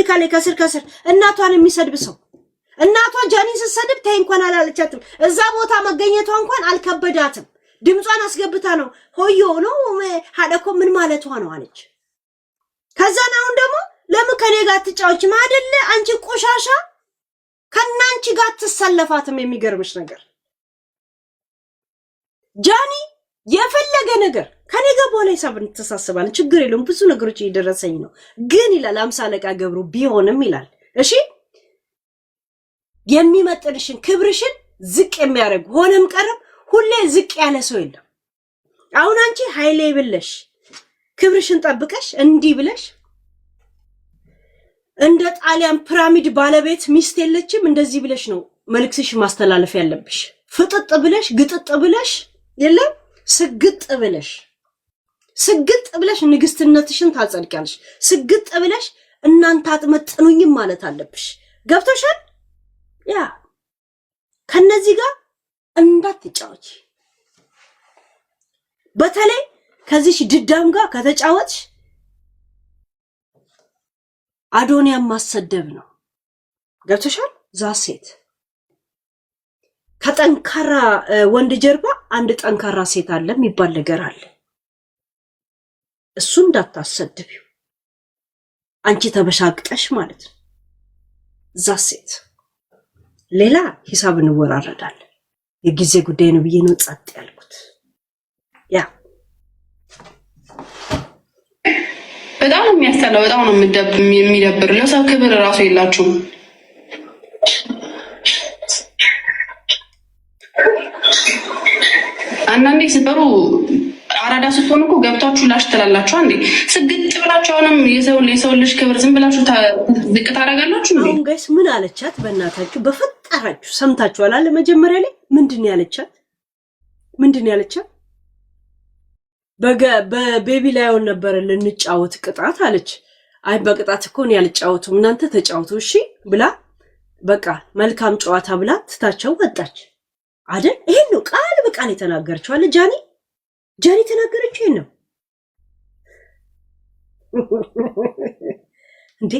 ካለ ከስር እናቷን የሚሰድብ ሰው እናቷ ጃኒን ስትሰድብ ተይ እንኳን አላለቻትም። እዛ ቦታ መገኘቷ እንኳን አልከበዳትም። ድምጿን አስገብታ ነው ሆዮ ነው ሀደኮ ምን ማለቷ ነው አለች። ከዛን አሁን ደግሞ ለምን ከኔ ጋር ትጫወች ማደለ አንቺ ቆሻሻ ከናንቺ ጋር ተሰለፋትም። የሚገርምሽ ነገር ጃኒ የፈለገ ነገር ከኔ ጋር በኋላ ሂሳብ እንተሳሰባለን ችግር የለውም ብዙ ነገሮች እየደረሰኝ ነው ግን ይላል 50 አለቃ ገብሩ ቢሆንም ይላል እሺ የሚመጥንሽን ክብርሽን ዝቅ የሚያደርግ ሆነም ቀረም ሁሌ ዝቅ ያለ ሰው የለም። አሁን አንቺ ሃይሌ ብለሽ ክብርሽን ጠብቀሽ እንዲህ ብለሽ እንደ ጣሊያን ፒራሚድ ባለቤት ሚስት የለችም እንደዚህ ብለሽ ነው መልክስሽ ማስተላለፍ ያለብሽ። ፍጥጥ ብለሽ ግጥጥ ብለሽ የለም ስግጥ ብለሽ ንግስትነትሽን ታጸድቂያለሽ። ስግጥ ብለሽ እናንተ አጥመጥኑኝም ማለት አለብሽ። ገብቶሻል? ያ ከነዚህ ጋር እንዳትጫወች። በተለይ ከዚህ ድዳም ጋር ከተጫወትሽ አዶንያን ማሰደብ ነው። ገብቶሻል? ዛሴት ከጠንካራ ወንድ ጀርባ አንድ ጠንካራ ሴት አለ የሚባል ነገር አለ። እሱ እንዳታሰድቢው አንቺ ተበሻግጠሽ ማለት ነው። ዛሴት ሌላ ሂሳብ እንወራረዳለን። የጊዜ ጉዳይ ነው ብዬ ነው ጸጥ ያልኩት። ያ በጣም ነው የሚያስጠላው። በጣም ነው የሚደብር። ለሰው ክብር እራሱ የላችሁም። አንዳንዴ ስትበሩ አራዳ ስትሆኑ እኮ ገብታችሁ ላሽ ትላላችሁ። አንዴ ስግጥ ብላችሁ አሁንም የሰው ልጅ ክብር ዝም ብላችሁ ዝቅ ታደርጋላችሁ። አሁን ጋይስ ምን አለቻት? በእናታችሁ በፈጠራችሁ ሰምታችኋል አለ መጀመሪያ ላይ ምንድን ያለቻት? በቤቢ ላይውን ነበር ልንጫወት ቅጣት አለች። አይ በቅጣት እኮ ነው ያልጫወቱም እናንተ ተጫወቱ እሺ ብላ በቃ መልካም ጨዋታ ብላ ትታቸው ወጣች አይደል? ይሄን ነው ቃል በቃል የተናገረችው አለ ጃኒ ተናገረችው። ይሄን ነው እንዴ?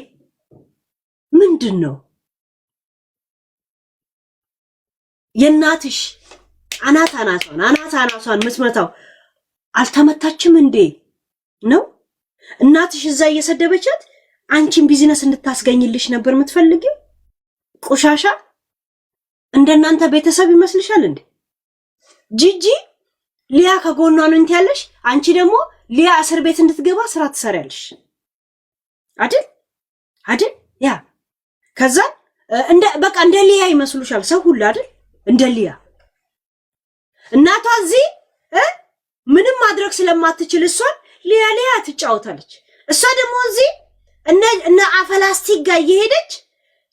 ምንድነው የናትሽ አናቷን መስመታው አልተመታችም እንዴ ነው? እናትሽ እዛ እየሰደበቻት አንቺን ቢዝነስ እንድታስገኝልሽ ነበር የምትፈልጊው? ቆሻሻ እንደናንተ ቤተሰብ ይመስልሻል እንዴ? ጂጂ ሊያ ከጎኗ ነው እንት ያለሽ፣ አንቺ ደግሞ ሊያ እስር ቤት እንድትገባ ስራ ትሰሪያለሽ አይደል? ያ ከዛ በቃ እንደ ሊያ ይመስሉሻል ሰው ሁሉ አይደል? እንደ ሊያ እናቷ እዚህ ምንም ማድረግ ስለማትችል እሷን ሊያ ትጫወታለች። እሷ ደግሞ እዚህ እነ አፈላስቲክ ጋር እየሄደች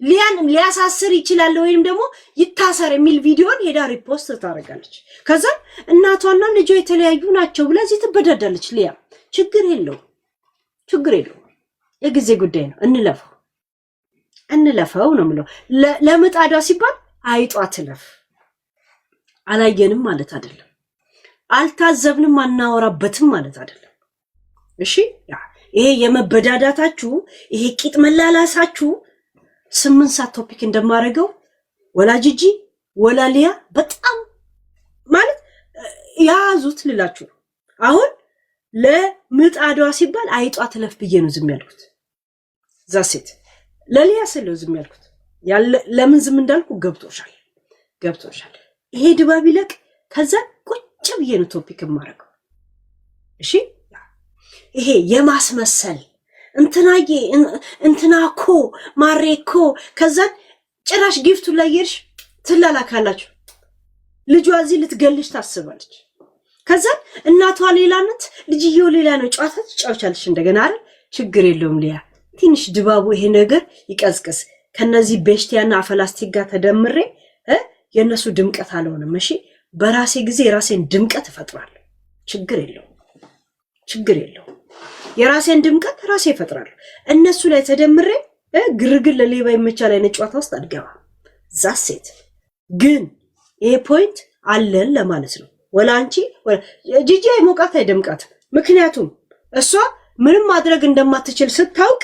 ሊያን ሊያሳስር ይችላል ወይንም ደግሞ ይታሰር የሚል ቪዲዮን ሄዳ ሪፖስት ታደርጋለች። ከዛ እናቷና ልጇ የተለያዩ ናቸው ብላ እዚህ ትበዳዳለች። ሊያ ችግር የለው የጊዜ ጉዳይ ነው። እንለፈው ነው የምለው። ለምጣዷ ሲባል አይጧ ትለፍ። አላየንም ማለት አይደለም፣ አልታዘብንም አናወራበትም ማለት አይደለም። እሺ ይሄ የመበዳዳታችሁ ይሄ ቂጥ መላላሳችሁ 8 ሰዓት ቶፒክ እንደማደርገው ወላጅጂ ወላሊያ በጣም ማለት ያዙት ልላችሁ ነው። አሁን ለምጣዷ ሲባል አይጧ ትለፍ ብዬ ነው ዝም ያልኩት። ዛሴት ለሊያ ስለው ዝም ያልኩት ለምን ዝም እንዳልኩ ገብቶሻል። ይሄ ድባብ ይለቅ። ከዛ ቁጭ ብዬ ነው ቶፒክ የማደርገው። እሺ ይሄ የማስመሰል እንትናኮ ማሬኮ ከዛ ጭራሽ ጊፍቱ ላይ ይርሽ ትላላካላችሁ። ልጇ እዚህ ልትገልሽ ታስባለች። ከዛ እናቷ ሌላ ናት፣ ልጅየው ሌላ ነው። ጨዋታ ትጫወቻለሽ እንደገና አይደል? ችግር የለውም ሊያ ትንሽ ድባቡ ይሄ ነገር ይቀዝቅዝ። ከነዚህ ቤሽቲያና አፈላስቲክ ጋር ተደምሬ የነሱ ድምቀት አልሆነም። እሺ በራሴ ጊዜ የራሴን ድምቀት እፈጥራለሁ። ችግር የለውም። የራሴን ድምቀት ራሴ እፈጥራለሁ። እነሱ ላይ ተደምሬ ግርግር ለሌባ ይመቻል አይነት ጨዋታ ውስጥ አልገባም። ዛሴት ግን ይሄ ፖይንት አለን ለማለት ነው። ወላንቺ ጂጂ አይሞቃት አይደምቃት። ምክንያቱም እሷ ምንም ማድረግ እንደማትችል ስታውቅ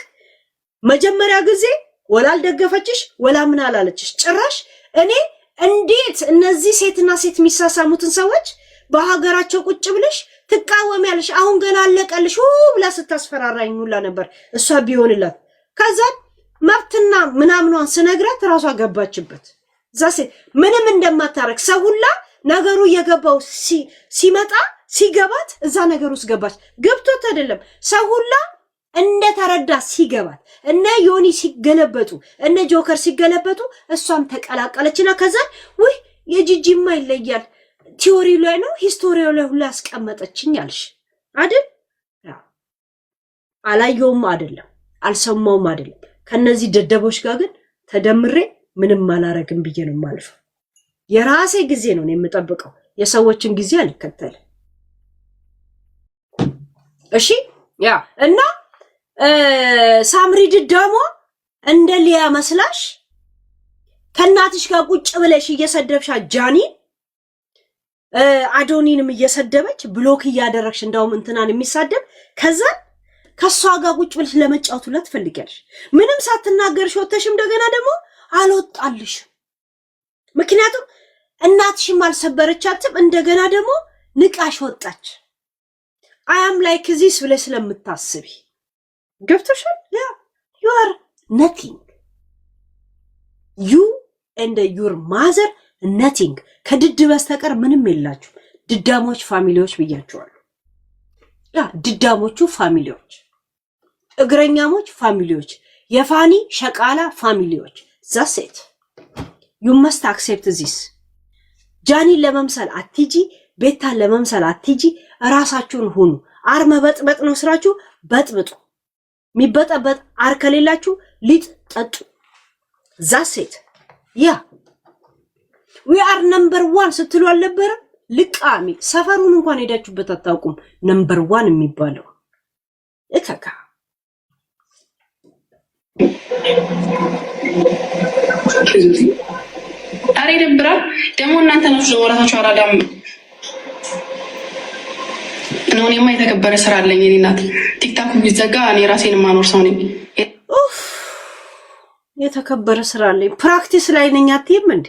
መጀመሪያ ጊዜ ወላ አልደገፈችሽ ወላ ምን አላለችሽ። ጭራሽ እኔ እንዴት እነዚህ ሴትና ሴት የሚሳሳሙትን ሰዎች በሀገራቸው ቁጭ ብለሽ ትቃወሚያለሽ? አሁን ገና አለቀልሽ ብላ ስታስፈራራኝ ሁላ ነበር እሷ ቢሆንላት። ከዛ መብትና ምናምኗን ስነግራት ራሷ ገባችበት። ዛሴ ምንም እንደማታረግ ሰው ሁላ ነገሩ የገባው ሲመጣ ሲገባት እዛ ነገር ውስጥ ገባች። ገብቶት አይደለም ሰው ሁላ እንደተረዳ ሲገባት እነ ዮኒ ሲገለበጡ እነ ጆከር ሲገለበጡ እሷም ተቀላቀለችና ከዛ ወይ የጂጂማ ይለያል ቲዮሪ ላይ ነው ሂስቶሪው ላይ ሁላ ያስቀመጠችኝ አልሽ አይደል? አላየውም አይደለም አልሰማውም አይደለም። ከነዚህ ደደቦች ጋር ግን ተደምሬ ምንም አላረግም ብዬ ነው የማልፈው። የራሴ ጊዜ ነው የምጠብቀው፣ የሰዎችን ጊዜ አልከተልም። እሺ ያ እና ሳምሪ ድዳሞ እንደ ሊያ መስላሽ ከናትሽ ጋር ቁጭ ብለሽ እየሰደብሻ ጃኒ አዶኒንም እየሰደበች ብሎክ እያደረግሽ እንዳውም እንትናን የሚሳደብ ከዛ ከሷ ጋር ቁጭ ብለሽ ለመጫወት ሁላ ትፈልጊያለሽ። ምንም ሳትናገርሽ ወተሽም እንደገና ደግሞ አልወጣልሽ። ምክንያቱም እናትሽም አልሰበረቻትም እንደገና ደግሞ ንቃሽ ወጣች። አያም ላይክ ዚስ ብለሽ ስለምታስቢ ገብቶሻል። ያ you are nothing, you and your mother nothing። ከድድ በስተቀር ምንም የላችሁ ድዳሞች ፋሚሊዎች ብያችኋለሁ። ያ ድዳሞቹ ፋሚሊዎች፣ እግረኛሞች ፋሚሊዎች፣ የፋኒ ሸቃላ ፋሚሊዎች ዛሴት you must accept this። ጃኒ ለመምሰል አትጂ፣ ቤታ ለመምሰል አትጂ። ራሳችሁን ሁኑ። አር መበጥበጥ ነው ስራችሁ፣ በጥብጡ። የሚበጠበጥ አር ከሌላችሁ ሊጥ ጠጡ። ዛሴት ያ we are number 1 ስትሉ አልነበረም? ልቃሚ ሰፈሩን እንኳን ሄዳችሁበት አታውቁም። ነምበር 1 የሚባለው እከካ አሬ ደብራ ደግሞ እናንተ ነው ወራታችሁ አራዳም ነው። እኔማ የተከበረ ስራ አለኝ። እኔ እናት ቲክታክ ቢዘጋ እኔ ራሴን ማኖር ሰው ነኝ። የተከበረ ስራ አለኝ። ፕራክቲስ ላይ ነኝ አትይም እንዴ?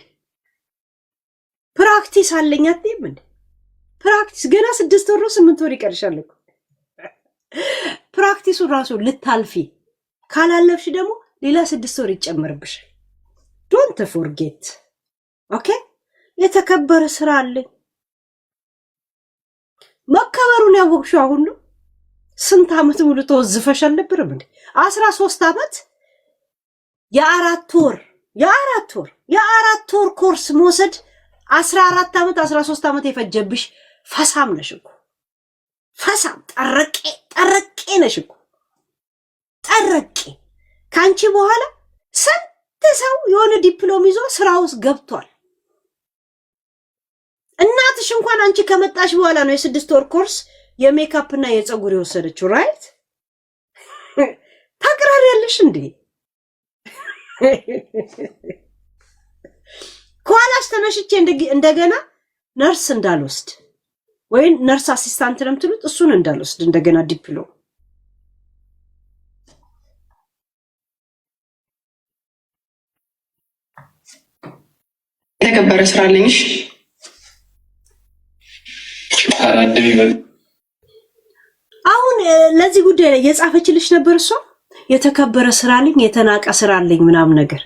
ፕራክቲስ አለኝ አትይም እንዴ? ፕራክቲስ ገና 6 ወር 8 ወር ይቀርሻል እኮ። ፕራክቲሱ ራሱ ልታልፊ ካላለፍሽ ደግሞ ሌላ 6 ወር ይጨመርብሻል። ዶንት ፎርጌት ኦኬ። የተከበረ ስራ አለኝ። መከበሩን ያወቅሽው አሁን ነው። ስንት አመት ሙሉ ተወዝፈሽ አልነበረም እንዴ? 13 አመት የአራት ወር ኮርስ መውሰድ 14 አመት 13 አመት የፈጀብሽ ፈሳም ነሽ እኮ። ፈሳም ጠረቄ ነሽ እኮ። ጠረቄ ካንቺ በኋላ ስንት ሰው የሆነ ዲፕሎም ይዞ ስራ ውስጥ ገብቷል። እናትሽ እንኳን አንቺ ከመጣሽ በኋላ ነው የ6 ወር ኮርስ የሜካፕ እና የፀጉር የወሰደችው። ራይት ታቅራሪያለሽ እንዴ? ከኋላሽ ተነሽቼ እንደገና ነርስ እንዳልወስድ ወይ ነርስ አሲስታንት ነው የምትሉት፣ እሱን እንዳልወስድ እንደገና ዲፕሎም። የተከበረ ስራ አለኝሽ። አሁን ለዚህ ጉዳይ ላይ የጻፈችልሽ ነበር እሷ። የተከበረ ስራ አለኝ፣ የተናቀ ስራ አለኝ ምናምን ነገር።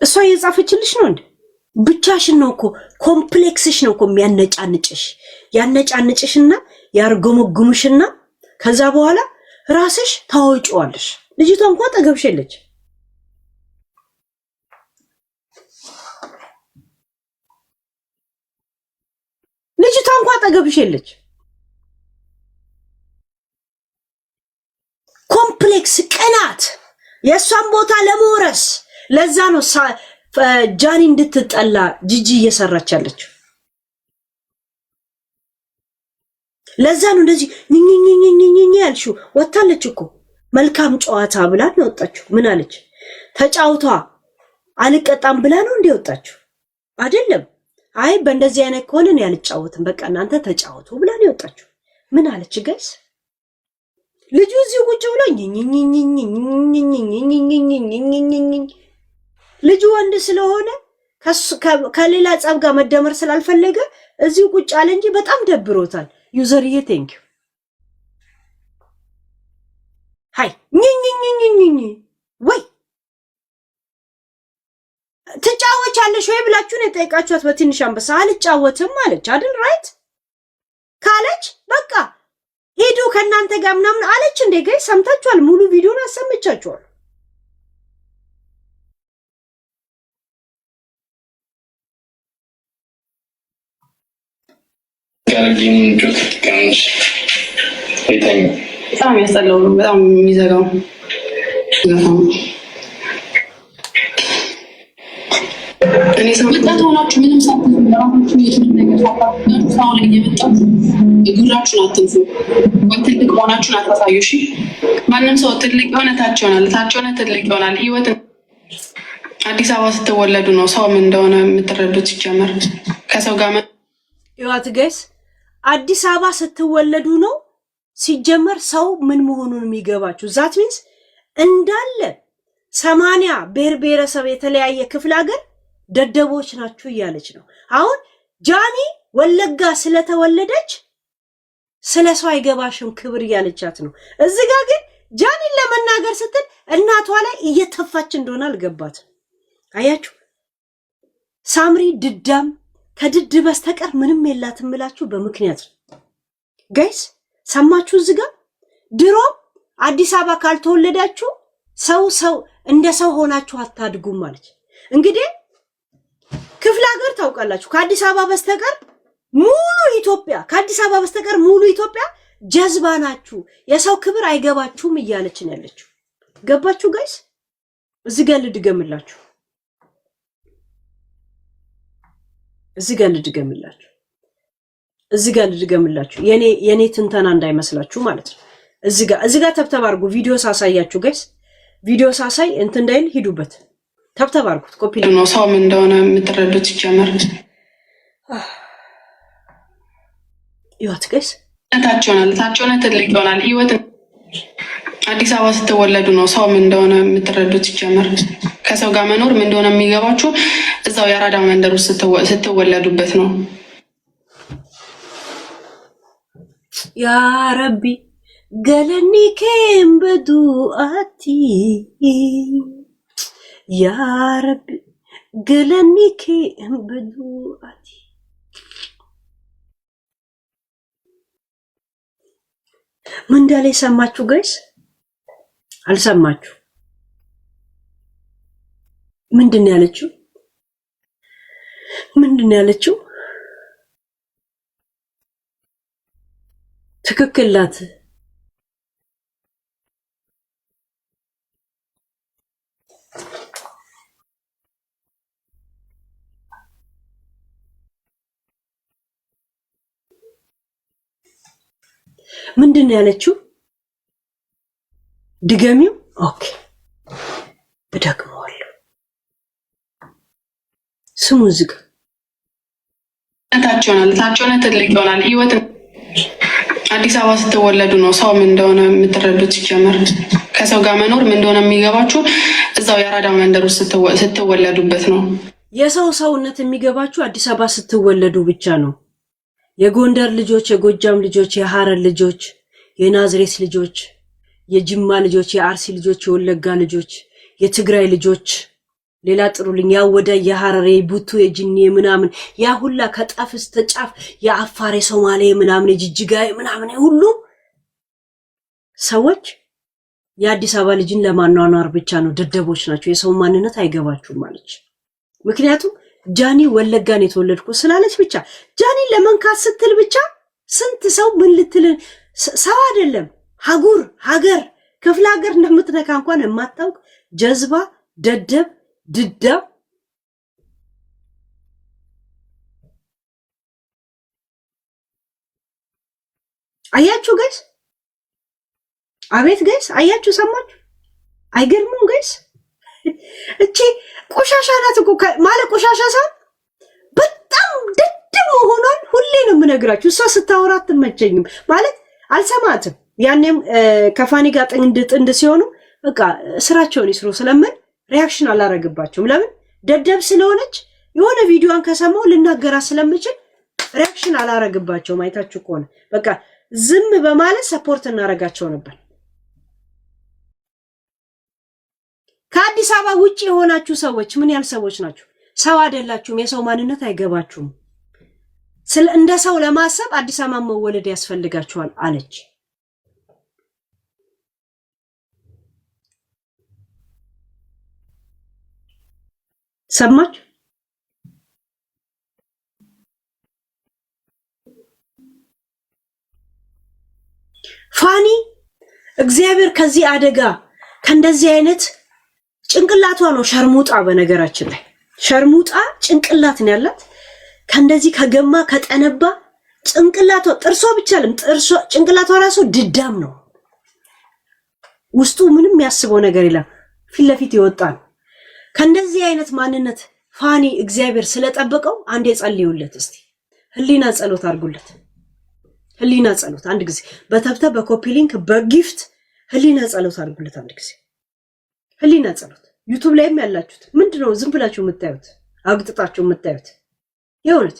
እሷ የጻፈችልሽ ነው እንዴ? ብቻሽን ነው እኮ፣ ኮምፕሌክስሽ ነው እኮ ያነጫንጭሽና ያርጎመጉምሽና ከዛ በኋላ ራስሽ ታወጪዋለሽ። ልጅቷ እንኳን ጠገብሽለች። ልጅቷ እንኳን ጠገብሽለች። ኮምፕሌክስ ቅናት፣ የእሷን ቦታ ለመውረስ። ለዛ ነው ጃኒ እንድትጠላ ጂጂ እየሰራች ያለችው። ለዛ ነው እንደዚህ ኝኝኝኝኝ ያልሽው። ወጣለች እኮ መልካም ጨዋታ ብላ ነው ወጣችው። ምን አለች? ተጫውቷ አልቀጣም ብላ ነው እንደ ወጣችው አይደለም። አይ በእንደዚህ አይነት ከሆነ ነው ያልጫወትም፣ በቃ እናንተ ተጫወቱ ብላ ነው ወጣችው። ምን አለች ጋይስ? ልጁ እዚህ ቁጭ ብሎ ልጁ ወንድ ስለሆነ ከሌላ ጸብ ጋር መደመር ስላልፈለገ እዚሁ ቁጭ አለ እንጂ በጣም ደብሮታል። ዩዘርዬ ቴንክ ዩ ሃይ ወይ ትጫወቻለሽ ወይ ብላችሁ ነው የጠየቃችኋት በትንሽ አንበሳ። አልጫወትም አለች አይደል? ራይት ካለች በቃ ሄዱ ከእናንተ ጋር ምናምን አለች። እንዴ ጋይ ሰምታችኋል? ሙሉ ቪዲዮን አሰምቻችኋል። በጣም ያስጠላው ነው። በጣም የሚዘጋው እኔ ሰምጣት ሆናችሁ ምንም ሳትሉ ራሳችሁ የትም ነገር ሳታውቁ ሰው ላይ እየመጣችሁ እግራችሁን አትንፉ። ወይ ትልቅ ሆናችሁን አታሳዩ። እሺ ማንም ሰው ትልቅ የሆነ ታች ሆነ ትልቅ ይሆናል። ህይወት አዲስ አበባ ስትወለዱ ነው ሰው ምን እንደሆነ የምትረዱት። ሲጀመር ከሰው ጋር ህይወት ጋይስ አዲስ አበባ ስትወለዱ ነው ሲጀመር ሰው ምን መሆኑን የሚገባችሁ። ዛት ሚንስ እንዳለ 80 ብሔር ብሔረሰብ የተለያየ ክፍለ ሀገር ደደቦች ናችሁ እያለች ነው። አሁን ጃኒ ወለጋ ስለተወለደች ስለ ሰው አይገባሽም ክብር እያለቻት ነው። እዚህ ጋር ግን ጃኒን ለመናገር ስትል እናቷ ላይ እየተፋች እንደሆነ አልገባትም። አያችሁ ሳምሪ ድዳም ከድድ በስተቀር ምንም የላትም እላችሁ በምክንያት ነው። ጋይስ ሰማችሁ? እዚህ ጋር ድሮ አዲስ አበባ ካልተወለዳችሁ ሰው እንደ ሰው ሆናችሁ አታድጉም ማለት እንግዲህ ክፍለ ሀገር ታውቃላችሁ። ከአዲስ አበባ በስተቀር ሙሉ ኢትዮጵያ ጀዝባ ናችሁ፣ የሰው ክብር አይገባችሁም እያለች ነው ያለችው። ገባችሁ ጋይስ? እዚህ ጋር ልድገምላችሁ የኔ ትንተና እንዳይመስላችሁ ማለት ነው። እዚህ ጋር ተብተብ አድርጉ። ቪዲዮ ሳሳያችሁ ጋይስ፣ ቪዲዮ ሳሳይ እንትን እንዳይል ሂዱበት፣ ተብተብ አድርጉት። ኮፒ ነው ሰው ምን እንደሆነ የምትረዱት። ሲጀመር ይወት ጋይስ ታች ሆነ ትልቅ ይሆናል። ህይወት አዲስ አበባ ስትወለዱ ነው ሰው ምን እንደሆነ የምትረዱት። ሲጀመር ከሰው ጋር መኖር ምን እንደሆነ የሚገባችሁ እዛው የአራዳ መንደር ውስጥ ስትወለዱበት ነው። ያ ረቢ ገለኒ ኬም በዱአቲ ያ ረቢ ገለኒ ኬም በዱአቲ። ምን እንዳለ ሰማችሁ ጋይስ? አልሰማችሁ? ምንድን ነው ያለችው? ትክክል ናት። ምንድን ነው ያለችው? ድገሚው። ኦኬ እደግመዋለሁ። ስሙን ዝግ። ታች ሆነ ትልቅ ይሆናል። ህይወት አዲስ አበባ ስትወለዱ ነው ሰው ምን እንደሆነ የምትረዱት። ሲጀመር ከሰው ጋር መኖር ምን እንደሆነ የሚገባችሁ እዛው የአራዳ መንደር ውስጥ ስትወለዱበት ነው። የሰው ሰውነት የሚገባችሁ አዲስ አበባ ስትወለዱ ብቻ ነው። የጎንደር ልጆች፣ የጎጃም ልጆች፣ የሐረር ልጆች፣ የናዝሬት ልጆች፣ የጅማ ልጆች፣ የአርሲ ልጆች፣ የወለጋ ልጆች፣ የትግራይ ልጆች፣ ሌላ ጥሩልኝ፣ ያወደ የሐረሬ ቡቱ፣ የጅኒ ምናምን ያ ሁላ ከጫፍ እስከ ጫፍ የአፋር፣ የሶማሌ ምናምን፣ የጅጅጋ ምናምን ሁሉ ሰዎች የአዲስ አበባ ልጅን ለማኗኗር ብቻ ነው። ደደቦች ናቸው። የሰው ማንነት አይገባችሁም ማለች። ምክንያቱም ጃኒ ወለጋን የተወለድኩ ስላለች ብቻ ጃኒን ለመንካት ስትል ብቻ ስንት ሰው ምን ልትል ሰው አይደለም ሀገር ክፍለ ሀገር እንደምትነካ እንኳን የማታውቅ ጀዝባ ደደብ ድዳ። አያችሁ ጋይስ? አቤት ጋይስ አያችሁ? ሰማችሁ? አይገርምም ጋይስ? እቺ ቆሻሻ ናት እኮ ማለት ቆሻሻ ሳይሆን በጣም ደደብ መሆኗን ሁሌ ነው የምነግራችሁ። እሷ ስታወራ አትመቸኝም ማለት አልሰማትም። ያኔም ከፋኒ ጋር ጥንድ ሲሆኑ በቃ ስራቸውን ይስሩ ስለምን ሪያክሽን አላረግባቸውም። ለምን ደደብ ስለሆነች የሆነ ቪዲዮን ከሰማው ልናገራ ስለምችል ሪያክሽን አላረግባቸውም። አይታችሁ ከሆነ በቃ ዝም በማለት ሰፖርት እናረጋቸው ነበር። ከአዲስ አበባ ውጪ የሆናችሁ ሰዎች ምን ያህል ሰዎች ናችሁ? ሰው አይደላችሁም። የሰው ማንነት አይገባችሁም። እንደ ሰው ለማሰብ አዲስ አበባ መወለድ ያስፈልጋችኋል አለች። ሰማች? ፋኒ እግዚአብሔር ከዚህ አደጋ ከእንደዚህ አይነት ጭንቅላቷ ነው ሸርሙጣ። በነገራችን ላይ ሸርሙጣ ጭንቅላት ነው ያላት። ከእንደዚህ ከገማ ከጠነባ ጭንቅላቷ ጥርሷ ብቻ ለም ጥርሷ ጭንቅላቷ ራሱ ድዳም ነው። ውስጡ ምንም ያስበው ነገር የለም። ፊት ለፊት ይወጣል። ከእንደዚህ አይነት ማንነት ፋኒ እግዚአብሔር ስለጠበቀው አንዴ ጸልዩለት እስቲ። ህሊና ጸሎት አድርጉለት። ህሊና ጸሎት አንድ ጊዜ በተብተብ በኮፒ ሊንክ በጊፍት ህሊና ጸሎት አድርጉለት አንድ ጊዜ። ህሊና ጸሎት ዩቲዩብ ላይም ያላችሁት ምንድነው ዝም ብላችሁ የምታዩት አግጥጣችሁ የምታዩት? የእውነት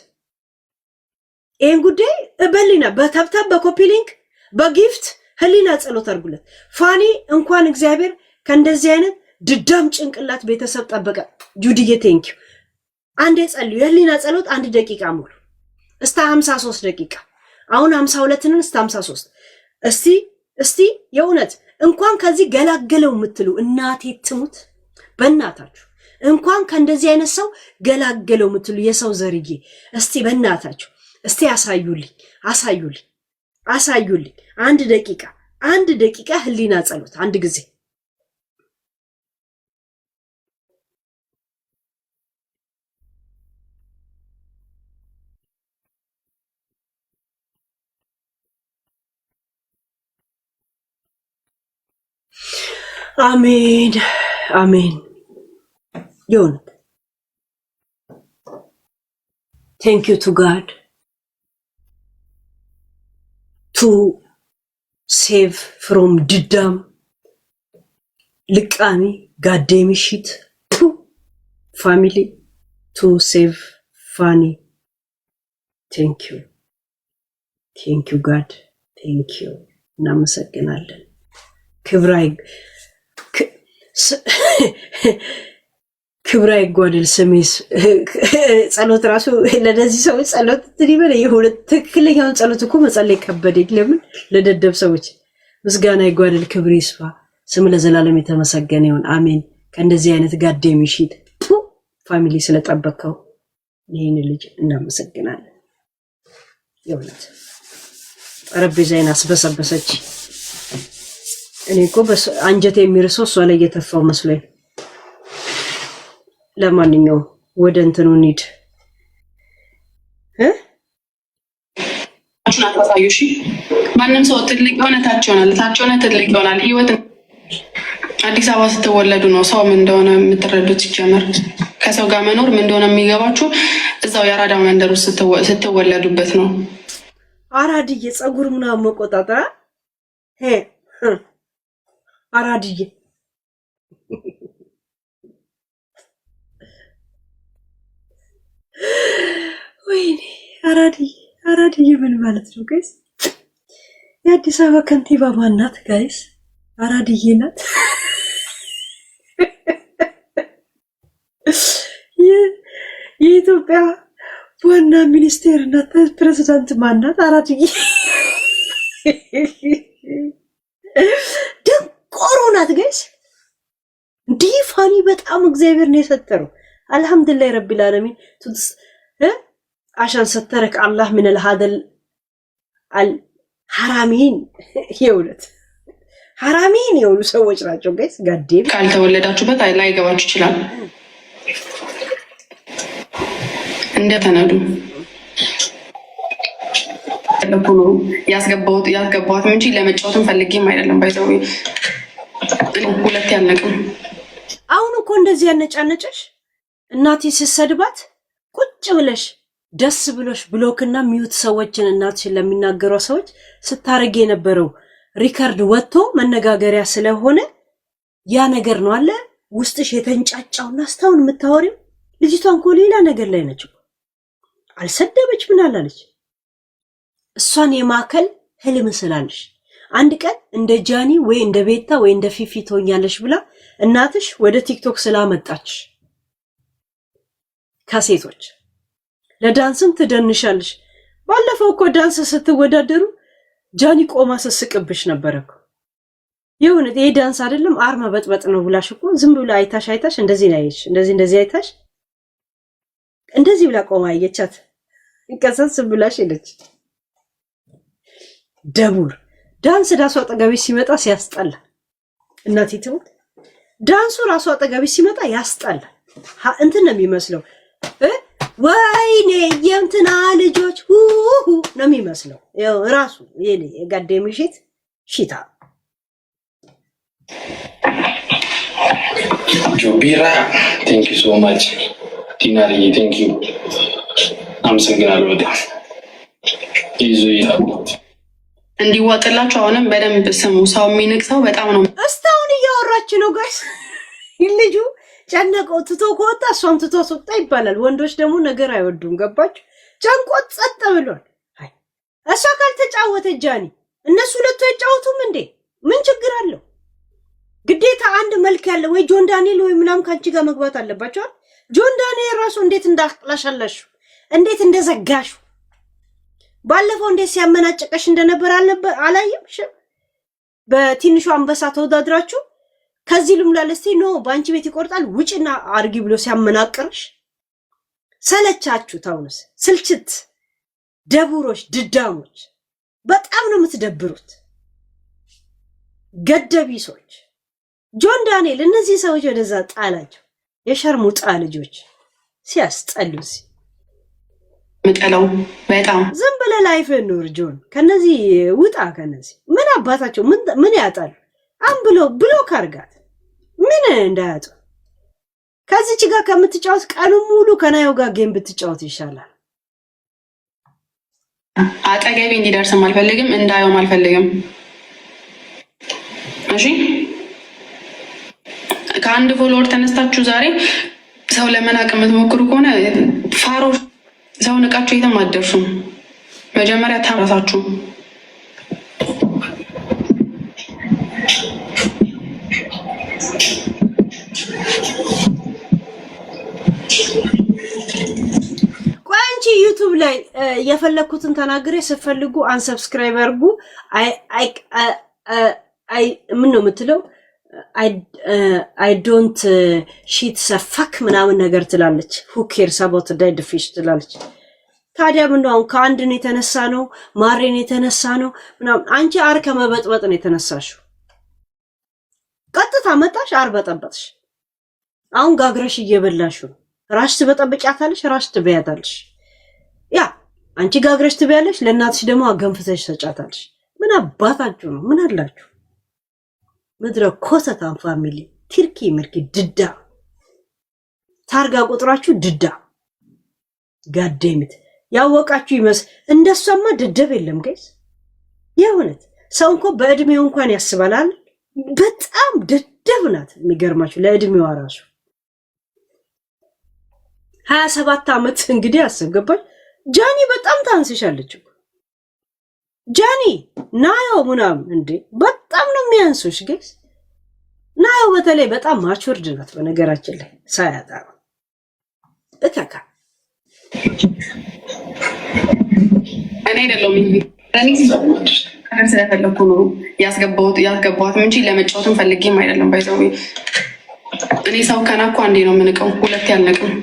ይሄን ጉዳይ በህሊና በተብተብ በኮፒ ሊንክ በጊፍት ህሊና ጸሎት አድርጉለት። ፋኒ እንኳን እግዚአብሔር ከእንደዚህ አይነት ድዳም ጭንቅላት ቤተሰብ ጠበቀ። ጁዲዬ ቴንኪው። አንዴ ጸልዩ የህሊና ጸሎት 1 ደቂቃ ሙሉ እስከ 53 ደቂቃ። አሁን 52 ነን እስከ 53። እስቲ የእውነት እንኳን ከዚህ ገላገለው የምትሉ እናቴ ትሙት በእናታችሁ እንኳን ከእንደዚህ አይነት ሰው ገላገለው የምትሉ የሰው ዘርዬ እስቲ በእናታችሁ እስቲ አሳዩልኝ 1 ደቂቃ ህሊና ጸሎት አንድ ጊዜ። አሜን አሜን። የእውነት thank you to God to save from ድዳም ልቃሚ ጋዴሚ shit to family to save Fanny. thank you God, thank you። እናመሰግናለን። ክብራ ይጓደል ስሜስ ጸሎት ራሱ ለነዚህ ሰዎች ጸሎት ትሪበለ የሁለት ትክክለኛውን ጸሎት እኮ መጸለይ ከበደኝ። ለምን ለደደብ ሰዎች ምስጋና ይጓደል፣ ክብር ይስፋ፣ ስም ለዘላለም የተመሰገነ ይሁን። አሜን። ከእንደዚህ አይነት ጋዴም ይሽት ፋሚሊ ስለጠበቀው ይህን ልጅ እናመሰግናለን። የእውነት ጠረጴዛዬን አስበሰበሰች። እኔ እኮ አንጀቴ የሚርሰው እሷ ላይ የተፋው መስሎኝ። ለማንኛውም ወደ እንትኑ እንሂድ። አታሳዩ። እሺ ማንም ሰው ትልቅ የሆነ ታች ሆነ ትልቅ ይሆናል። ህይወት አዲስ አበባ ስትወለዱ ነው ሰው ምን እንደሆነ የምትረዱት። ሲጀመር ከሰው ጋር መኖር ምን እንደሆነ የሚገባችሁ እዛው የአራዳ መንደር ውስጥ ስትወለዱበት ነው። አራድዬ ጸጉር ምናምን መቆጣጠር አራድዬ ወይኔ አራድዬ ምን ማለት ነው ጋይስ? የአዲስ አበባ ከንቲባ ማናት ጋይስ? አራድዬ ናት። የኢትዮጵያ ዋና ሚኒስቴር እና ፕሬዝዳንት ማናት? አራድዬ ደንቆሮ ናት ጋይስ። እንዲህ ፋኒ በጣም እግዚአብሔር ነው የሰጠረው። አልহামዱሊላህ ረቢል ዓለሚን عشان سترك الله من هذا الحرامين የውለት حرامين የውሉ ሰዎች ናቸው ጋይስ። ጋዴም ካልተወለዳችሁበት ላይገባችሁ ይችላል። እንደተነዱ ለፖሎ ያስገባሁት እንጂ ለመጫወትም ፈልጌም አይደለም። ባይዘው ሁለት ያልነቅም። አሁን እኮ እንደዚህ ያነጫነጨሽ እናቴ ስትሰድባት ቁጭ ብለሽ ደስ ብሎሽ ብሎክና ሚዩት ሰዎችን እናትሽን ለሚናገሩ ሰዎች ስታረግ የነበረው ሪከርድ ወጥቶ መነጋገሪያ ስለሆነ ያ ነገር ነው አለ ውስጥሽ የተንጫጫውና አስታውን የምታወሪው። ልጅቷን እኮ ሌላ ነገር ላይ ነች። አልሰደበች ምን አላለች። እሷን የማከል ህልም ስላለሽ አንድ ቀን እንደ ጃኒ ወይ እንደ ቤታ ወይ እንደ ፊፊ ትሆኛለሽ ብላ እናትሽ ወደ ቲክቶክ ስላመጣች ከሴቶች ለዳንስም ትደንሻለሽ። ባለፈው እኮ ዳንስ ስትወዳደሩ ጃኒ ቆማ ስስቅብሽ ነበረኩ። ይሁን ይሄ ዳንስ አይደለም አርማ በጥበጥ ነው ብላሽ እኮ ዝም ብላ አይታሽ እንደዚህ ነው ያይሽ እንደዚህ አይታሽ እንደዚህ ብላ ቆማ አየቻት። ይቀሰስ ብላሽ ሄደች። ደቡር ዳንስ ራሱ አጠገቢ ሲመጣ ሲያስጠላ እናቴ ትሙት ዳንሱ ራሱ አጠገቢ ሲመጣ ያስጠላ። እንትን ነው የሚመስለው ወይኔ የእንትና ልጆች ነው የሚመስለው። ያው ራሱ የኔ ጋዴም ሽታ ጆቢራ ቴንክ ዩ ሶ ማች ቲናሪ ቴንክ ዩ አመሰግናለሁ። በጣም ይዙ ይላሉት እንዲዋጥላችሁ አሁንም በደንብ ስሙ። ሰው የሚንቅሰው በጣም ነው። እስካሁን እያወራች ነው ጋይስ። ልጁ ጨነቀው ትቶ ከወጣ እሷም ትቶ ወጣ ይባላል። ወንዶች ደግሞ ነገር አይወዱም። ገባችሁ? ጨንቆት ጸጥ ብሏል። አይ እሷ ካልተጫወተች ጃኒ እነሱ ሁለቱ አይጫወቱም እንዴ? ምን ችግር አለው? ግዴታ አንድ መልክ ያለው ወይ ጆን ዳንኤል ወይ ምናም ካንቺ ጋር መግባት አለባቸው። ጆን ዳንኤል ራሱ እንዴት እንዳቅላሻላሽ እንዴት እንደዘጋሹ ባለፈው እንዴት ሲያመናጨቀሽ እንደነበር አላየምሽ? በትንሹ አንበሳ ተወዳድራችሁ ከዚህ ልምላለስቲ ነው ባንቺ ቤት ይቆርጣል ውጭና አርጊ ብሎ ሲያመናቅርሽ ሰለቻችሁ። ታውንስ ስልችት ደቡሮች ድዳሞች በጣም ነው የምትደብሩት። ገደቢሶች ጆን ዳንኤል እነዚህ ሰዎች ወደዛ ጣላቸው። የሸርሙጣ ልጆች ሲያስጠሉስ ምጠለው በጣም ዝም ብለህ ላይፍ ኑር ጆን። ከነዚህ ውጣ። ከነዚህ ምን አባታቸው ምን ያጣሉ? ብሎክ አርጋት ምን እንዳያጡ። ከዚች ጋር ከምትጫወት ቀኑ ሙሉ ከናየው ጋር ጌም ብትጫወት ይሻላል። አጠገቤ እንዲደርስም አልፈልግም፣ እንዳየውም አልፈልግም። እሺ ከአንድ ፎሎወር ተነስታችሁ ዛሬ ሰው ለመናቅ የምትሞክሩ ከሆነ ፋሮች ሰው ንቃችሁ የትም አትደርሱም። መጀመሪያ ታራሳችሁ። ቆይ አንቺ ዩቲዩብ ላይ የፈለኩትን ተናግሬ ስትፈልጉ አንሰብስክራይብ አድርጉ። አይ ምን ነው የምትለው? I don't shit ሰፋክ ምናምን ነገር ትላለች። who cares about dead fish ትላለች። ታዲያ ምን ነው ከአንድን የተነሳ ነው ማሬን የተነሳ ነው ምናምን። አንቺ አር ከመበጥበጥ ነው የተነሳሽው። ቀጥታ መጣሽ አር በጠበጥሽ። አሁን ጋግረሽ እየበላሽ ነው። ራሽ ትበጠብጫታለሽ፣ ራሽ ትበያታለሽ። ያ አንቺ ጋግረሽ ትበያለሽ፣ ለእናትሽ ደግሞ አገንፍተሽ ሰጫታለሽ። ምን አባታችሁ ነው? ምን አላችሁ? ምድረ ኮተታን ፋሚሊ ትርኪ ምርኪ ድዳ ታርጋ ቁጥራችሁ ድዳ ጋዴምት ያወቃችሁ ይመስ እንደሷማ ደደብ የለም ጋይስ። የእውነት ሰው እንኳን በእድሜው እንኳን ያስባላል። በጣም ደደብ ናት። የሚገርማችሁ ለእድሜዋ ራሱ 27 ዓመት እንግዲህ አስገባች። ጃኒ በጣም ታንስሻለች። ጃኒ ናዮ ምናምን እንዴ በጣም ነው የሚያንሱሽ ጋይስ። ናዮ በተለይ በጣም ማቹርድ ናት። በነገራችን ላይ ሳያጣ እካካ እኔ አይደለም ስለፈለኩ ነው ያስገባሁት እንጂ ለመጫወትም ፈልጌም አይደለም። ባይዘው እኔ ሰው ከናኩ አንዴ ነው የምንቀው፣ ሁለቴ አልነቅም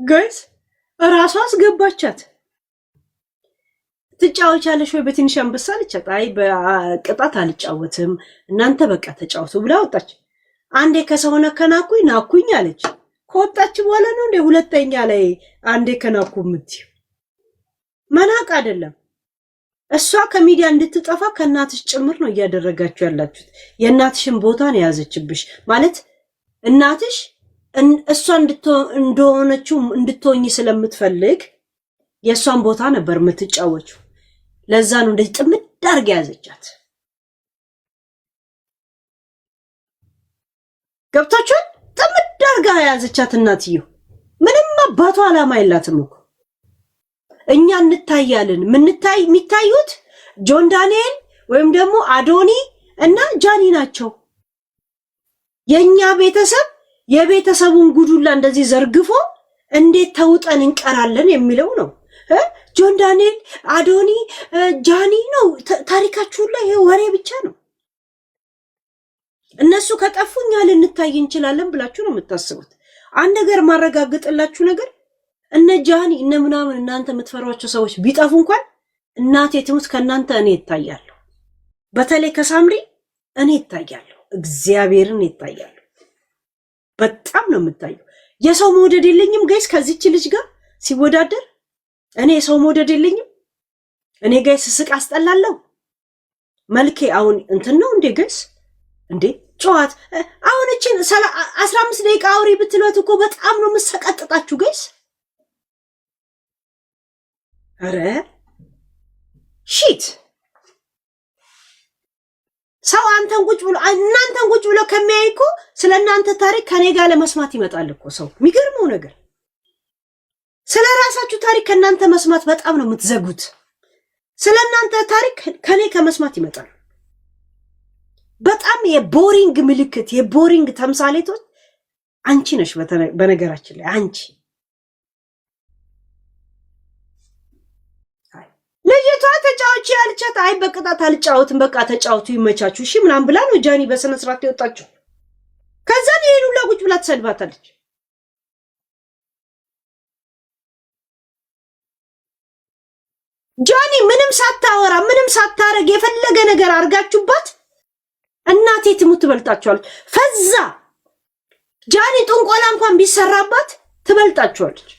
ጋይስ። እራሷ አስገባቻት። ትጫወቻለሽ ወይ በትንሽ አንበሳ አለቻት። አይ በቅጣት አልጫወትም እናንተ በቃ ተጫወቱ ብላ ወጣች። አንዴ ከሰውነ ከናኩኝ ናኩኝ አለች። ከወጣች በኋላ ነው እንደ ሁለተኛ ላይ አንዴ ከናኩ የምትይው። መናቅ አይደለም። እሷ ከሚዲያ እንድትጠፋ ከእናትሽ ጭምር ነው እያደረጋችሁ ያላችሁት። የእናትሽን ቦታ ነው የያዘችብሽ ማለት እናትሽ እሷ እንደሆነችው እንድትሆኝ ስለምትፈልግ የሷን ቦታ ነበር የምትጫወችው። ለዛ ነው እንደዚህ ጥምድ አድርጋ ያዘቻት። ገብታችኋል? ጥምድ አድርጋ ያዘቻት እናትየው። ምንም አባቷ አላማ የላትም እኮ። እኛ እንታያለን። የሚታዩት ጆን ዳንኤል ወይም ደግሞ አዶኒ እና ጃኒ ናቸው። የኛ ቤተሰብ የቤተሰቡን ጉዱላ እንደዚህ ዘርግፎ እንዴት ተውጠን እንቀራለን የሚለው ነው። ጆን ዳንኤል፣ አዶኒ፣ ጃኒ ነው ታሪካችሁ ላይ ይሄ ወሬ ብቻ ነው። እነሱ ከጠፉ እኛ ልንታይ እንችላለን ብላችሁ ነው የምታስቡት። አንድ ነገር ማረጋግጥላችሁ ነገር እነ ጃኒ እነ ምናምን እናንተ የምትፈሯቸው ሰዎች ቢጠፉ እንኳን እናቴ ትሙት ከናንተ እኔ እታያለሁ። በተለይ ከሳምሪ እኔ እታያለሁ። እግዚአብሔርን እታያለሁ። በጣም ነው የምታየው። የሰው መውደድ የለኝም ጋይስ ከዚች ልጅ ጋር ሲወዳደር እኔ የሰው መውደድ የለኝም። እኔ ጋይስ ስቅ አስጠላለሁ። መልኬ አሁን እንትን ነው እንዴ ጋይስ? እንዴ ጨዋት አሁን እቺን 15 ደቂቃ አውሪ ብትሏት እኮ በጣም ነው የምሰቀጥጣችሁ ጋይስ። አረ ሺት ሰው አንተን ቁጭ ብሎ እናንተን ቁጭ ብሎ ከሚያይኮ ስለናንተ ታሪክ ከኔ ጋር ለመስማት ይመጣል እኮ ሰው። የሚገርመው ነገር ስለራሳችሁ ታሪክ ከናንተ መስማት በጣም ነው የምትዘጉት። ስለናንተ ታሪክ ከኔ ከመስማት ይመጣል። በጣም የቦሪንግ ምልክት የቦሪንግ ተምሳሌቶች አንቺ ነሽ። በነገራችን ላይ አንቺ ልጅቷ ተጫውቺ ያልቻት አይ በቅጣት አልጫወትም በቃ ተጫውቱ ይመቻችሁ እሺ ምናምን ብላ ነው ጃኒ በስነ ስርዓት የወጣችው። ከዛ ይሄን ሁሉ ቁጭ ብላ ተሰድባታለች። ጃኒ ምንም ሳታወራ ምንም ሳታረግ የፈለገ ነገር አርጋችሁባት እናቴ ትሙት ትበልጣችኋለች። ፈዛ ጃኒ ጥንቆላ እንኳን ቢሰራባት ትበልጣችኋለች።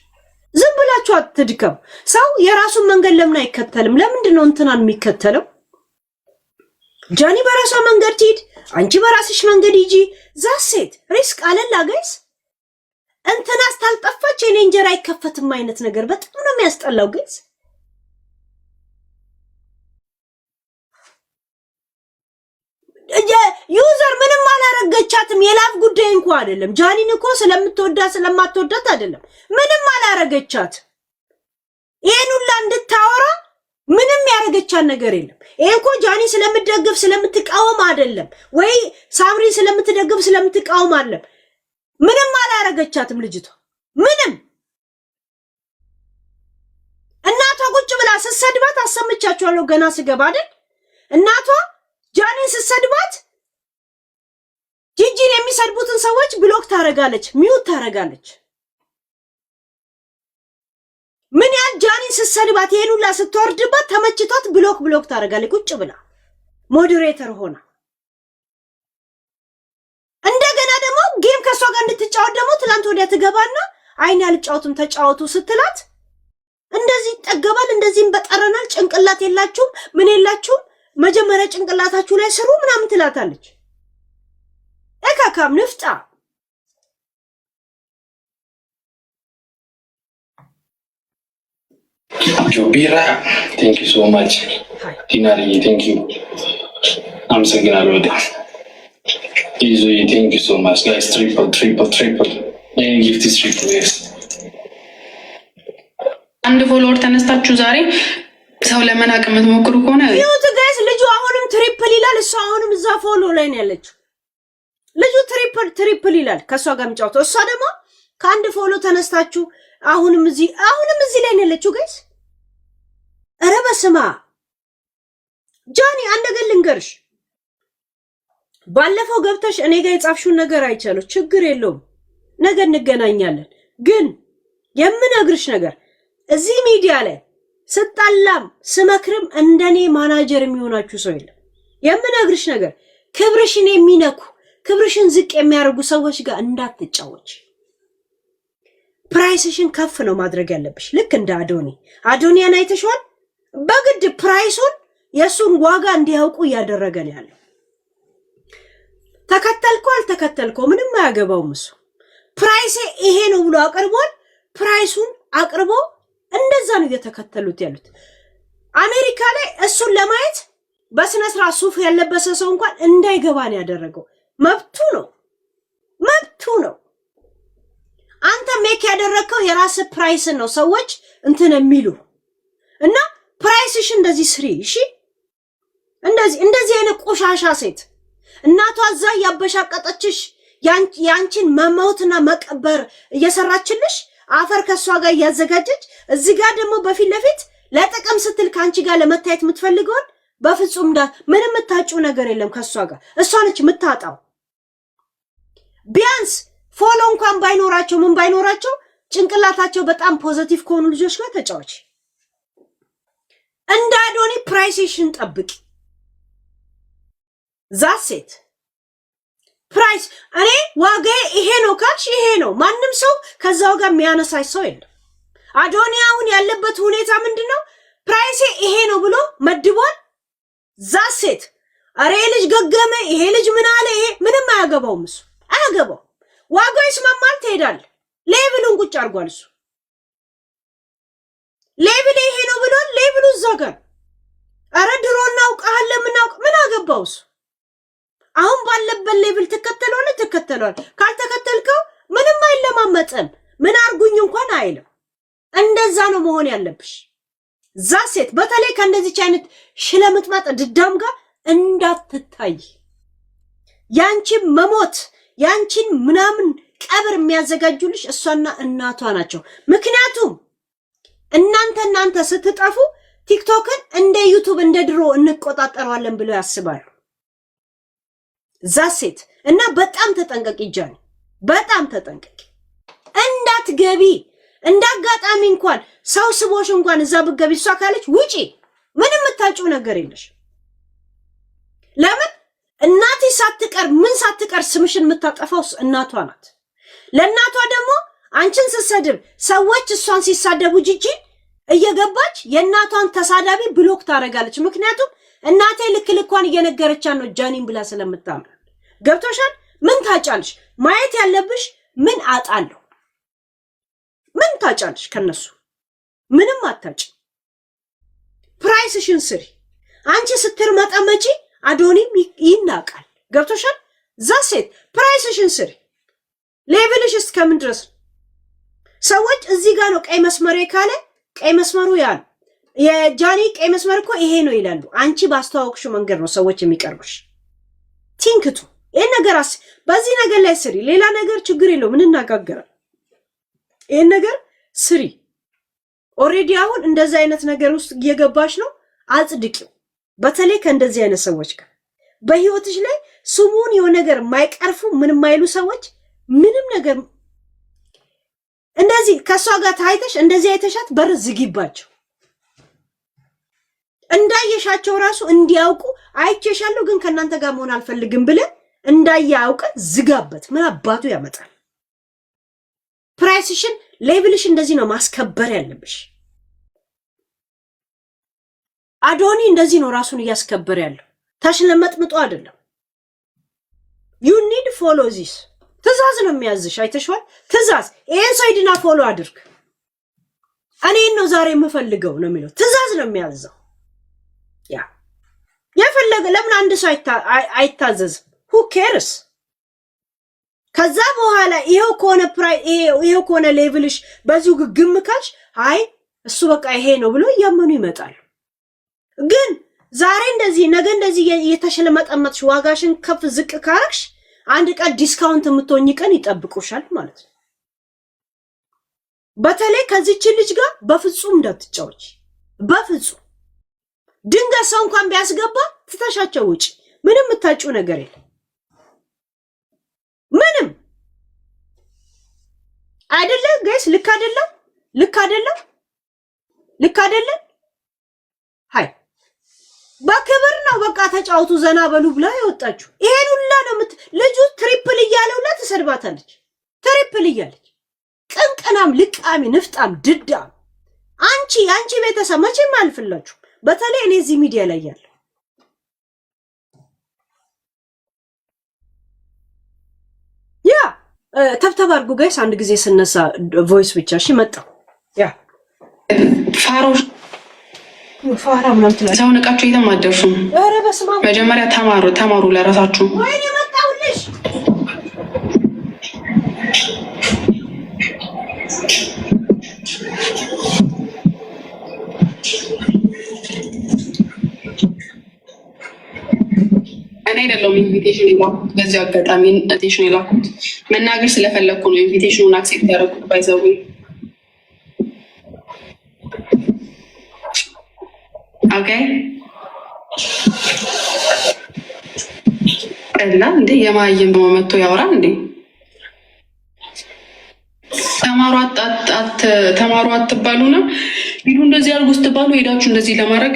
ዝም ብላችሁ አትድከም። ሰው የራሱን መንገድ ለምን አይከተልም? ለምንድን ነው እንትናን የሚከተለው? ጃኒ በራሷ መንገድ ትሂድ፣ አንቺ በራስሽ መንገድ ሂጂ። ዛሴት ሪስክ አለላ ጋይስ። እንትና ስታልጠፋች የኔ እንጀራ አይከፈትም አይነት ነገር በጣም ነው የሚያስጠላው ጋይስ። ዩዘር ምንም አላረገቻትም። የላፍ ጉዳይ እንኳን አይደለም። ጃኒን እኮ ስለማትወዳት አይደለም። ምንም አላረገቻት። ይሄን ሁላ እንድታወራ ምንም ያረገቻት ነገር የለም። ይሄ እኮ ጃኒ ስለምትደግፍ ስለምትቃወም አይደለም፣ ወይ ሳምሪ ስለምትደግፍ ስለምትቃወም አይደለም። ምንም አላረገቻትም ልጅቷ ምንም። እናቷ ቁጭ ብላ ስትሰድባት አሰምቻችኋለሁ ገና ስገባ አይደል? እናቷ ጃኒን ስትሰድባት ጂጂን የሚሰድቡትን ሰዎች ብሎክ ታረጋለች፣ ሚውት ታረጋለች። ምን ያህል ጃኒን ስትሰድባት ይሄን ሁላ ስትወርድባት ተመችቷት ብሎክ ታረጋለች ቁጭ ብላ ሞዴሬተር ሆና። እንደገና ደግሞ ጌም ከሷ ጋር እንድትጫወት ደግሞ ትላንት ወዲያ ትገባና አይን ያልጫወቱም ተጫወቱ ስትላት እንደዚህ ይጠገባል፣ እንደዚህም በጠረናል። ጭንቅላት የላችሁም ምን የላችሁም መጀመሪያ ጭንቅላታችሁ ላይ ስሩ ምናምን ትላታለች። እካካም ንፍጣ ጆቢራ ቴንክ ዩ ሶ ማች ዲናሪ ቴንክ ዩ አመሰግናለሁ በጣም ኢዞ ቴንክ ዩ ሶ ማች ጋይስ ትሪፕል ኤንድ ጊፍት ትሪፕል አንድ ፎሎወር ተነስታችሁ ዛሬ ሰው ለመናቅ የምትሞክሩ ከሆነ ይሁት ጋይስ ልጁ አሁንም ትሪፕል ይላል። እሷ አሁንም እዛ ፎሎ ላይ ነው ያለችው። ልጁ ትሪፕል ይላል ከሷ ጋር የሚጫወተው። እሷ ደግሞ ከአንድ ፎሎ ተነስታችሁ አሁንም እዚህ ላይ ነው ያለችው ጋይስ። ኧረ በስማ ጃኒ አንድ ነገር ልንገርሽ። ባለፈው ገብተሽ እኔ ጋር የጻፍሽውን ነገር አይቻለሁ። ችግር የለውም ነገ እንገናኛለን። ግን የምነግርሽ ነገር እዚህ ሚዲያ ላይ ስጣላም ስመክርም እንደኔ ማናጀር የሚሆናችሁ ሰው የለም። የምነግርሽ ነገር ክብርሽን የሚነኩ ክብርሽን ዝቅ የሚያደርጉ ሰዎች ጋር እንዳትጫወች። ፕራይስሽን ከፍ ነው ማድረግ ያለብሽ። ልክ እንደ አዶኒያን አይተሽዋል። በግድ ፕራይሱን የሱን ዋጋ እንዲያውቁ እያደረገ ነው ያለው። ተከተልከው አልተከተልከው ምንም አያገባውም እሱ። ፕራይስ ይሄ ነው ብሎ አቅርቧል። ፕራይሱን አቅርቦ እንደዛ ነው እየተከተሉት ያሉት። አሜሪካ ላይ እሱን ለማየት በስነ ስርዓት ሱፍ ያለበሰ ሰው እንኳን እንዳይገባ ነው ያደረገው። መብቱ ነው። አንተ ሜክ ያደረከው የራስ ፕራይስ ነው ሰዎች እንትን የሚሉ እና ፕራይስሽ እንደዚህ ስሪ እሺ። እንደዚህ አይነት ቆሻሻ ሴት እናቷ እዛ ያበሻቀጠችሽ ያንቺን መሞትና መቀበር እየሰራችልሽ አፈር ከሷ ጋር እያዘጋጀች እዚህ ጋር ደግሞ በፊት ለፊት ለጥቅም ስትል ካንቺ ጋር ለመታየት የምትፈልገውን በፍጹም ምንም የምታጭው ነገር የለም ከሷ ጋር። እሷ ነች የምታጣው። ቢያንስ ፎሎ እንኳን ባይኖራቸው ምን ባይኖራቸው ጭንቅላታቸው በጣም ፖዚቲቭ ከሆኑ ልጆች ጋር ተጫዋች። እንደ አዶኒ ፕራይስሽን ጠብቂ። ዛሴት ፕራይስ እኔ ዋጋዬ ይሄ ነው ካልሽ ይሄ ነው። ማንም ሰው ከዛው ጋር የሚያነሳሽ ሰው የለም። አዶኒ አሁን ያለበት ሁኔታ ምንድነው? ፕራይስ ይሄ ነው ብሎ መድቧል። ዛሴት አሬ ልጅ ገገመ፣ ይሄ ልጅ ምን አለ፣ ይሄ ምንም አያገባውም። እሱ አያገባው። ዋጋው ይስማማል፣ ትሄዳለህ። ሌብሉን ቁጭ አድርጓል እሱ። ሌብል ይሄ ነው ብሏል። ሌብሉ እዛ ጋር አረ ድሮ እናውቃለን ምን አገባው እሱ። አሁን ባለበት ሌብል ትከተለዋል። ካልተከተልከው ምንም አይለማመጥም። ምን አርጉኝ እንኳን አይልም። እንደዛ ነው መሆን ያለብሽ። ዛሴት በተለይ ከእንደዚች አይነት ሽለምጥማጥ ድዳም ጋር እንዳትታይ። ያንቺን መሞት ያንቺን ምናምን ቀብር የሚያዘጋጁልሽ እሷና እናቷ ናቸው። ምክንያቱም እናንተ ስትጠፉ ቲክቶክን እንደ ዩቲዩብ እንደ ድሮ እንቆጣጠረዋለን ብለው ያስባሉ። ዛሴት እና በጣም ተጠንቀቂ ጃኒ፣ በጣም ተጠንቀቂ እንዳትገቢ። እንዳጋጣሚ እንኳን ሰው ስቦሽ እንኳን እዛ ብትገቢ እሷ ካለች ውጪ። ምንም የምታጭው ነገር የለሽ። ለምን እናቴ ሳትቀር ስምሽን የምታጠፋው እናቷ ናት። ለእናቷ ደግሞ አንቺን ስትሰድብ ሰዎች እሷን ሲሳደቡ ጂጂ እየገባች የእናቷን ተሳዳቢ ብሎክ ታደርጋለች። ምክንያቱም እናቴ ልክልኳን እየነገረቻት ነው ጃኒን ብላ ስለምታምር። ገብቶሻል? ምን ታጫልሽ? ማየት ያለብሽ ምን አጣለሁ፣ ምን ታጫልሽ? ከነሱ ምንም አታጭ። ፕራይስሽን ስሪ። አንቺ ስትርመጠመጪ አዶኒም ይናቃል። ገብቶሻል? ዛሴት ፕራይስሽን ስሪ። ሌቭልሽ እስከምን ድረስ ሰዎች እዚህ ጋር ነው ቀይ መስመሬ ካለ ቀይ መስመሩ ያ ነው። የጃኒ ቀይ መስመር እኮ ይሄ ነው ይላሉ። አንቺ ባስተዋወቅሽው መንገድ ነው ሰዎች የሚቀርቡሽ። ቲንክቱ ይሄን ነገር በዚህ ነገር ላይ ስሪ። ሌላ ነገር ችግር የለውም እንነጋገራለን። ይሄን ነገር ስሪ። ኦሬዲ አሁን እንደዚህ አይነት ነገር ውስጥ እየገባሽ ነው፣ አጽድቂው። በተለይ ከእንደዚህ አይነት ሰዎች ጋር በህይወትሽ ላይ ስሙን የሆነ ነገር የማይቀርፉ ምንም አይሉ ሰዎች ምንም ነገር እንደዚህ ከሷ ጋር ታይተሽ እንደዚህ አይተሻት በር ዝጊባቸው። እንዳየሻቸው ራሱ እንዲያውቁ አይቼሻለሁ ግን ከናንተ ጋር መሆን አልፈልግም ብለ እንዳያውቅ ዝጋበት። ምን አባቱ ያመጣል? ፕራይስሽን ሌቭልሽ እንደዚህ ነው ማስከበር ያለብሽ። አዶኒ እንደዚህ ነው ራሱን እያስከበር ያለው። ተሽለመጥምጦ አይደለም። you need follow this ትእዛዝ ነው የሚያዝሽ። አይተሽዋል? ትእዛዝ ይሄን ሳይድና ፎሎ አድርግ። እኔን ነው ዛሬ የምፈልገው ነው የሚለው። ትእዛዝ ነው የሚያዘው። ያ የፈለገ ለምን አንድ ሰው አይታዘዝም? who cares? ከዛ በኋላ ይሄው ከሆነ ሌቭልሽ በዚሁ ግግም ካልሽ አይ እሱ በቃ ይሄ ነው ብሎ እያመኑ ይመጣሉ። ግን ዛሬ እንደዚህ ነገ እንደዚህ የተሽለመጠመጥሽ ዋጋሽን ከፍ ዝቅ ካረክሽ አንድ ቀን ዲስካውንት የምትሆኝ ቀን ይጠብቁሻል ማለት ነው። በተለይ ከዚህች ልጅ ጋር በፍጹም እንዳትጫወች። በፍጹም ድንገት ሰው እንኳን ቢያስገባ ትተሻቸው ውጪ። ምንም የምታጭው ነገር የለም። ምንም አይደለም ጋይስ። ልክ አይደለም። ሃይ በክብር ነው በቃ ተጫውቱ ዘና በሉ ብላ ያወጣችሁ። ይሄን ሁላ ነው ልጁ ትሪፕል እያለውላ ተሰድባታለች። ትሪፕል እያለች ቅንቅናም፣ ልቃሚ፣ ንፍጣም፣ ድዳም። አንቺ ቤተሰብ መቼም አልፍላችሁ። በተለይ እኔ እዚህ ሚዲያ ላይ ያለው ተብተብ አድርጉ ጋይስ። አንድ ጊዜ ስነሳ ቮይስ ብቻ እሺ። መጣው ያ ፋራ ምናምን ትላለች። ሰው ንቃችሁ የተማደርሱ ኧረ በስመ አብ። መጀመሪያ ተማሩ ለራሳችሁ። ወይኔ መጣውልሽ። እኔ አይደለሁም ኢንቪቴሽን የላኩት። በዚህ አጋጣሚ ኢንቪቴሽን የላኩት መናገር ስለፈለኩ ነው። ኢንቪቴሽኑን አክሴፕት ያደረኩት ባይዘው ኦኬ። እና እንዴ የማየም በመመቶ ያወራል እንዴ? ተማሩ አትባሉ ነው ሂዱ። እንደዚህ አድርጉ ስትባሉ ሄዳችሁ እንደዚህ ለማድረግ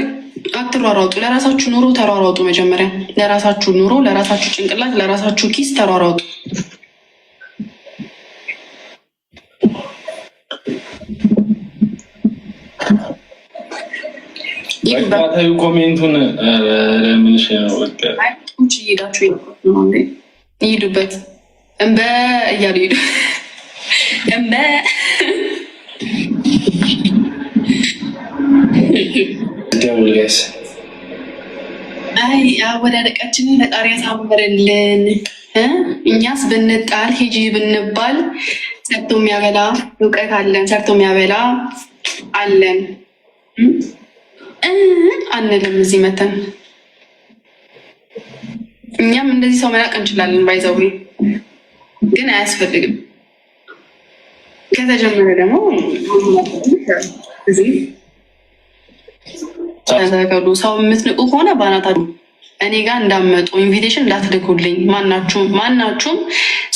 አትሯሯጡ። ለራሳችሁ ኑሮ ተሯሯጡ። መጀመሪያ ለራሳችሁ ኑሮ፣ ለራሳችሁ ጭንቅላት፣ ለራሳችሁ ኪስ ተሯሯጡ። ይባታዩ ኮሜንቱን ለምንሽ ነው በቃ ቁጭ እየሄዳችሁ ይሄዱበት እንበ እያሉ ሄዱ እንበ ደውልስ አይ አወዳደቃችንን ፈጣሪ ያሳምርልን። እኛስ ብንጣል ሂጂ ብንባል ሰርቶ የሚያበላ እውቀት አለን፣ ሰርቶ የሚያበላ አለን አንልም። እዚህ መተን እኛም እንደዚህ ሰው መላቅ እንችላለን። ባይዘው ግን አያስፈልግም። ከተጀመረ ደግሞ እዚህ ተዘከሉ። ሰው የምትንቁ ከሆነ ባናታችሁ እኔ ጋር እንዳመጡ ኢንቪቴሽን እንዳትልኩልኝ። ማናችሁም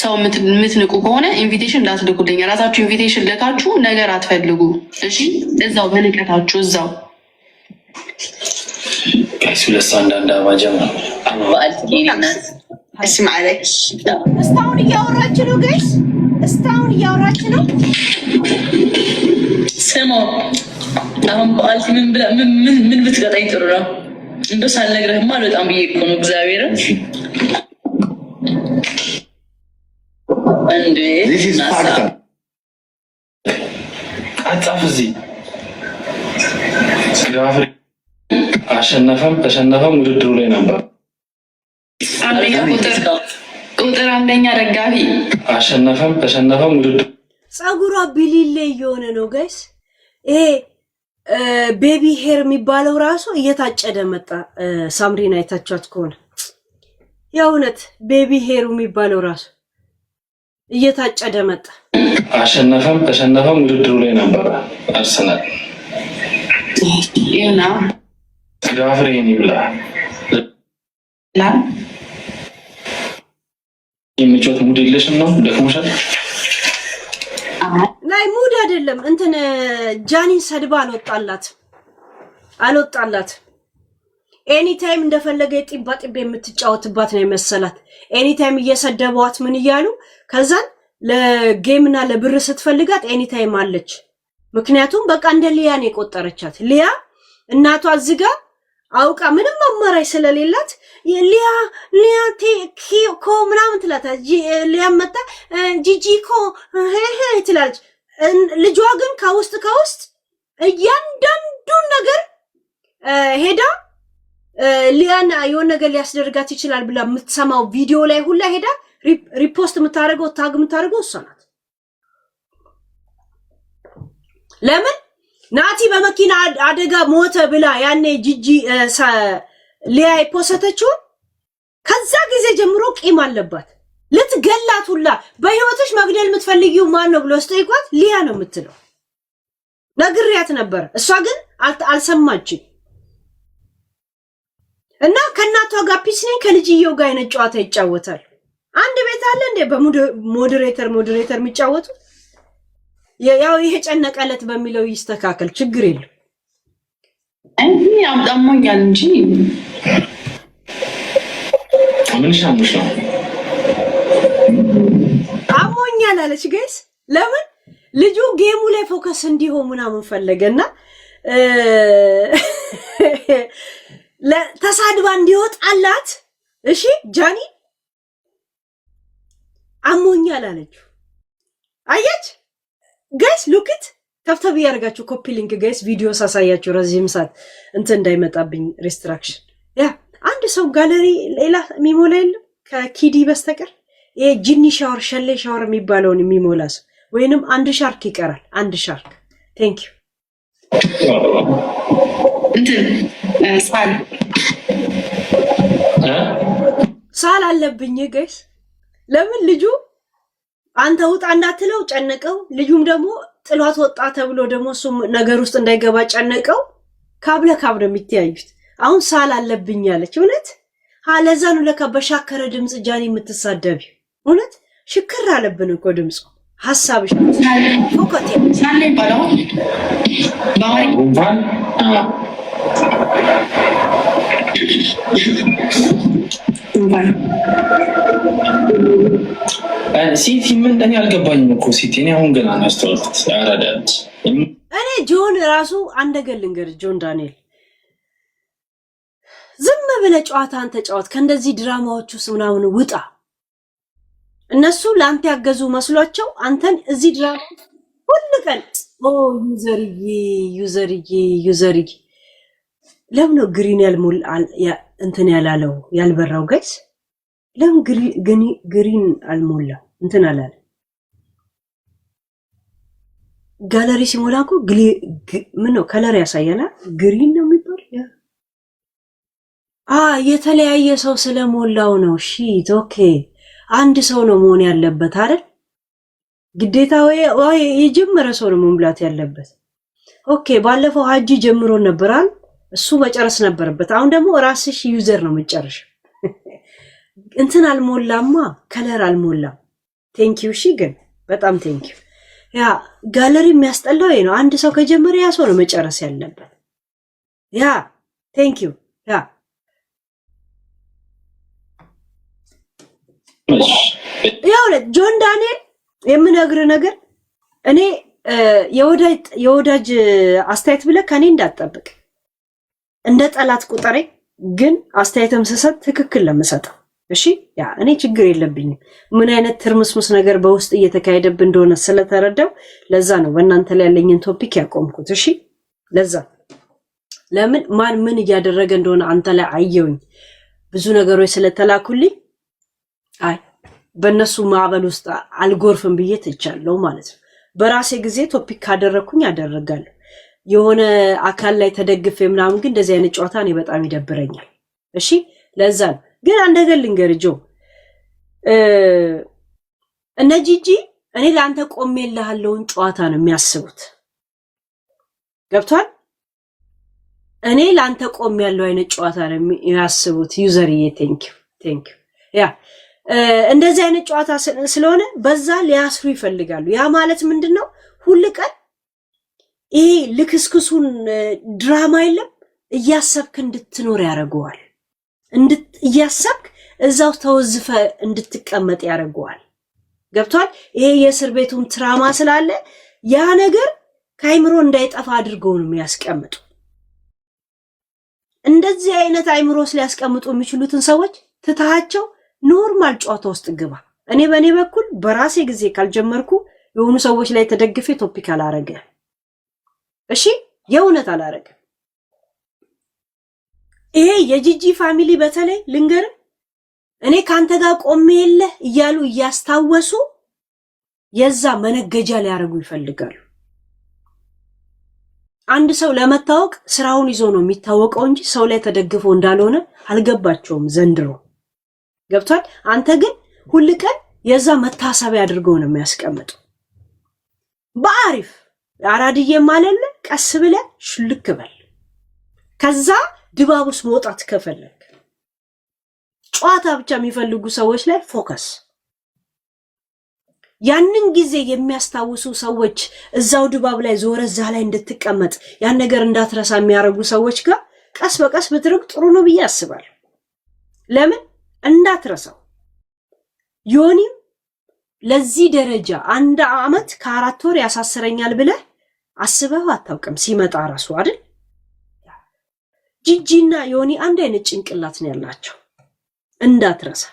ሰው የምትንቁ ከሆነ ኢንቪቴሽን እንዳትልኩልኝ። ራሳችሁ ኢንቪቴሽን ልካችሁ ነገር አትፈልጉ። እሺ፣ እዛው በንቀታችሁ እዛው ጋይስ ሁለት አንዳንድ አባጀማ እስካሁን እያወራች ነው ጋይስ፣ እስካሁን እያወራች ነው። ስሙ አሁን በአልቲ ምን ብትቀጣኝ ጥሩ ነው? እንደው ሳልነግረህማ በጣም ብዬ እኮ ነው እግዚአብሔርን እንዴ አጻፍ እዚህ አሸነፈም ተሸነፈም ውድድሩ ላይ ነበር። ቁጥር አንደኛ ደጋፊ አሸነፈም ተሸነፈም ውድድሩ ጸጉሯ ቢሊሌ እየሆነ ነው ጋይስ። ይሄ ቤቢ ሄር የሚባለው ራሱ እየታጨደ መጣ። ሳምሪን አይታችኋት ከሆነ የእውነት ቤቢ ሄሩ የሚባለው ራሱ እየታጨደ መጣ። አሸነፈም ተሸነፈም ውድድሩ ላይ ነበር። አርሰናል ይሁና ጋፍሬን ይብላ የሚጮት ሙድ የለሽም ነው ደክሞሻል። ላይ ሙድ አይደለም እንትን ጃኒን ሰድባ አልወጣላት። ኤኒ ታይም እንደፈለገ የጢባ ጢቤ የምትጫወትባት ነው የመሰላት። ኤኒ ታይም እየሰደቧት ምን እያሉ ከዛን ለጌምና ለብር ስትፈልጋት ኤኒ ታይም አለች። ምክንያቱም በቃ እንደ ሊያ ነው የቆጠረቻት። ሊያ እናቷ ዝጋ አውቃ ምንም አማራጭ ስለሌላት ሊያ ቴኮ ምናምን ትላታለች። ሊያ መጣ ጂጂ ኮ ትላለች። ልጇ ግን ከውስጥ እያንዳንዱን ነገር ሄዳ ሊያን የሆነ ነገር ሊያስደርጋት ይችላል ብላ የምትሰማው ቪዲዮ ላይ ሁላ ሄዳ ሪፖስት የምታደርገው ታግ የምታደርገው እሷ ናት። ለምን ናቲ በመኪና አደጋ ሞተ ብላ ያኔ ጂጂ ሊያ የፖሰተችው ከዛ ጊዜ ጀምሮ ቂም አለባት። ልትገላት ሁላ በህይወትሽ መግደል የምትፈልጊው ማን ነው ብሎ ስጠይቋት ሊያ ነው የምትለው። ነግሬያት ነበር፣ እሷ ግን አልሰማችም። እና ከእናቷ ጋር ፒስ ነኝ ከልጅየው ጋር አይነት ጨዋታ ይጫወታል። አንድ ቤት አለ እንደ በሞዴሬተር የሚጫወቱ ያው ይሄ ጨነቀለት በሚለው ይስተካከል፣ ችግር የለም። እንዴ አምጣሞኛል እንጂ ምን ሻምሽ ነው አሞኛል አለች ጋይስ። ለምን ልጁ ጌሙ ላይ ፎከስ እንዲሆን ምናምን ፈለገና ተሳድባ እንዲወጣላት እሺ ጃኒ አሞኛል አለችው። አያች ጋይስ ሉክት ተፍተብ ያርጋችሁ ኮፒ ሊንክ ጋይስ ቪዲዮ ሳሳያችሁ ረዚም ሰዓት እንትን እንዳይመጣብኝ ሪስትራክሽን ያ አንድ ሰው ጋለሪ ሌላ የሚሞላ የለም ከኪዲ በስተቀር ይሄ ጂኒ ሻወር ሸሌ ሻወር የሚባለውን የሚሞላ ሰው ወይንም አንድ ሻርክ ይቀራል አንድ ሻርክ ቴንክ ዩ እንትን ሳል አለብኝ ጋይስ ለምን ልጁ አንተ ውጣ እንዳትለው ጨነቀው ልጁም ደግሞ ጥሏት ወጣ ተብሎ ደግሞ እሱ ነገር ውስጥ እንዳይገባ ጨነቀው ካብለ ካብረ የሚተያዩት አሁን ሳል አለብኝ አለች እውነት ለዛ ነው ለካ በሻከረ ድምጽ ጃኒ የምትሳደቢ እውነት ሽክር አለብን እኮ ድምጹ ሐሳብሽ ፎከት ሳለ ይባላል ባይ ጉንፋን ሲቲ ምን እንደኔ አልገባኝም እኮ ሲቲ እኔ አሁን ገና ነው ያስተዋልኩት ያራዳት እኔ ጆን ራሱ አንደገል ልንገር ጆን ዳንኤል ዝም ብለህ ጨዋታን ተጫወት ከእንደዚህ ድራማዎች ውስጥ ምናምን ውጣ እነሱ ለአንተ ያገዙ መስሏቸው አንተን እዚህ ድራማ ሁሉ ቀን ዩዘርዬ ለምን ግሪን ያልሞል እንትን ያላለው ያልበራው ጋይስ ለምን ግሪን አልሞላ እንትን አላለ ጋለሪ ሲሞላ እኮ ምን ነው ከለር ያሳያና ግሪን ነው የሚባል የተለያየ ሰው ስለሞላው ነው ሺት ኦኬ አንድ ሰው ነው መሆን ያለበት አይደል ግዴታ ወይ የጀመረ ሰው ነው መሙላት ያለበት ኦኬ ባለፈው ሀጂ ጀምሮ ነበራል እሱ መጨረስ ነበርበት አሁን ደግሞ ራስሽ ዩዘር ነው መጨረሽ እንትን አልሞላማ ከለር አልሞላም ቴንክ ዩ ሺ ግን በጣም ቴንክ ዩ ያ ጋለሪ የሚያስጠላው ነው አንድ ሰው ከጀመረ ያ ሰው ነው መጨረስ ያለበት ያ ቴንክ ዩ ያ ያው ጆን ዳንኤል የምነግር ነገር እኔ የወዳጅ አስተያየት ብለ ከኔ እንዳትጠብቅ እንደ ጠላት ቁጠሬ ግን አስተያየትም ስሰጥ ትክክል ለምሰጠው እሺ ያ እኔ ችግር የለብኝም ምን አይነት ትርምስምስ ነገር በውስጥ እየተካሄደብ እንደሆነ ስለተረዳው ለዛ ነው በእናንተ ላይ ያለኝን ቶፒክ ያቆምኩት እሺ ለዛ ለምን ማን ምን እያደረገ እንደሆነ አንተ ላይ አየውኝ ብዙ ነገሮች ስለተላኩልኝ አይ በእነሱ ማዕበል ውስጥ አልጎርፍም ብዬ ትቻለሁ ማለት ነው በራሴ ጊዜ ቶፒክ ካደረኩኝ ያደርጋለሁ የሆነ አካል ላይ ተደግፌ ምናምን ግን እንደዚህ አይነት ጨዋታ እኔ በጣም ይደብረኛል እሺ ለዛ ግን አንደገል ልንገርጆ እነ ጂጂ እኔ ለአንተ ቆሜልሃለውን ጨዋታ ነው የሚያስቡት ገብቷል እኔ ለአንተ ቆሜያለሁ አይነት ጨዋታ ነው የሚያስቡት ዩዘርዬ ቴንክ ዩ ያ እንደዚህ አይነት ጨዋታ ስለሆነ በዛ ሊያስሩ ይፈልጋሉ ያ ማለት ምንድነው ሁሉ ቀን ይሄ ልክስክሱን ድራማ የለም እያሰብክ እንድትኖር ያደርገዋል እያሰብክ እዛው ተወዝፈ እንድትቀመጥ ያደርገዋል ገብቷል ይሄ የእስር ቤቱን ትራማ ስላለ ያ ነገር ከአይምሮ እንዳይጠፋ አድርገው ነው የሚያስቀምጡ እንደዚህ አይነት አይምሮ ስለያስቀምጡ የሚችሉትን ሰዎች ትታቸው ኖርማል ጨዋታ ውስጥ ግባ እኔ በኔ በኩል በራሴ ጊዜ ካልጀመርኩ የሆኑ ሰዎች ላይ ተደግፌ ቶፒክ አላረገ እሺ የእውነት አላረገ ይሄ የጂጂ ፋሚሊ በተለይ ልንገር እኔ ካንተ ጋር ቆሜለ እያሉ እያስታወሱ የዛ መነገጃ ሊያረጉ ይፈልጋሉ አንድ ሰው ለመታወቅ ስራውን ይዞ ነው የሚታወቀው እንጂ ሰው ላይ ተደግፎ እንዳልሆነ አልገባቸውም ዘንድሮ ገብቷል አንተ ግን ሁሉ ቀን የዛ መታሰቢያ አድርገው ነው የሚያስቀምጡ በአሪፍ አራድዬ ማለለ ቀስ ብለ ሽልክ በል ከዛ ድባቡስ መውጣት ከፈለክ ጨዋታ ብቻ የሚፈልጉ ሰዎች ላይ ፎከስ ያንን ጊዜ የሚያስታውሱ ሰዎች እዛው ድባብ ላይ ዞረዛ ላይ እንድትቀመጥ ያን ነገር እንዳትረሳ የሚያረጉ ሰዎች ጋር ቀስ በቀስ ብትርቅ ጥሩ ነው ብዬ አስባለሁ ለምን እንዳትረሳው ዮኒም ለዚህ ደረጃ አንድ አመት ከ4 ወር ያሳስረኛል ብለ አስበው አታውቅም ሲመጣ ራሱ አይደል ጂጂና ዮኒ አንድ አይነት ጭንቅላት ነው ያላቸው እንዳትረሳ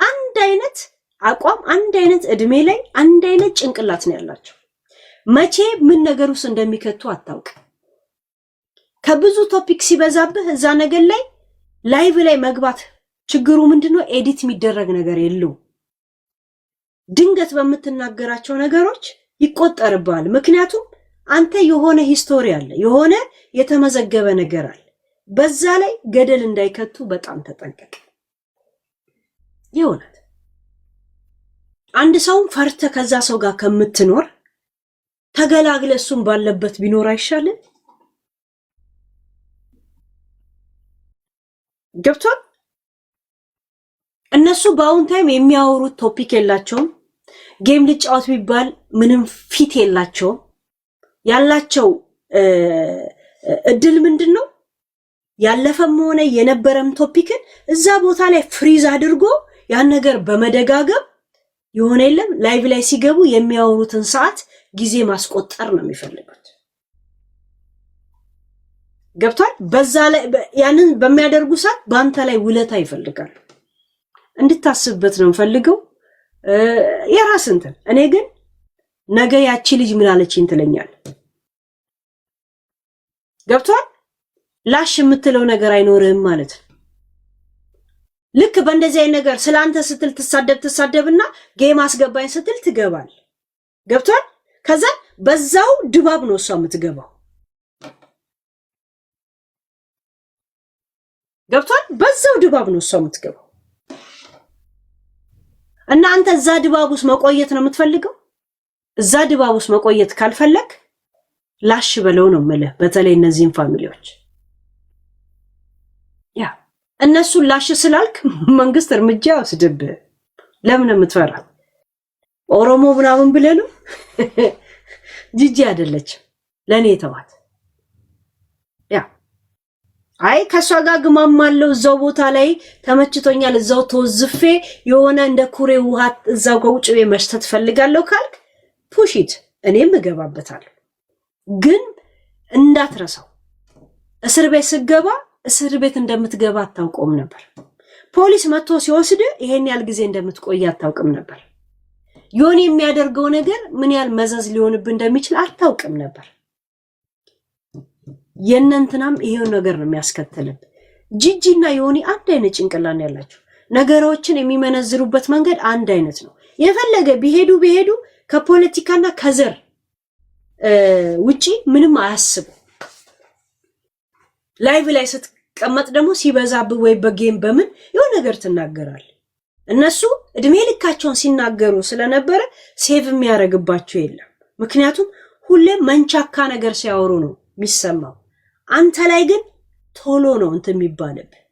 አንድ አይነት አቋም፣ አንድ አይነት እድሜ ላይ አንድ አይነት ጭንቅላት ነው ያላቸው። መቼ ምን ነገር ውስጥ እንደሚከቱ አታውቅ። ከብዙ ቶፒክ ሲበዛብህ እዛ ነገር ላይ ላይቭ ላይ መግባት ችግሩ ምንድነው? ኤዲት የሚደረግ ነገር የለው። ድንገት በምትናገራቸው ነገሮች ይቆጠርብሃል። ምክንያቱም አንተ የሆነ ሂስቶሪ አለ፣ የሆነ የተመዘገበ ነገር አለ። በዛ ላይ ገደል እንዳይከቱ በጣም ተጠንቀቅ። ይሆናል አንድ ሰውም ፈርተ ከዛ ሰው ጋር ከምትኖር ተገላግለ እሱም ባለበት ቢኖር አይሻልም? ገብቷል? እነሱ በአሁን ታይም የሚያወሩት ቶፒክ የላቸውም። ጌም ልጫወት ቢባል ምንም ፊት የላቸውም። ያላቸው እድል ምንድነው? ያለፈም ሆነ የነበረም ቶፒክን እዛ ቦታ ላይ ፍሪዝ አድርጎ ያን ነገር በመደጋገም የሆነ የለም ላይቭ ላይ ሲገቡ የሚያወሩትን ሰዓት ጊዜ ማስቆጠር ነው የሚፈልጉት። ገብቷል? በዛ ላይ ያንን በሚያደርጉ ሰዓት በአንተ ላይ ውለታ ይፈልጋሉ። እንድታስብበት ነው ፈልገው የራስ እንትን። እኔ ግን ነገ ያቺ ልጅ ምን አለችኝ ትለኛል። ገብቷል? ላሽ የምትለው ነገር አይኖርህም ማለት ነው። ልክ በእንደዚህ አይነት ነገር ስላንተ ስትል ትሳደብና ጌም አስገባኝ ስትል ትገባል። ገብቷል? ከዛ በዛው ድባብ ነው እሷ የምትገባው። ገብቷል? በዛው ድባብ ነው እሷ የምትገባው። እና አንተ እዛ ድባብ ውስጥ መቆየት ነው የምትፈልገው። እዛ ድባብ ውስጥ መቆየት ካልፈለክ ላሽ በለው ነው የምልህ። በተለይ እነዚህን ፋሚሊዎች ያ እነሱን ላሽ ስላልክ መንግስት እርምጃ ወስድብህ። ለምን የምትፈራ? ኦሮሞ ምናምን ብለህ ነው? ጂጂ አይደለችም ለኔ ተዋት። ያ አይ ከሷ ጋር ግማማለው እዛው ቦታ ላይ ተመችቶኛል፣ እዛው ተወዝፌ የሆነ እንደ ኩሬ ውሃ እዛው ጋር ውጭ መሽተት ፈልጋለሁ ካልክ ፑሽት፣ እኔም እገባበታለሁ። ግን እንዳትረሳው እስር ቤት ስገባ እስር ቤት እንደምትገባ አታውቀውም ነበር። ፖሊስ መጥቶ ሲወስድ ይሄን ያህል ጊዜ እንደምትቆይ አታውቅም ነበር። ዮኒ የሚያደርገው ነገር ምን ያህል መዘዝ ሊሆንብህ እንደሚችል አታውቅም ነበር። የነንተናም ይሄው ነገር ነው የሚያስከትልብ። ጂጂና ዮኒ አንድ አይነት ጭንቅላት ያላቸው፣ ነገሮችን የሚመነዝሩበት መንገድ አንድ አይነት ነው። የፈለገ ቢሄዱ ከፖለቲካና ከዘር ውጪ ምንም አያስቡ። ላይቭ ላይ ስትቀመጥ ደግሞ ሲበዛብህ ወይ በጌም በምን የሆነ ነገር ትናገራል። እነሱ እድሜ ልካቸውን ሲናገሩ ስለነበረ ሴቭ የሚያደርግባቸው የለም። ምክንያቱም ሁሌም መንቻካ ነገር ሲያወሩ ነው የሚሰማው። አንተ ላይ ግን ቶሎ ነው እንትን የሚባልብህ።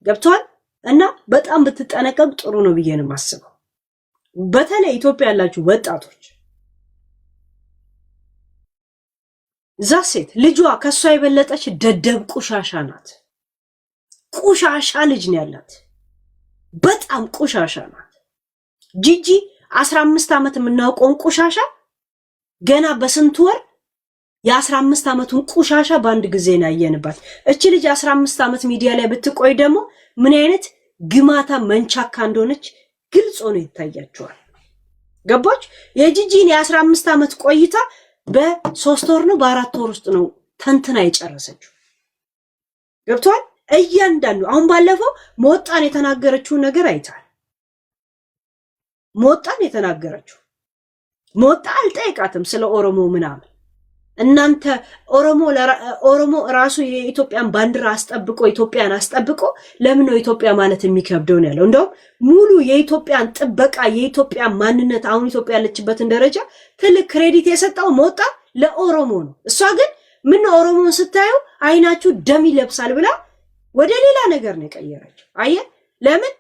ገብቷል? እና በጣም ብትጠነቀቅ ጥሩ ነው ብዬ ነው የማስበው። በተለይ ኢትዮጵያ ያላችሁ ወጣቶች ዛሴት ልጇ ከሷ የበለጠች ደደብ ቁሻሻ ናት። ቁሻሻ ልጅ ነው ያላት። በጣም ቁሻሻ ናት። ጂጂ 15 ዓመት የምናውቀውን ቁሻሻ ገና በስንት ወር የ15 ዓመቱን ቁሻሻ በአንድ ጊዜ ነው ያየንባት። እቺ ልጅ 15 ዓመት ሚዲያ ላይ ብትቆይ ደግሞ ምን አይነት ግማታ መንቻካ እንደሆነች ግልጽ ሆኖ ይታያቸዋል። ገባች? የጂጂን የ15 ዓመት ቆይታ በ3 ወር ነው በ4 ወር ውስጥ ነው ተንትና የጨረሰችው። ገብቷል? እያንዳንዱ አሁን ባለፈው ሞጣን የተናገረችውን ነገር አይታል። ሞጣን የተናገረችው ሞጣ አልጠይቃትም ስለ ኦሮሞ ምናምን። እናንተ ኦሮሞ ራሱ የኢትዮጵያን ባንዲራ አስጠብቆ ኢትዮጵያን አስጠብቆ ለምን ነው ኢትዮጵያ ማለት የሚከብደው ነው ያለው። እንደውም ሙሉ የኢትዮጵያን ጥበቃ የኢትዮጵያን ማንነት አሁን ኢትዮጵያ ያለችበትን ደረጃ ትልቅ ክሬዲት የሰጠው ሞጣ ለኦሮሞ ነው። እሷ ግን ምን ኦሮሞን ስታዩ አይናችሁ ደም ይለብሳል ብላ ወደ ሌላ ነገር ነው የቀየረችው። አየ ለምን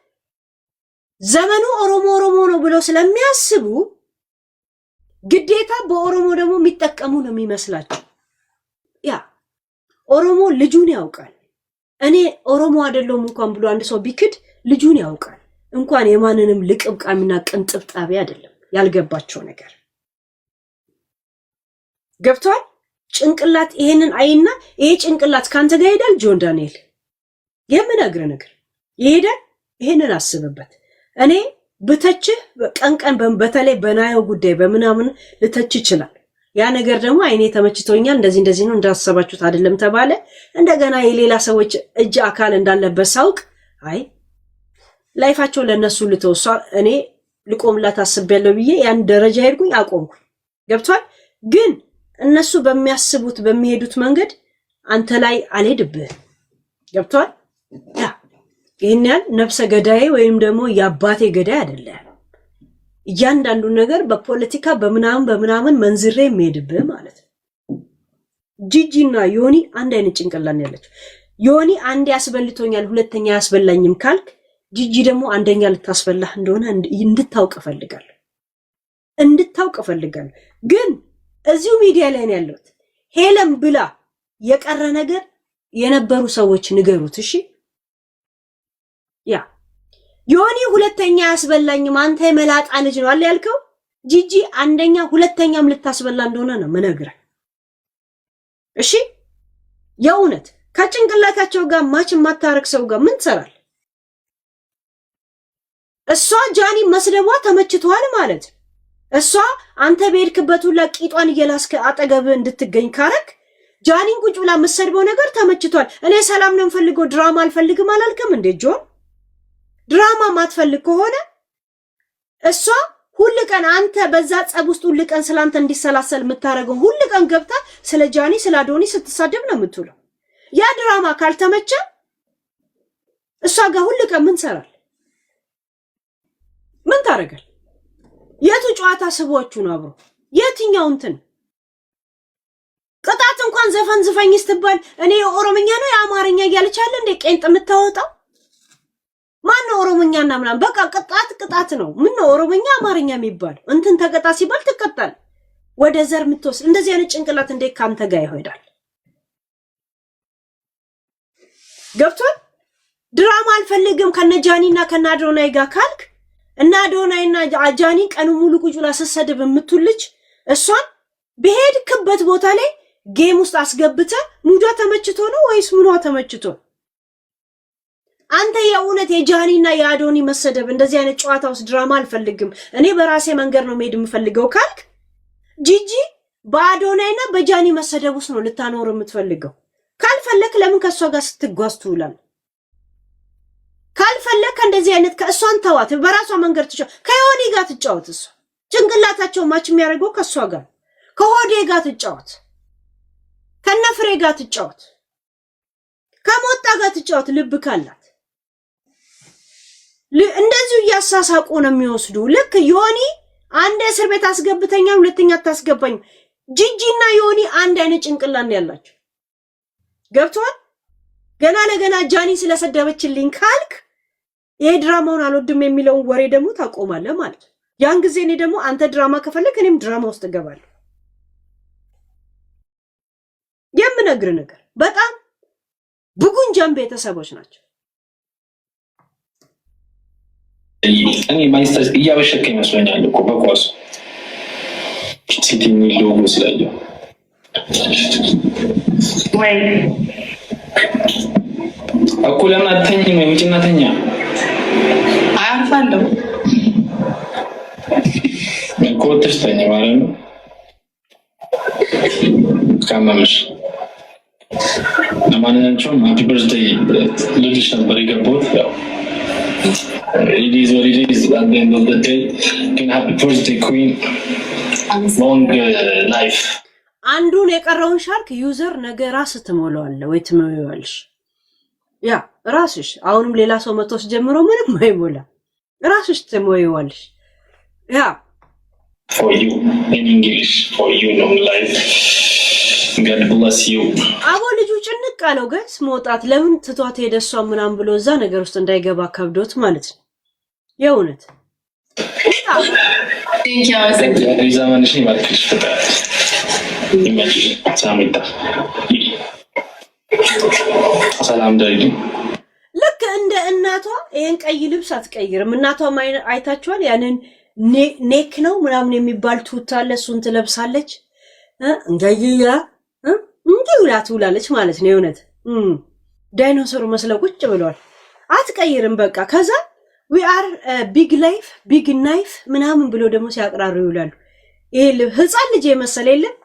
ዘመኑ ኦሮሞ ነው ብሎ ስለሚያስቡ ግዴታ በኦሮሞ ደግሞ የሚጠቀሙ ነው የሚመስላቸው። ያ ኦሮሞ ልጁን ያውቃል። እኔ ኦሮሞ አይደለሁም እንኳን ብሎ አንድ ሰው ቢክድ ልጁን ያውቃል። እንኳን የማንንም ልቅብቃሚና ቅንጥብጣቢ አይደለም። ያልገባቸው ነገር ገብቷል። ጭንቅላት ይሄንን አይና ይሄ ጭንቅላት ካንተ ጋር ሄዳል። ጆን ዳንኤል የምነግርህ ነገር ይሄዳል። ይሄንን አስብበት። እኔ ብተችህ ቀን በተለይ በናየው ጉዳይ በምናምን ልተች ይችላል። ያ ነገር ደግሞ አይኔ ተመችቶኛል እንደዚህ ነው እንዳሰባችሁት አይደለም ተባለ። እንደገና የሌላ ሰዎች እጅ አካል እንዳለበት ሳውቅ አይ ላይፋቸው ለነሱ ልተውሷ እኔ ልቆምላት አስቤያለሁ ብዬ ያን ደረጃ ሄድኩኝ አቆምኩ። ገብቷል። ግን እነሱ በሚያስቡት በሚሄዱት መንገድ አንተ ላይ አልሄድብህ። ገብቷል። ያ ይሄን ያህል ነፍሰ ገዳይ ወይም ደግሞ የአባቴ ገዳይ አይደለም። እያንዳንዱ ነገር በፖለቲካ በምናምን መንዝሬ የሚሄድብህ ማለት ነው። ጂጂና ዮኒ አንድ አይነት ጭንቅላት ነው ያለችው። ዮኒ አንድ ያስበልቶኛል ሁለተኛ ያስበላኝም ካልክ ጂጂ ደግሞ አንደኛ ልታስበላህ እንደሆነ እንድታውቅ ፈልጋለሁ። ግን እዚሁ ሚዲያ ላይ ነው ያለሁት። ሄለም ብላ የቀረ ነገር የነበሩ ሰዎች ንገሩት። እሺ ያ ዮኒ ሁለተኛ ያስበላኝም አንተ የመላጣ ልጅ ነው አለ ያልከው። ጂጂ አንደኛ ሁለተኛም ልታስበላ እንደሆነ ነው መነግረህ። እሺ የእውነት ከጭንቅላታቸው ጋር ማች ማታረክ ሰው ጋር ምን ትሰራለህ? እሷ ጃኒ መስደቧ ተመችቷል ማለት እሷ አንተ በሄድክበት ሁላ ቂጧን እየላስከ አጠገብ እንድትገኝ ካረክ ጃኒን ቁጭ ብላ መሰድበው ነገር ተመችቷል። እኔ ሰላም ነው የምፈልገው ድራማ አልፈልግም አላልክም እንዴ ጆን? ድራማ ማትፈልግ ከሆነ እሷ ሁሉ ቀን አንተ በዛ ጸብ ውስጥ ሁሉ ቀን ስላንተ እንዲሰላሰል የምታረገው ሁሉ ቀን ገብታ ስለ ጃኒ ስለ አዶኒ ስትሳደብ ነው የምትውለው። ያ ድራማ ካልተመቸ እሷ ጋር ሁሉ ቀን ምን ሰራል? ምን ታረጋል? የቱ ጨዋታ ስቦቹ ነው አብሮ የትኛው እንትን ቅጣት እንኳን ዘፈን ዝፈኝ ስትባል እኔ ኦሮምኛ ነው የአማርኛ እያለች አለ እንደ ቄንጥ የምታወጣው ማን ነው? ኦሮምኛና ምናምን በቃ ቅጣት ነው። ምን ነው ኦሮምኛ አማርኛ የሚባል እንትን ተቀጣ ሲባል ትቀጣል። ወደ ዘር የምትወስድ እንደዚህ አይነት ጭንቅላት እንዴት ካንተ ጋር ይሆዳል? ገብቷል። ድራማ አልፈልግም ከነጃኒና ከናዶናይ ጋር ካልክ እና አዶናይና ጃኒ ቀኑ ሙሉ ቁጭ ብላ ስትሰድብ የምትውልጅ እሷን በሄድክበት ቦታ ላይ ጌም ውስጥ አስገብተ ሙዷ ተመችቶ ነው ወይስ ምኗ ተመችቶ? አንተ የእውነት የጃኒና የአዶኒ መሰደብ እንደዚህ አይነት ጨዋታ ውስጥ ድራማ አልፈልግም እኔ በራሴ መንገድ ነው መሄድ የምፈልገው ካልክ ጂጂ በአዶናይና በጃኒ መሰደብ ውስጥ ነው ልታኖር የምትፈልገው። ካልፈለክ ለምን ከሷ ጋር ስትጓዝ ትውላለህ? ካልፈለክ እንደዚህ አይነት ከእሷን ተዋት፣ በራሷ መንገድ ትጫወት። ከዮኒ ጋር ትጫወት። እሷ ጭንቅላታቸው ማች የሚያደርገው ከሷ ጋር ከሆዴ ጋር ትጫወት፣ ከነፍሬ ጋር ትጫወት፣ ከሞጣ ጋር ትጫወት። ልብ ካላት እንደዚሁ እያሳሳቁ ነው የሚወስዱ። ልክ ዮኒ አንድ እስር ቤት አስገብተኛ ሁለተኛ አታስገባኝ። ጂጂና ዮኒ አንድ አይነት ጭንቅላት ነው ያላቸው። ገብቷል። ገና ለገና ጃኒ ስለሰደበችልኝ ካልክ ይሄ ድራማውን አልወድም የሚለውን ወሬ ደግሞ ታቆማለህ ማለት ነው። ያን ጊዜ እኔ ደግሞ አንተ ድራማ ከፈለክ እኔም ድራማ ውስጥ እገባለሁ። የምነግር ነገር በጣም ብጉንጃም ቤተሰቦች ናቸው። እኔ ማይስተር እያበሸከ ይመስለኛል እኮ በኳሱ ሲቲ ሎጎ ስላየው ወይ እኮ ለምን አትተኝም? ውጭና ተኛ። አያርፋለሁ እኮ ተስተኛ ማለት ነው። ካመመሽ ለማንኛውም ሃፒ በርዝዴይ ልልሽ ነበር የገባሁት። ያው it is what it is at the end of the day. ግን ሃፒ በርዝዴይ ኩዊን ሎንግ ላይፍ። አንዱን የቀረውን ሻርክ ዩዘር ነገ ራስ ትሞላዋለህ ወይ ትሞላዋለሽ። ያ ራስሽ አሁንም ሌላ ሰው መቶስ ጀምሮ ምንም አይሞላ ራስሽ ትሞላዋለሽ። ያ for you in English for you long life. God bless you. አቦ ልጁ ጭንቅ አለው ጋይስ መውጣት ለምን ትቷት ሄደሷ ምናምን ብሎ እዛ ነገር ውስጥ እንዳይገባ ከብዶት ማለት ነው። የእውነት ዘመንሽ ይባርክሽ ፍቅር ይመችሽ። ሳሚታ ሰላም ደሪ ልክ እንደ እናቷ ይሄን ቀይ ልብስ አትቀይርም። እናቷ አይታችኋል? ያንን ኔክ ነው ምናምን የሚባል ቱታ አለ፣ እሱን ትለብሳለች። እንጋይያ እንዲውላ ትውላለች ማለት ነው። የእውነት ዳይኖሰሩ መስለው ቁጭ ብለዋል። አትቀይርም በቃ። ከዛ we are big life big knife ምናምን ብሎ ደግሞ ሲያቀራሩ ይውላሉ። ይሄ ህፃን ልጅ የመሰለ የለም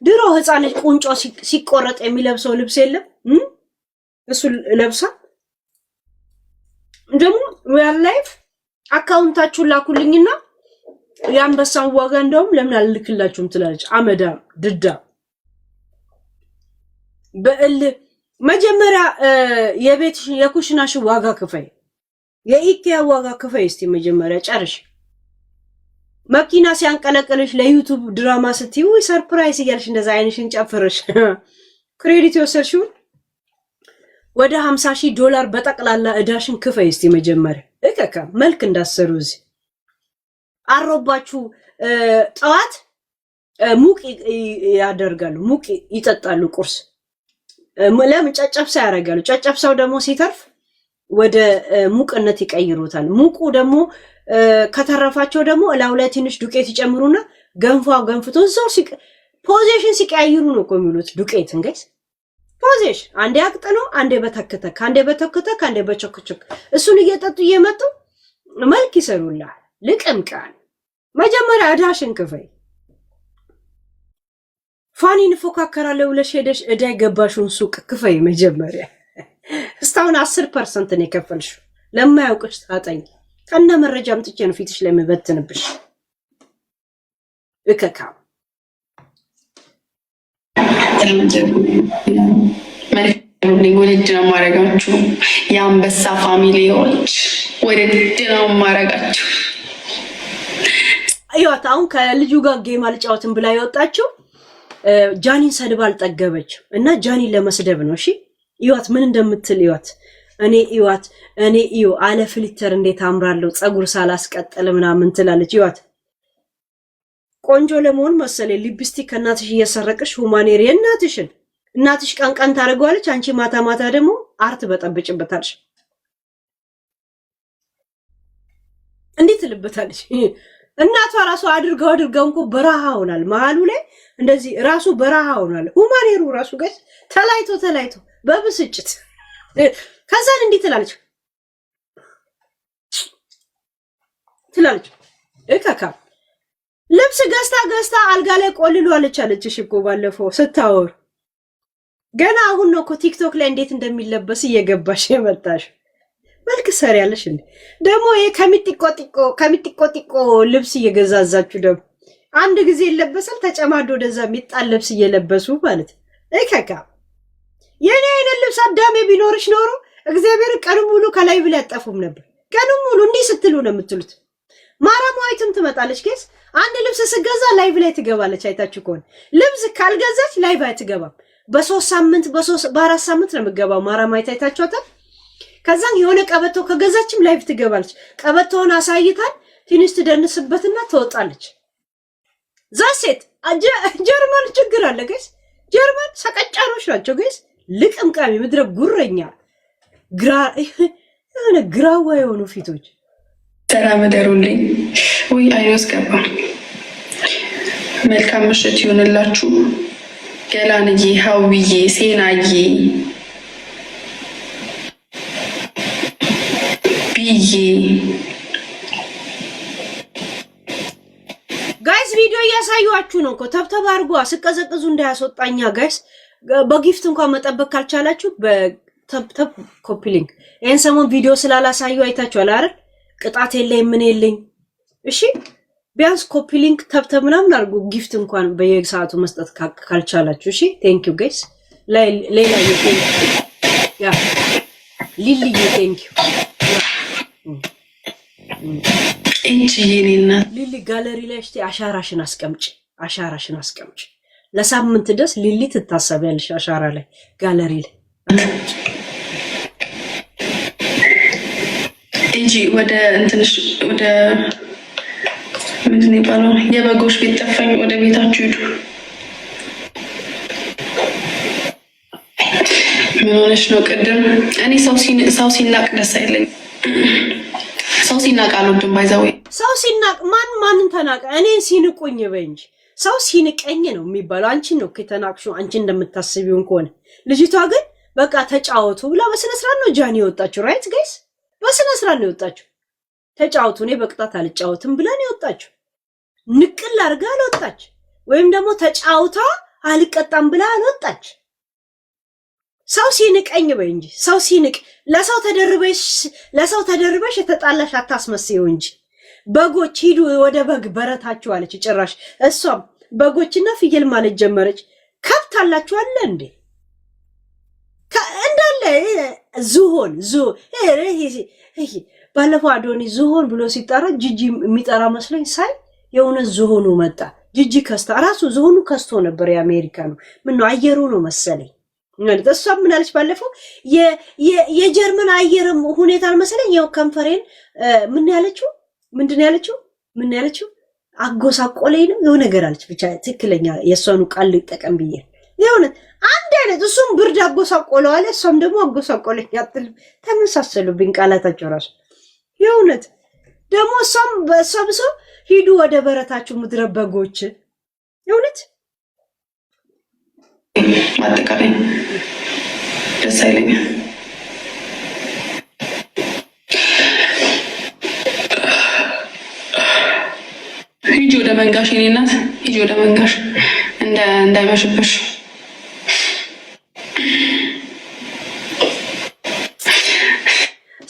ድሮ ህፃን ልጅ ቁንጮ ሲቆረጥ የሚለብሰው ልብስ የለም እሱ ለብሳ ደግሞ we are life አካውንታችሁ ላኩልኝና ያንበሳን ዋጋ እንደውም ለምን አልልክላችሁም ትላለች። አመዳ ድዳ በእል መጀመሪያ የቤት የኩሽናሽ ዋጋ ክፈይ የኢኪያ ዋጋ ክፈይ እስቲ መጀመሪያ ጨርሽ። መኪና ሲያንቀለቀልሽ ለዩቲዩብ ድራማ ስትዩ ሰርፕራይዝ እያልሽ እንደዛ አይንሽን ጨፍርሽ ክሬዲት ወሰድሽው ወደ $50,000 በጠቅላላ እዳሽን ክፈይ እስቲ መጀመሪያ እከካ መልክ እንዳሰሩ እዚህ አሮባችሁ ጠዋት ሙቅ ያደርጋሉ ሙቅ ይጠጣሉ ቁርስ ለምን ጨጨብሳ ያደርጋሉ ጨጨብሳው ደግሞ ሲተርፍ ወደ ሙቅነት ይቀይሩታል ሙቁ ደግሞ ከተረፋቸው ደግሞ እላው ላይ ትንሽ ዱቄት ይጨምሩና ገንፍቶ እዛው ፖዚሽን ሲቀያይሩ ነው የሚሉት ዱቄትን ጋይስ ፖዚሽን አንዴ አቅጥኖ አንዴ በተከተክ አንዴ በቸክቸክ እሱን እየጠጡ እየመጡ መልክ ይሰሩላል ልቅምቃል መጀመሪያ እዳሽን ክፈይ ፋኒን ፎካከራለው ለሸደሽ እዳይ ገባሽውን ሱቅ ክፈይ መጀመሪያ እስታውን 10% ነው የከፈልሽው ለማያውቅሽ ታጠኝ ከነ መረጃ አምጥቼ ነው ፊትሽ ላይ መበትንብሽ እከካ ወደድ ነው ማረጋችሁ የአንበሳ ፋሚሊዎች ወደድ ነው ማረጋችሁ አይዋት አሁን ከልጁ ጋር ጌም አልጫወትም ብላ ይወጣችሁ ጃኒን ሰድባ አልጠገበች እና ጃኒን ለመስደብ ነው እሺ ይዋት ምን እንደምትል ይዋት እኔ እዩ አለ ፍሊተር እንዴት አምራለሁ ጸጉር ሳላስቀጥል ምናምን ትላለች ይዋት ቆንጆ ለመሆን መሰለ ሊፕስቲክ እናትሽ እየሰረቀሽ ሁማኔሪ እናትሽ ቀንቀን ታረጋለች አንቺ ማታ ደግሞ አርት በጠብጭበታልሽ እንዴት ልበታለሽ እናቷ ራሱ አድርገው እንኮ በረሃ ሆናል መሃሉ ላይ እንደዚህ ራሱ በረሃ ሆናል ሁማኔሩ ራሱ ጋር ተላይቶ በብስጭት ከዛን እንዴት ትላለች እካካ ልብስ ገዝታ አልጋ ላይ ቆልሏለች አለችሽ እኮ ባለፈው ስታወር ገና አሁን ነው እኮ ቲክቶክ ላይ እንዴት እንደሚለበስ እየገባሽ የመጣሽ መልክ ሰሪያለሽ እንዴ ደግሞ ይሄ ከሚጥቆ ልብስ እየገዛዛችሁ ደግሞ አንድ ጊዜ ይለበሳል ተጨማዶ ወደዛ የሚጣል ልብስ እየለበሱ ማለት እከካ የኔ አይነት ልብስ አዳሜ ቢኖርሽ ኖሮ እግዚአብሔር ቀኑ ሙሉ ከላይ ብለ ያጠፉም ነበር ቀኑ ሙሉ እንዲህ ስትሉ ነው የምትሉት ማራማዊትም ትመጣለች ጌስ አንድ ልብስ ስገዛ ላይቭ ላይ ትገባለች አይታችሁ ከሆነ ልብስ ካልገዛች ላይቭ አይትገባም በ3 ሳምንት በ4 ሳምንት ነው የምትገባው ማራማዊት አይታችኋታል ከዛን የሆነ ቀበቶ ከገዛችም ላይቭ ትገባለች ቀበቶውን አሳይታል ትንሽ ትደንስበትና ትወጣለች ዛሴት ጀርመን ችግር አለ ጋይስ ጀርመን ሰቀጫሮች ናቸው ጋይስ ልቅምቃሚ ምድረ ጉረኛ ግራዋ የሆኑ ፊቶች ተራመደሩልኝ ወይ አይኖስ ገባ መልካም ምሽት ይሁንላችሁ ገላንዬ ሀውዬ ሴናዬ ብዬ ጋይስ ቪዲዮ እያሳዩአችሁ ነው እኮ ተብተብ አድርጎ አስቀዘቅዙ እንዳያስወጣኛ ጋይስ በጊፍት እንኳን መጠበቅ ካልቻላችሁ በተብ ኮፒ ሊንክ ይሄን ሰሞን ቪዲዮ ስላላሳዩ አይታችኋል አይደል ቅጣት የለኝ ምን የለኝ እሺ ቢያንስ ኮፒ ሊንክ ተብተብ ምናምን አድርጉ ጊፍት እንኳን በየሰዓቱ መስጠት ካልቻላችሁ እሺ ቴንክ ዩ ጋይስ ሌላ ያ ሊሊ ቴንክ ዩ እንጂ የኔና ሊሊ ጋለሪ ላይ እስቲ አሻራሽን አስቀምጪ ለሳምንት ድረስ ሊሊ ትታሰቢያለሽ አሻራ ላይ ጋለሪ ላይ እንጂ ወደ እንትንሽ ወደ ምንድን ነው የበጎች ቤት ጠፋኝ ወደ ቤታችሁ ሂዱ ምን ሆነሽ ነው ቅድም እኔ ሰው ሲናቅ ደስ አይለኝ ሰው ሲናቅ አልወድም ባይዛው ሰው ሲናቅ ማንን ተናቀ እኔን ሲንቁኝ በእንጂ ሰው ሲንቀኝ ነው የሚባለው አንቺን ነው ከተናቅሽው አንቺ እንደምታስቢውን ከሆነ ልጅቷ ግን በቃ ተጫወቱ ብላ በስነ ስርዓት ነው ጃኒ የወጣችው ራይት ጋይስ በስነ ስርዓት ነው የወጣችው ተጫውቱ እኔ በቅጣት አልጫወትም ብለን ይወጣችሁ ንቅል አርጋ አልወጣች ወይም ደግሞ ተጫውታ አልቀጣም ብላ አልወጣች ሰው ሲንቀኝ በይ እንጂ ሰው ሲንቅ ለሰው ተደርበሽ የተጣላሽ አታስመስዩ እንጂ በጎች ሂዱ ወደ በግ በረታችሁ አለች ጭራሽ እሷም በጎችና ፍየል ማለት ጀመረች ከብት አላችሁ አለ እንዴ እንዳለ ዝሆን ባለፈው አዶኒ ዝሆን ብሎ ሲጠራ ጂጂ የሚጠራ መስለኝ ሳይ የሆነ ዝሆኑ መጣ ጂጂ ከስታ ራሱ ዝሆኑ ከስቶ ነበር የአሜሪካኑ ምን ነው አየሩ ነው መሰለኝ ማለት እሷም ምን አለች ባለፈው የጀርመን አየር ሁኔታ መሰለኝ ያው ከንፈሬን ምን ያለችው አጎሳቆለኝ ነው የሆነ ነገር አለች ብቻ ትክክለኛ የሷኑ ቃል ልጠቀም ብዬ የሆነ አንድ አይነት እሱም ብርድ አጎሳቆለው አለ እሷም ደግሞ አጎሳቆለኝ አትል ተመሳሰሉብኝ ቃላታቸው ራሱ የእውነት ደግሞ እሷም በሰብሶ ሂዱ ወደ በረታችሁ ምድረ በጎች የእውነት ማጠቃለያ ደስ አይለኝም ሂጂ ወደ መንጋሽ የኔ እናት ሂጂ ወደ መንጋሽ እንዳይመሽብሽ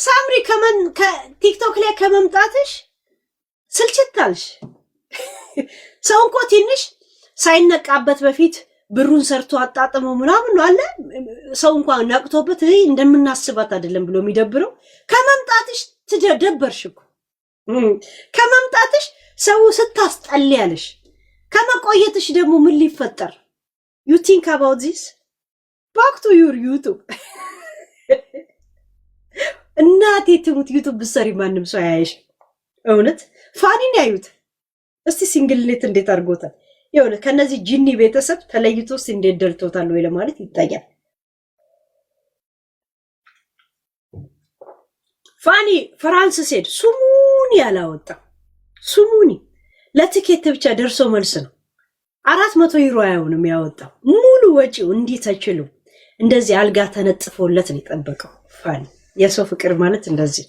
ሳምሪ ከቲክቶክ ላይ ከመምጣትሽ ስልችታልሽ ሰው እንኳ ትንሽ ሳይነቃበት በፊት ብሩን ሰርቶ አጣጥሞ ምናምን ነው አለ ሰው እንኳን ነቅቶበት እንደምናስባት አይደለም ብሎ የሚደብረው ከመምጣትሽ ትደበርሽኩ ከመምጣትሽ ሰው ስታስጠልያለሽ ከመቆየትሽ ደግሞ ምን ሊፈጠር you think about this back to your YouTube እናቴ ትሙት YouTube ብሰሪ ማንም ሰው ያያይሽ እውነት ፋኒን ያዩት እስቲ ሲንግልኔት እንዴት አድርጎታል የሆነ ከነዚህ ጂኒ ቤተሰብ ተለይቶስ እንዴት ደልቶታል ወይ ለማለት ይታያል ፋኒ ፍራንስ ሄድ ሱሙኒ ያላወጣ ሱሙኒ ለቲኬት ብቻ ደርሶ መልስ ነው 400 ዩሮ አይሆንም ያወጣው ሙሉ ወጪው እንዴት አይችሉ እንደዚህ አልጋ ተነጥፎለት ነው የጠበቀው ፋኒ የሰው ፍቅር ማለት እንደዚህ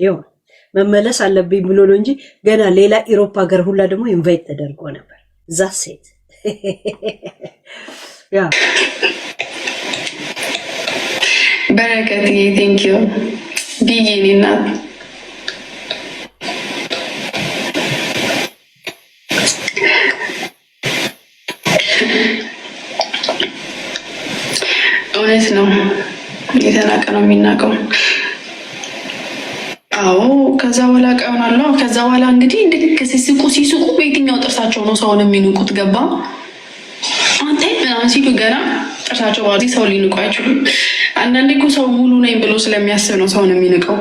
ይሁን መመለስ አለብኝ ብሎ ነው እንጂ ገና ሌላ ኢሮፓ ሀገር ሁላ ደግሞ ኢንቫይት ተደርጎ ነበር ዛሴት ያ በረከት ቴንክ ዩ ቢጊኒና እውነት ነው የተናቀ ነው የሚናቀው አዎ ከዛ በኋላ ቀውናለሁ ከዛ በኋላ እንግዲህ እንድክ ሲሱቁ በየትኛው ጥርሳቸው ነው ሰውን የሚንቁት ገባ አንተ ምናምን ሲሉ ገና ጥርሳቸው ባዚ ሰው ሊንቁ አይችሉም አንዳንዴ እኮ ሰው ሙሉ ነኝ ብሎ ስለሚያስብ ነው ሰውን የሚንቀው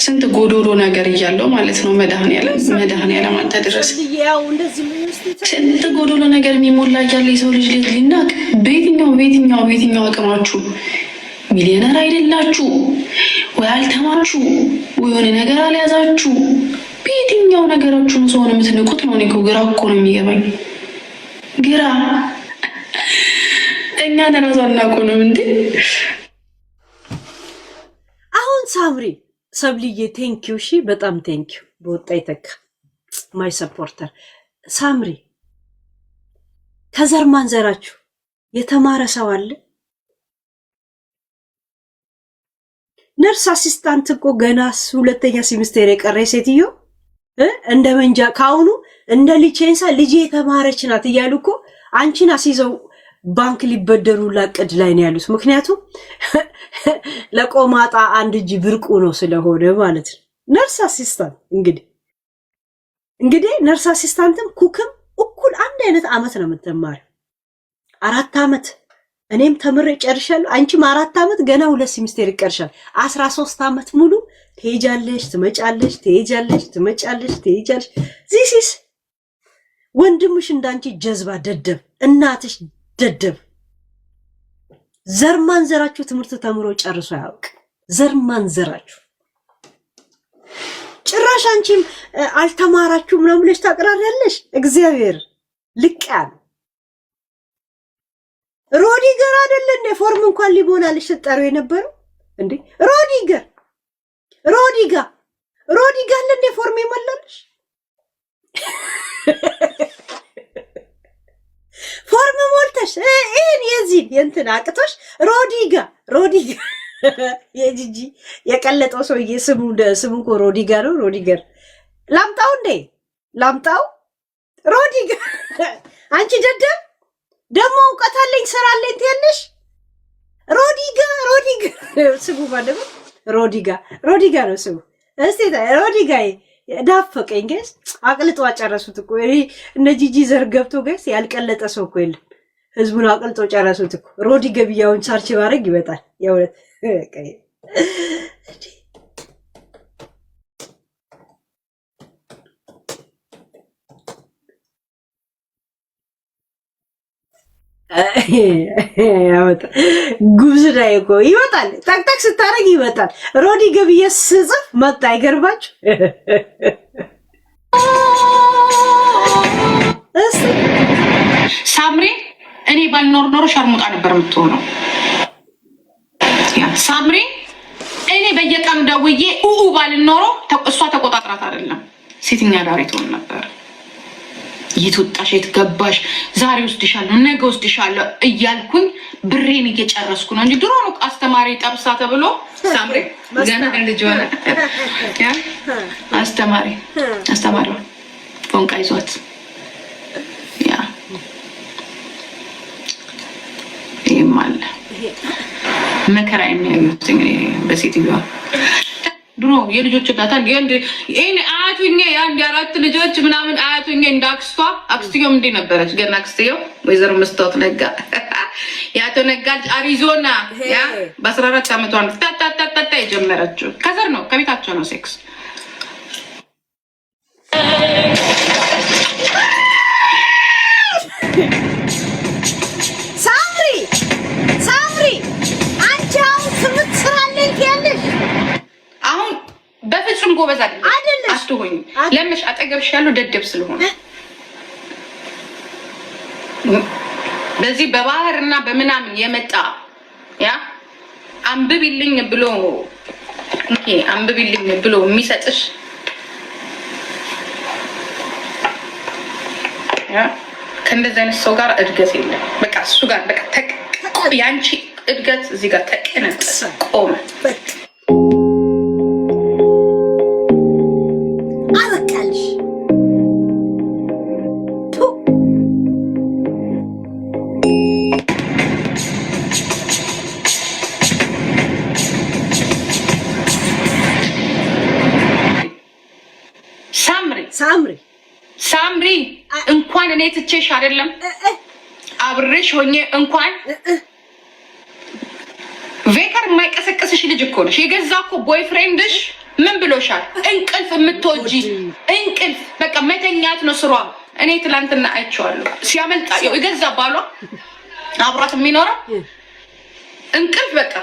ስንት ጎዶሎ ነገር እያለው ማለት ነው መድኃኒዓለም አንተ ድረስ ስንት ጎዶሎ ነገር የሚሞላ እያለ የሰው ልጅ ሊናቅ በየትኛው አቅማችሁ ሚሊዮነር አይደላችሁ ወይ አልተማራችሁ ወይ የሆነ ነገር አልያዛችሁ በየትኛው ነገራችሁ ነው ሰውን የምትንቁት ነው እኔ ግራ እኮ ነው የሚገባኝ ግራ እኛ ተራሱ አናውቁንም እንዴ አሁን ሳምሪ ሰብልዬ ቴንኪው እሺ በጣም ቴንኪው በወጣ ይተካ ማይ ሰፖርተር ሳምሪ ከዘር ማንዘራችሁ የተማረ ሰው አለ ነርስ አሲስታንት እኮ ገና ሁለተኛ ሴሚስተር የቀረ ሴትዮ እንደ መንጃ ካውኑ እንደ ሊቼንሳ ልጅ የተማረች ናት እያሉ እኮ አንቺን አስይዘው ባንክ ሊበደሩ ላቀድ ላይ ነው ያሉት ምክንያቱም ለቆማጣ አንድ እጅ ብርቁ ነው ስለሆነ ማለት ነው ነርስ አሲስታንት እንግዲህ ነርስ አሲስታንትም ኩክም እኩል አንድ አይነት አመት ነው የምትማር 4 አመት እኔም ተምሬ ጨርሻለሁ አንቺም 4 አመት ገና 2 ሴሚስተር ይቀርሻል 13 አመት ሙሉ ትሄጃለሽ ትመጫለሽ ዚስ ወንድምሽ እንዳንቺ ጀዝባ ደደብ እናትሽ ደደብ ዘርማን ዘራችሁ ትምህርት ተምሮ ጨርሶ ያውቅ ዘርማን ዘራችሁ ጭራሽ አንቺም አልተማራችሁ ምናምን ብለሽ ታቀራራለሽ እግዚአብሔር ልቃል ሮዲገር አይደለ እንደ ፎርም እንኳን ሊሞላልሽ ተጠሩ የነበረው እንዴ ሮዲጋ ሮዲ ጋር ለኔ ፎርም ይመላለሽ ፎርም ሞልተሽ እን የዚህ የእንትን አቅቶሽ ሮዲ ጋር የጂጂ የቀለጠው ሰውዬ ስሙ እኮ ሮዲ ጋር ነው። ሮዲ ጋር ላምጣው እንዴ ላምጣው ሮዲ ጋር አንቺ ደደብ ደግሞ እውቀት አለኝ ስራ አለኝ ትያለሽ። ሮዲ ጋር ስሙ ባደም ሮዲ ጋር ነው ስሙ። እስቲ ሮዲ ጋር ዳፈቀኝ ጋይስ አቅልጦ አጨረሱት እኮ እነ ጂጂ ዘር ገብቶ ጋይስ ያልቀለጠ ሰው እኮ የለም። ህዝቡን አቅልጦ ጨረሱት እኮ ሮዲ ገቢያውን ቻርች ባረግ ይመጣል የእውነት ጉብዝና እኮ ይወጣል። ታክታክ ስታረግ ይወጣል። ሮዲ ገብዬ ስጽፍ መጣ። አይገርባችሁ? ሳምሪ እኔ ባልኖር ኖሮ ሸርሙጣ ነበር የምትሆነው። ሳምሪ እኔ በየቀኑ ደውዬ ባልኖሮ እሷ ተቆጣጥራት አይደለም ሴትኛ ዳር ትሆን ነበር። ይትወጣሽ የትገባሽ ዛሬ ወስድሻለሁ ነገ ወስድሻለሁ እያልኩኝ ብሬን እየጨረስኩ ነው እንጂ ድሮ ነው አስተማሪ ጠብሳ ተብሎ ሳምሪ ገና ልጅ ሆነ ያ አስተማሪ ፎንቃ ይዟት ያ ይማል መከራ የሚያዩት እንግዲህ በሴትዮዋ ድሮ የልጆች እናታል ይሄን አያቱኝ የአንድ አራት ልጆች ምናምን አያቱኝ እንዳክስቷ አክስትዮው እንዴ ነበረች ገና አክስትዮው ወይዘሮ መስታወት ነጋ ያቶ ነጋ አሪዞና ያ በ14 ዓመቷ ነው ታታታታ የጀመረችው ከዘር ነው ከቤታቸው ነው ሴክስ ሳምሪ አንቻው ስምት ስራለኝ ያለሽ አሁን በፍጹም ጎበዝ አይደለም አትሆኝ ለምሽ አጠገብሽ ያለው ደደብ ስለሆነ በዚህ በባህርና በመናምን የመጣ ያ አንብቢልኝ ብሎ የሚሰጥሽ ያ ከእንደዚህ አይነት ሰው ጋር እድገት የለም። በቃ እሱ ጋር በቃ ያንቺ እድገት እዚህ ጋር ተቀነጠሰ ቆመ። አበቃልሽ ሳምሪ እንኳን እኔ ትቼሽ አይደለም አብሬሽ ሆኜ እንኳን ቬከር የማይቀሰቅስሽ ልጅ እኮ ነሽ። የገዛ እኮ ቦይፍሬንድሽ ምን ብሎሻል? እንቅልፍ የምትወጂ እንቅልፍ በቃ መተኛት ነው ስሯ። እኔ ትላንትና አይቼዋለሁ ሲያመልጣ የገዛ ባሏ አብሯት የሚኖረው እንቅልፍ በቃ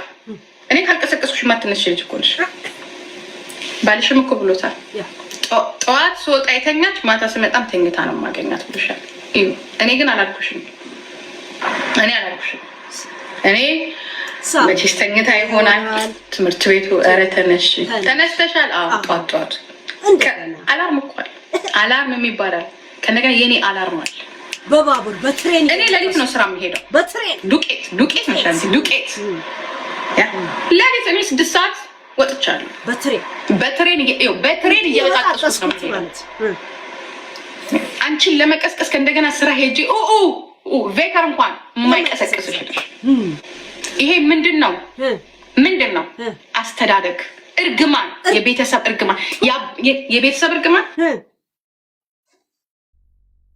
እኔ ካልቀሰቀስኩሽ ማትነሽ ልጅ እኮ ነሽ። ባልሽም እኮ ብሎታል። ጠዋት ስወጣ የተኛች ማታ ስመጣም ተኝታ ነው የማገኛት ብሎሻል። እኔ ግን አላልኩሽም። እኔ መቼስ ተኝታ ይሆናል ትምህርት ቤቱ። ኧረ ተነስተሻል? አዎ ጧት አላርም እኮ አለ። አላርም የሚባላል ከነገና የኔ አላርም አለ። በባቡር በትሬን እኔ ሌሊት ነው ስራ የምሄደው። በትሬን ዱቄት መሻል ዱቄት ሌሊት እኔ 6 ሰዓት ወጥቻለሁ። በትሬን እየበጣጠሱ ነው። አንቺን ለመቀስቀስ ከእንደገና ስራ ሄጂ ቬከር እንኳን የማይቀሰቅስሽ ይሄ ምንድን ነው? አስተዳደግ እርግማን፣ የቤተሰብ እርግማን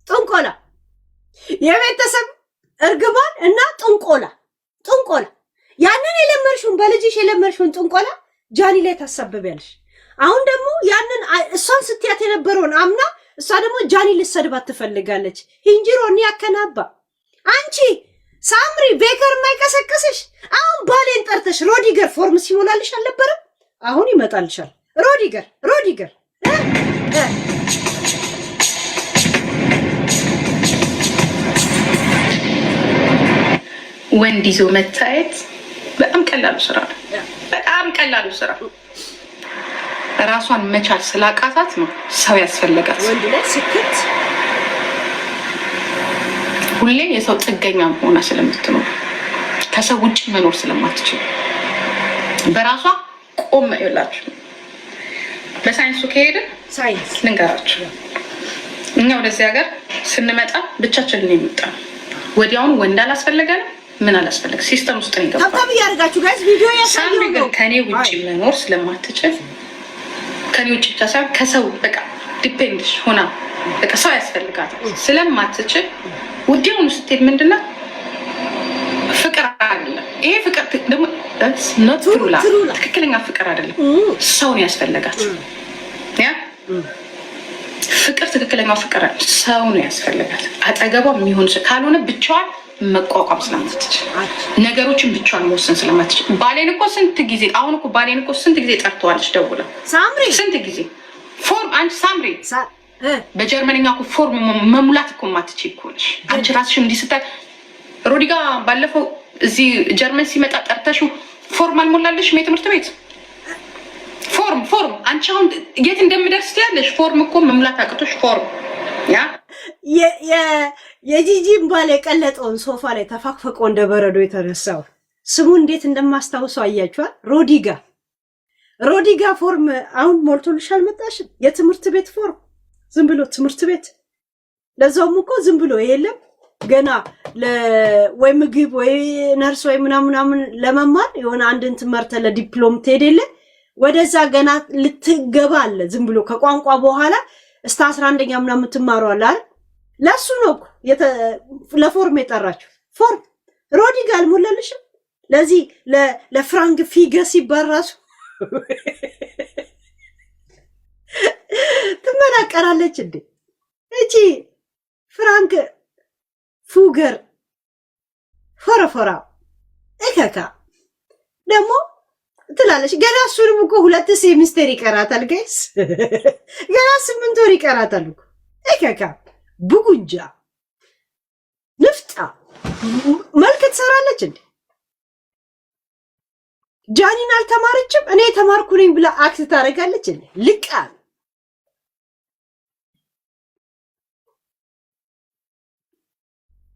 ጥንቆላ፣ የቤተሰብ እርግማን እና ጥንቆላ ያንን የለመርሽውን በልጅሽ የለመርሽውን ጥንቆላ ጃኒ ላይ ታሳብቢያለሽ። አሁን ደግሞ ያንን እሷን ስትያት የነበረውን አምና እሷ ደግሞ ጃኒ ልትሰድባት ትፈልጋለች። ሂንጅሮኒ ያከናባ አንቺ ሳምሪ ቤከር የማይቀሰቅስሽ አሁን ባሌን ጠርተሽ ሮዲገር ፎርም ሲሞላልሽ አልነበረም? አሁን ይመጣልሻል ሮዲገር ወንድ ይዞ መታየት በጣም ቀላሉ ስራ ነው። ራሷን መቻል ስላቃታት ነው ሰው ያስፈልጋት። ወንድ ላይ ስክት ሁሌ የሰው ጥገኛ ሆና ስለምትኖር ከሰው ውጭ መኖር ስለማትችል በራሷ ቆም ይላችሁ። በሳይንሱ ከሄድን ሳይንስ ልንገራችሁ፣ እኛ ወደዚህ ሀገር ስንመጣ ብቻችንን የመጣ ወዲያውኑ ወንድ አላስፈለገን ምን አላስፈለገ ሲስተም ውስጥ ነው የገባው። ታብታብ ያርጋችሁ ጋይስ ቪዲዮ ሳምሪ ግን ከኔ ውጭ መኖር ስለማትችል ከኔ ውጭ ብቻ ሳይሆን ከሰው በቃ ዲፔንድሽ ሆና በቃ ሰው ያስፈልጋታል ስለማትችል ወዲያውኑ ስትሄድ ምንድነው ፍቅር አይደለም ይሄ ፍቅር ደግሞ ትክክለኛ ፍቅር አይደለም። ሰውን ያስፈልጋት ያ ፍቅር ትክክለኛው ፍቅር ሰው ነው ያስፈልጋት። አጠገቧ የሚሆን ካልሆነ ብቻዋን መቋቋም ስለማትችል ነገሮችን ብቻዋን መወሰን ስለማትችል ባሌን እኮ ስንት ጊዜ አሁን እኮ ባሌን እኮ ስንት ጊዜ ጠርተዋለች ደውላ ሳምሪ ስንት ጊዜ ፎርም አንቺ ሳምሪ በጀርመንኛ እኮ ፎርም መሙላት እኮ ማትችል እኮ ነሽ አንቺ ራስሽ እንዲህ ስታይ ሮዲጋ ባለፈው እዚህ ጀርመን ሲመጣ ጠርተሽው ፎርም አልሞላለሽም የትምህርት ቤት ፎርም አንቺ አሁን የት እንደምደርስ ትያለሽ ፎርም እኮ መሙላት አቅቶሽ ፎርም ያ የጂጂን ባል የቀለጠውን ሶፋ ላይ ተፋቅፈቆ እንደበረዶ የተነሳው ስሙ እንዴት እንደማስታውሰው አያችኋል። ሮዲጋ ፎርም አሁን ሞልቶልሽ አልመጣሽም? የትምህርት ቤት ፎርም ዝም ብሎ ትምህርት ቤት ለዛውም እኮ ዝም ብሎ የለም ገና ወይ ምግብ ወይ ነርስ ወይ ምናምን ለመማር የሆነ አንድን ትምህርት ለዲፕሎም ትሄደለ ወደዛ ገና ልትገባ አለ ዝም ብሎ ከቋንቋ በኋላ እስከ 11ኛ ምናምን ትማረው አለ አይደል? ለሱ ነው ለፎርም የጠራችሁ። ፎርም ሮዲጋ አልሞላልሽም? ለዚህ ለፍራንክ ፊገስ ይባራሱ ትመናቀራለች እንዴ እቺ ፍራንክ ፉገር ፎረፎራ እከካ ደግሞ ትላለች። ገና እሱንም እኮ 2 ሴሚስተር ይቀራታል ጋይስ ገና 8 ወር ይቀራታል እኮ እከካ ቡጉንጃ ንፍጣ መልክ ትሰራለች እንዴ ጃኒን አልተማረችም እኔ ተማርኩ ነኝ ብላ አክት ታደርጋለች እንዴ ልቃ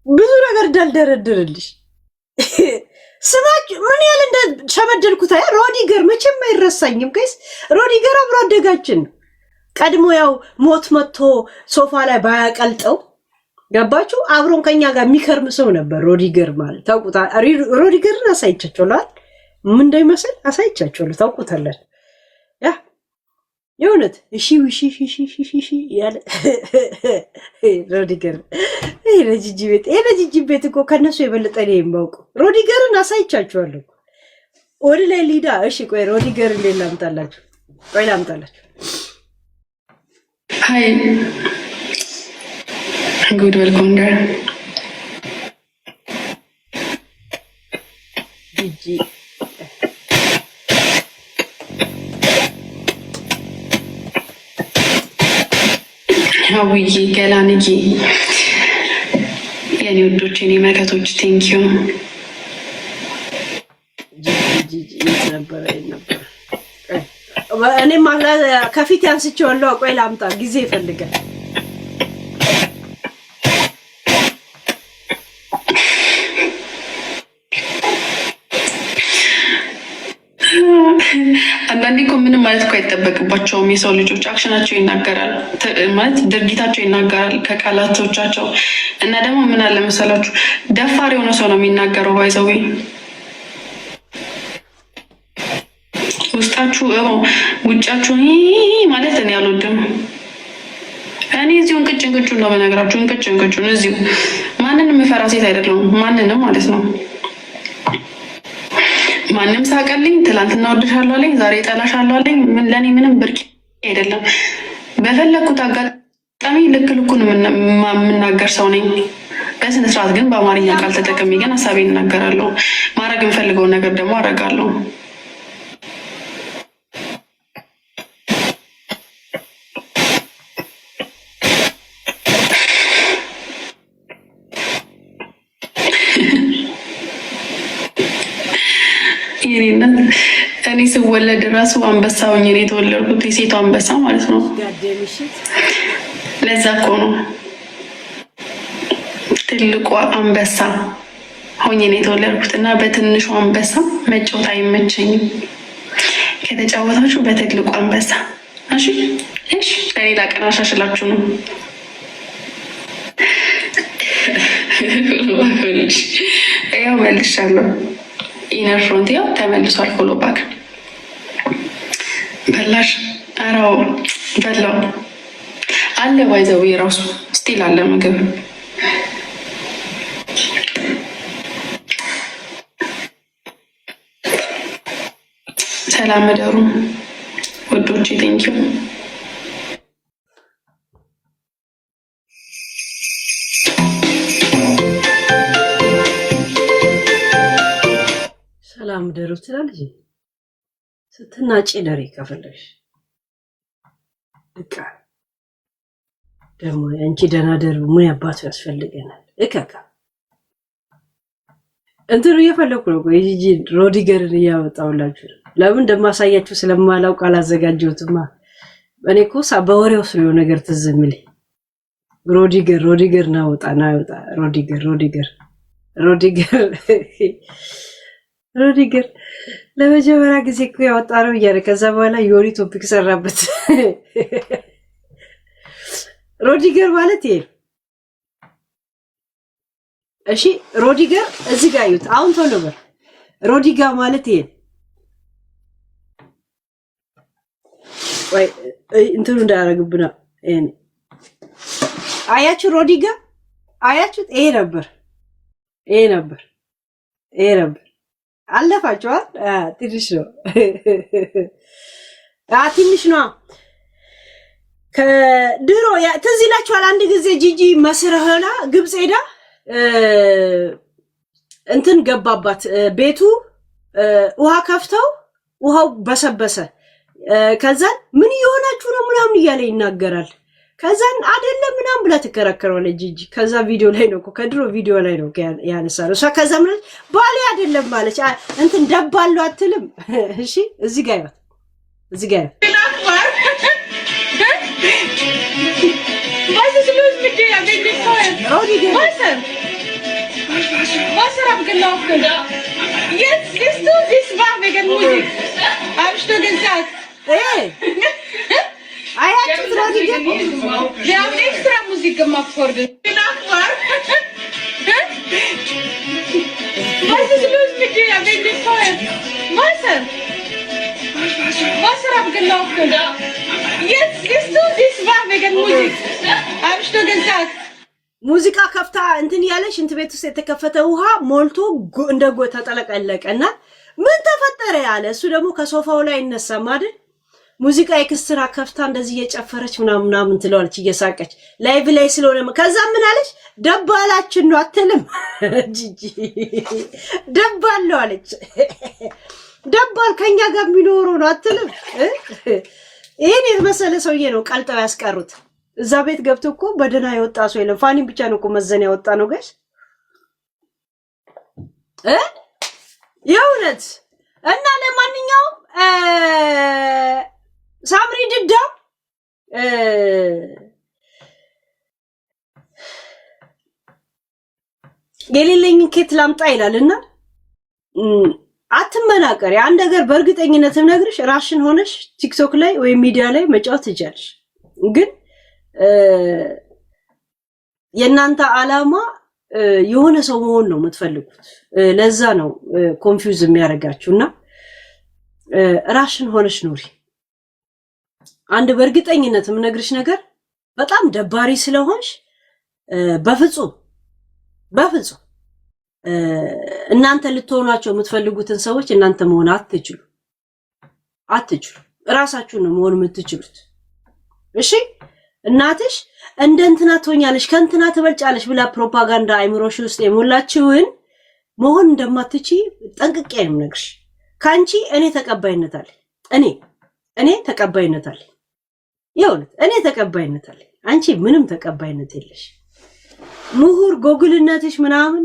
ብዙ ነገር ደልደረድርልሽ ስማችሁ ምን ያህል እንደሸመደልኩት አይ ሮዲገር መቼም አይረሳኝም ጋይስ ሮዲገር አብሮ አደጋችን ቀድሞ ያው ሞት መጥቶ ሶፋ ላይ ባያቀልጠው ገባችሁ አብሮን ከኛ ጋር የሚከርም ሰው ነበር ሮዲገር ማለት ታውቁታ ሮዲገርን አሳይቻችኋል ምን እንደሚመስል አሳይቻችኋል ታውቁታላችሁ ያ የእውነት እሺ ያለ ሮዲገር የለጂጂ ቤት እኮ ከነሱ የበለጠ ነው የማውቀው ሮዲገርን አሳይቻችኋለሁ ወደ ላይ ሊዳ እሺ ቆይ ሮዲገር እንዴት ላምጣላችሁ Hi, good welcome there. Gigi. Howዬ ገላንዬ የኔ ወዶች የኔ መከቶች ቴንኪዩ ጂጂ ነበር እኔ ማለት ከፊት ያንስቼዋለሁ ቆይ ላምጣ ጊዜ ይፈልጋል አንዳንዴ እኮ ምንም ማለት እኮ አይጠበቅባቸውም የሰው ልጆች አክሽናቸው ይናገራል ማለት ድርጊታቸው ይናገራል ከቃላቶቻቸው እና ደግሞ ምን አለ መሰላችሁ ደፋር የሆነ ሰው ነው የሚናገረው ባይዘው ውስጣችሁ ውጫችሁ ማለት እኔ አልወድም እኔ እዚሁን ቅጭን ነው በነገራችሁ ቅጭን እዚሁ ማንንም የፈራ ሴት አይደለሁም ማንንም ማለት ነው ማንም ሳቀልኝ ትላንትና ወድሻለሁ አለኝ ዛሬ ጠላሻለሁ አለኝ ምን ለኔ ምንም ብርቅ አይደለም በፈለኩት አጋጣሚ ልኩን የምናገር ሰው ነኝ በስነ ስርዓት ግን በአማርኛ ቃል ተጠቅሜ ግን ሀሳቤን እናገራለሁ ማድረግ የምፈልገውን ነገር ደግሞ አደርጋለሁ እኔ እኔ ስወለድ ራሱ አንበሳ ሆኜ ነው የተወለድኩት፣ የሴቷ አንበሳ ማለት ነው። ለዛ እኮ ነው ትልቋ አንበሳ ሆኜ ነው የተወለድኩት እና በትንሹ አንበሳ መጫወት አይመቸኝም። ከተጫወታችሁ በትልቁ አንበሳ። እሺ እሺ፣ ለሌላ ቀን አሻሽላችሁ ነው። ያው መልሻለሁ። ኢነር ፍሮንት ያው ተመልሷል። ፎሎ ባክ በላሽ። አራው በላው አለ ባይዘው የራሱ ስቲል አለ ምግብ። ሰላም እደሩ ወዶቼ። ቴንኪው። ሰላም እደሩ ትላለች። ስትናጭ ደሪ ከፈለሽ እቃ ደግሞ አንቺ ደህና ደሩ ምን ያባቱ ያስፈልገናል? እካካ እንትሩ እየፈለኩ ነው። የጂጂ ሮዲገርን እያወጣሁላችሁ ለምን እንደማሳያችሁ ስለማላውቅ አላዘጋጀሁትማ። እኔ እኮ በወሬው ስለ ነገር ትዝ የሚለኝ ሮዲገር ናውጣ ሮዲገር ለመጀመሪያ ጊዜ እኮ ያወጣ ነው እያለ ከዛ በኋላ የሆነ ቶፒክ ሰራበት። ሮዲገር ማለት ይሄ እሺ፣ ሮዲገር እዚህ ጋር ይዩት። አሁን ቶሎ በል ሮዲጋ ማለት ይሄ ወይ እንትኑ እንዳያረግብና እኔ አያችሁ፣ ሮዲጋ አያችሁት? ይሄ ነበር አለፋችኋል። ትንሽ ነው ትንሽ ነው። ከድሮ ትዝ ይላችኋል። አንድ ጊዜ ጂጂ መስረህና ግብጽ ሄዳ እንትን ገባባት ቤቱ ውሃ ከፍተው ውሃው በሰበሰ። ከዛን ምን እየሆናችሁ ነው ምናምን እያለ ይናገራል። ከዛን አይደለም ምናምን ብላ ትከራከራለች ጂጂ። ከዛ ቪዲዮ ላይ ነው ከድሮ ቪዲዮ ላይ ነው ያነሳለው እሷ። ከዛ ምን ባሌ አይደለም ማለች እንትን ደባለው አትልም። እሺ እዚህ ጋር ይወጣ እዚህ ጋር Wasser abgelaufen. Jetzt siehst du, das war wegen Musik. Hab ich dir gesagt. Hey! Wir haben extra Musik gemacht vor dem Nachbar. Was ist los mit dir? Wegen dem Feuer. Wasser abgelaufen. Jetzt siehst du, das war wegen Musik. Hab ich dir gesagt. ሙዚቃ ከፍታ እንትን ያለሽ እንት ቤት ውስጥ የተከፈተ ውሃ ሞልቶ እንደ ጎታ ተጠለቀለቀና ምን ተፈጠረ ያለ እሱ ደግሞ ከሶፋው ላይ ይነሳም አይደል? ሙዚቃ ኤክስትራ ከፍታ እንደዚህ እየጨፈረች ምናምን ትለዋለች እየሳቀች ላይቭ ላይ ስለሆነ። ከዛ ምን አለች? ደባላችን ነው አትልም ጂጂ? ደባለው አለች። ደባል ከኛ ጋር የሚኖረው ነው አትልም? ይሄን የመሰለ ሰውዬ ነው ቀልጠው ያስቀሩት። እዛ ቤት ገብቶ እኮ በደና የወጣ ሰው የለም። ፋኒን ብቻ ነው እኮ መዘን ያወጣ ነው ጋይስ የእውነት። እና ለማንኛውም ሳምሪ ድዳ የሌለኝን ኬት ላምጣ ይላልና አትመናቀሪ። አንድ ነገር በእርግጠኝነትም ነግርሽ ራስሽን ሆነሽ ቲክቶክ ላይ ወይ ሚዲያ ላይ መጫወት ትችያለሽ። ግን የእናንተ ዓላማ የሆነ ሰው መሆን ነው የምትፈልጉት። ለዛ ነው ኮንፊውዝ የሚያደርጋችሁና ራስሽን ሆነሽ ኑሪ። አንድ በእርግጠኝነት የምነግርሽ ነገር በጣም ደባሪ ስለሆንሽ በፍጹም እናንተ ልትሆኗቸው የምትፈልጉትን ሰዎች እናንተ መሆን አትችሉ። ራሳችሁን ነው መሆን የምትችሉት። እሺ እናትሽ እንደ እንትና ትሆኛለሽ ከእንትና ትበልጫለሽ ብላ ፕሮፓጋንዳ አይምሮሽ ውስጥ የሞላችውን መሆን እንደማትችይ ጠንቅቄ ነው የምነግርሽ። ካንቺ እኔ ተቀባይነት አለኝ። እኔ ተቀባይነት አለኝ። ይኸውልህ እኔ ተቀባይነት አለኝ። አንቺ ምንም ተቀባይነት የለሽ። ምሁር ጎግልነትሽ ምናምን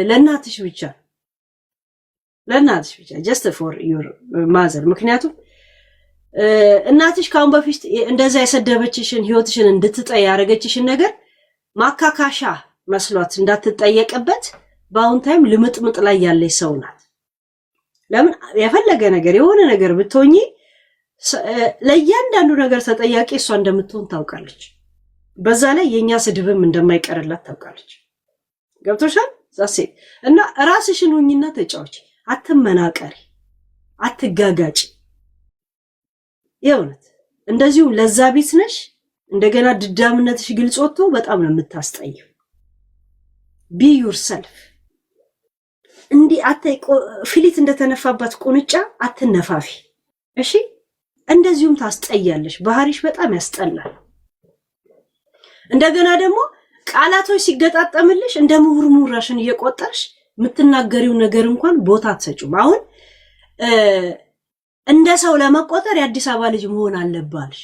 ለእናትሽ ብቻ ለእናትሽ ብቻ just for your mother ምክንያቱም እናትሽ ካሁን በፊት እንደዛ የሰደበችሽን ህይወትሽን እንድትጠይ ያረገችሽን ነገር ማካካሻ መስሏት እንዳትጠየቅበት በአሁን ታይም ልምጥምጥ ላይ ያለች ሰው ናት። ለምን የፈለገ ነገር የሆነ ነገር ብትሆኚ ለእያንዳንዱ ነገር ተጠያቂ እሷ እንደምትሆን ታውቃለች። በዛ ላይ የኛ ስድብም እንደማይቀርላት ታውቃለች። ገብቶሻል? ዛሴ እና ራስሽን ሁኚና ተጫወቺ። አትመናቀሪ፣ አትጋጋጭ። የእውነት እንደዚሁ ለዛ ቢት ነሽ። እንደገና ድዳምነትሽ ግልጽ ወጥቶ በጣም ነው የምታስጠይው። ቢ ዩርሰልፍ። እንዲህ ፊሊት እንደተነፋባት ቁንጫ አትነፋፊ እሺ። እንደዚሁም ታስጠያለሽ። ባህሪሽ በጣም ያስጠላል። እንደገና ደግሞ ቃላቶች ሲገጣጠምልሽ እንደ ሙርሙራሽን እየቆጠርሽ የምትናገሪው ነገር እንኳን ቦታ አትሰጪም። አሁን እንደ ሰው ለመቆጠር የአዲስ አበባ ልጅ መሆን አለባልሽ።